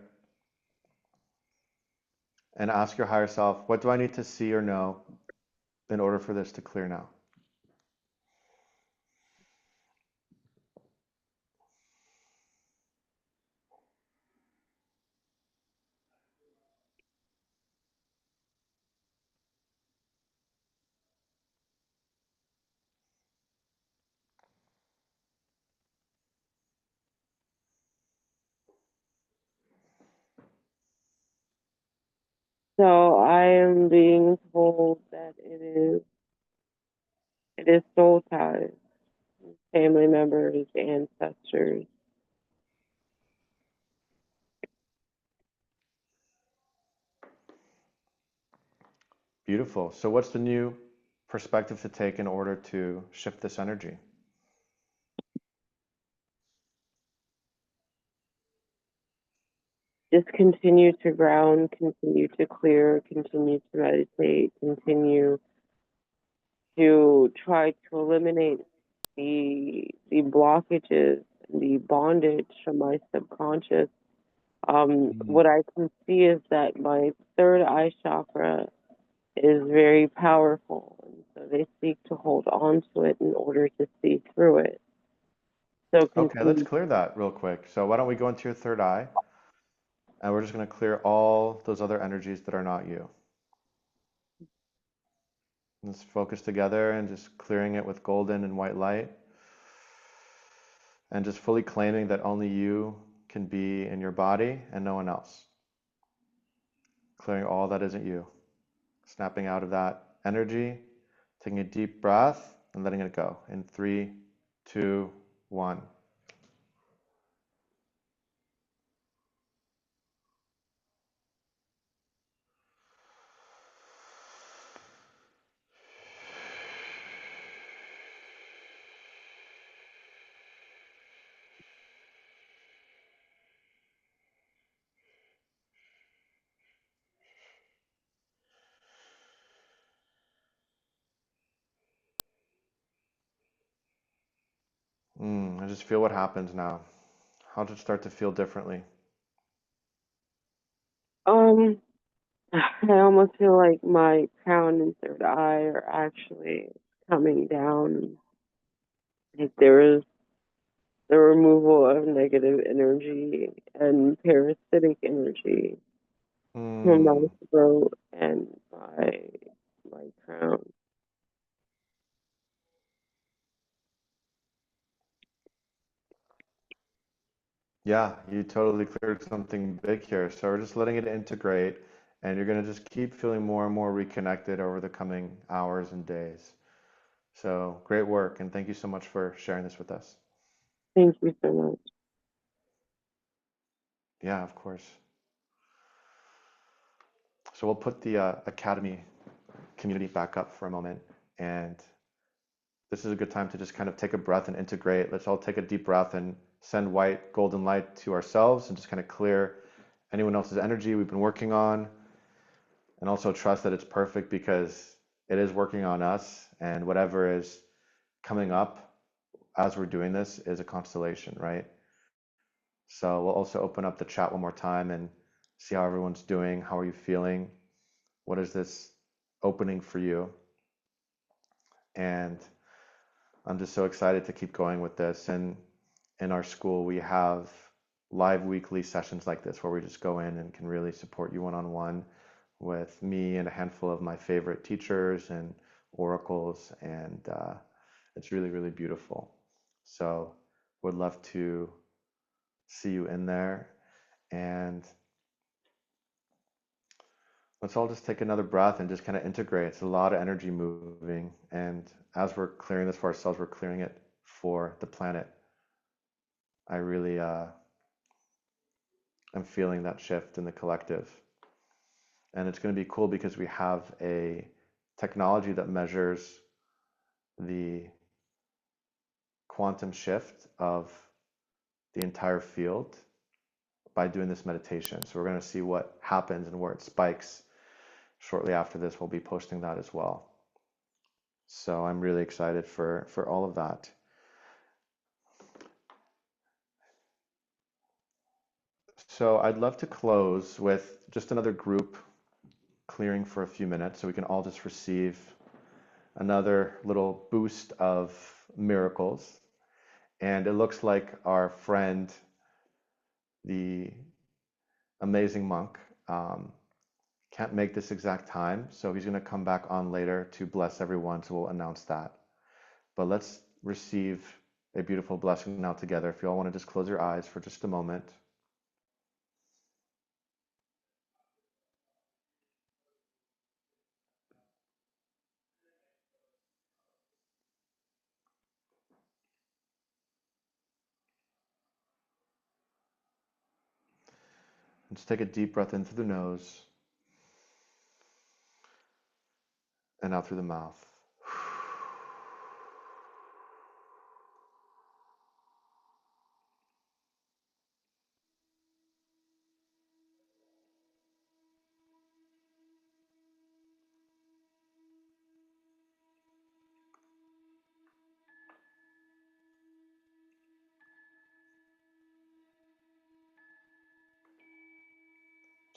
and ask your higher self, what do I need to see or know in order for this to clear now? So I am being told that it is soul ties, family members, ancestors. Beautiful. So what's the new perspective to take in order to shift this energy? Just continue to ground, continue to clear, continue to meditate, continue to try to eliminate the blockages, the bondage from my subconscious. What I can see is that my third eye chakra is very powerful, and so they seek to hold on to it in order to see through it. So Okay, let's continue. clear that real quick. So why don't we go into your third eye, and we're just going to clear all those other energies that are not you. Let's focus together and just clearing it with golden and white light, and just fully claiming that only you can be in your body and no one else. Clearing all that isn't you. Snapping out of that energy, taking a deep breath and letting it go in 3, 2, 1. I just feel what happens now. How does it start to feel differently? I almost feel like my crown and third eye are actually coming down. Like there is the removal of negative energy and parasitic energy from my throat and my crown. Yeah, you totally cleared something big here. So we're just letting it integrate, and you're going to just keep feeling more and more reconnected over the coming hours and days. So great work, and thank you so much for sharing this with us. Thank you so much. Yeah, of course. So we'll put the Academy community back up for a moment, and this is a good time to just kind of take a breath and integrate. Let's all take a deep breath and send white golden light to ourselves and just kind of clear anyone else's energy we've been working on, and also trust that it's perfect because it is working on us, and whatever is coming up as we're doing this is a constellation, right? So we'll also open up the chat one more time and see how everyone's doing. How are you feeling? What is this opening for you? And I'm just so excited to keep going with this. And in our school, we have live weekly sessions like this where we just go in and can really support you one-on-one with me and a handful of my favorite teachers and oracles. And it's really, really beautiful. So would love to see you in there. And let's all just take another breath and just kind of integrate. It's a lot of energy moving. And as we're clearing this for ourselves, we're clearing it for the planet. I really am feeling that shift in the collective. And it's going to be cool because we have a technology that measures the quantum shift of the entire field by doing this meditation. So we're going to see what happens and where it spikes. Shortly after this, we'll be posting that as well. So I'm really excited for all of that. So I'd love to close with just another group clearing for a few minutes so we can all just receive another little boost of miracles. And it looks like our friend, the amazing monk, can't make this exact time, so he's going to come back on later to bless everyone, so we'll announce that. But let's receive a beautiful blessing now together. If you all want to just close your eyes for just a moment. And just take a deep breath in through the nose and out through the mouth.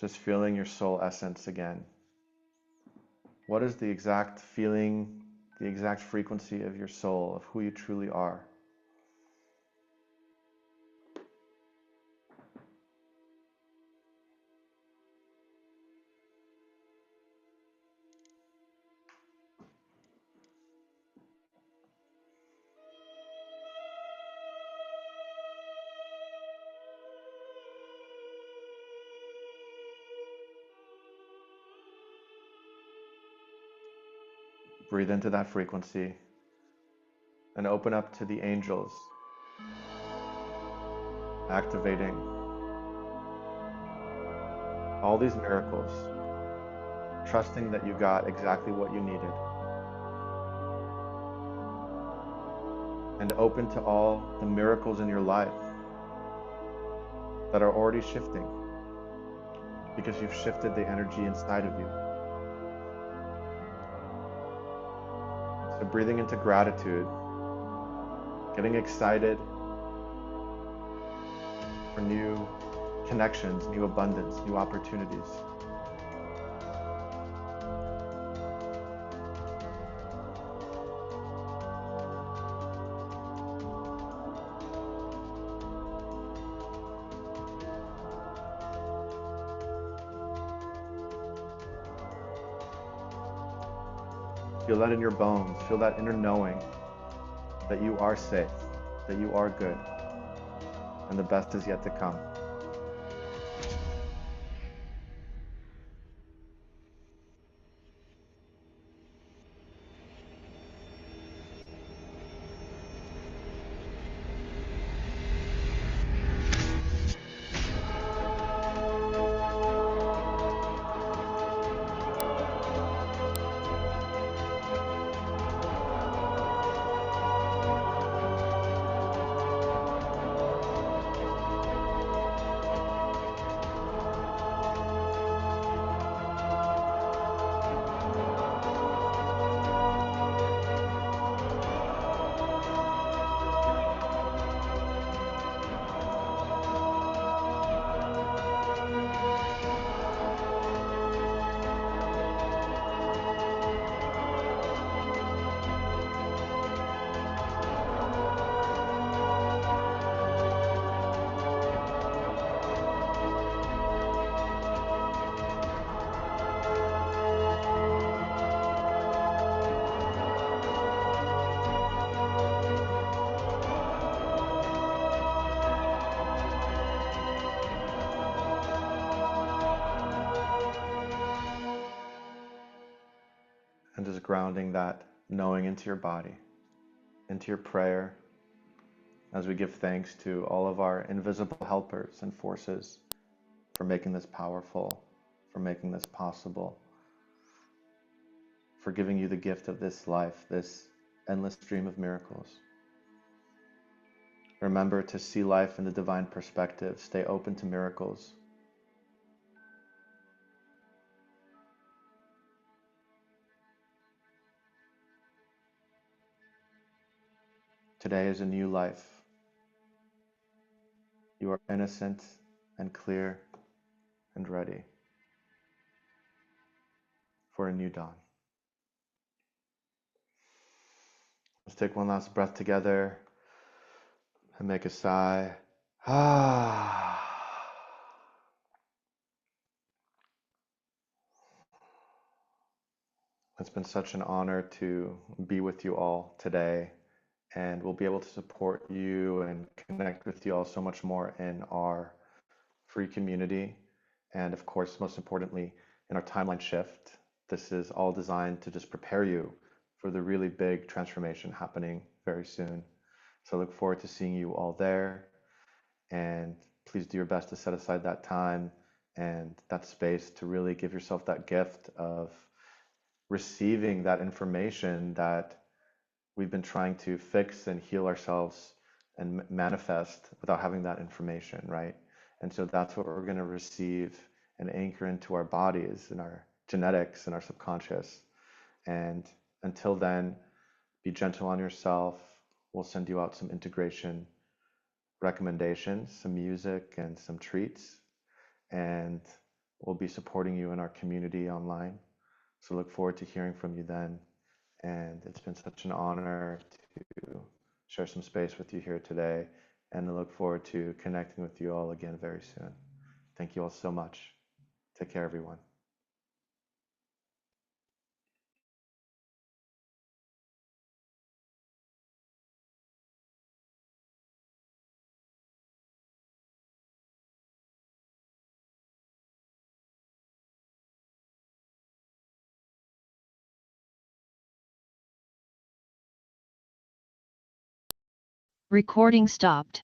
Just feeling your soul essence again. What is the exact feeling, the exact frequency of your soul, of who you truly are? Breathe into that frequency and open up to the angels, activating all these miracles, trusting that you got exactly what you needed, and open to all the miracles in your life that are already shifting because you've shifted the energy inside of you. So breathing into gratitude, getting excited for new connections, new abundance, new opportunities. Feel that in your bones. Feel that inner knowing that you are safe, that you are good, and the best is yet to come. grounding that knowing into your body, into your prayer, as we give thanks to all of our invisible helpers and forces for making this powerful, for making this possible, for giving you the gift of this life, this endless stream of miracles. Remember to see life in the divine perspective. Stay open to miracles. Today is a new life. You are innocent and clear and ready for a new dawn. Let's take one last breath together and make a sigh. It's been such an honor to be with you all today, and we'll be able to support you and connect with you all so much more in our free community, and of course, most importantly, in our timeline shift. This is all designed to just prepare you for the really big transformation happening very soon. So I look forward to seeing you all there, and please do your best to set aside that time and that space to really give yourself that gift of receiving that information that we've been trying to fix and heal ourselves and manifest without having that information, right? And so that's what we're going to receive and anchor into our bodies and our genetics and our subconscious. And until then, be gentle on yourself. We'll send you out some integration recommendations, some music and some treats, and we'll be supporting you in our community online. So look forward to hearing from you then. And it's been such an honor to share some space with you here today. And I look forward to connecting with you all again very soon. Thank you all so much. Take care, everyone. Recording stopped.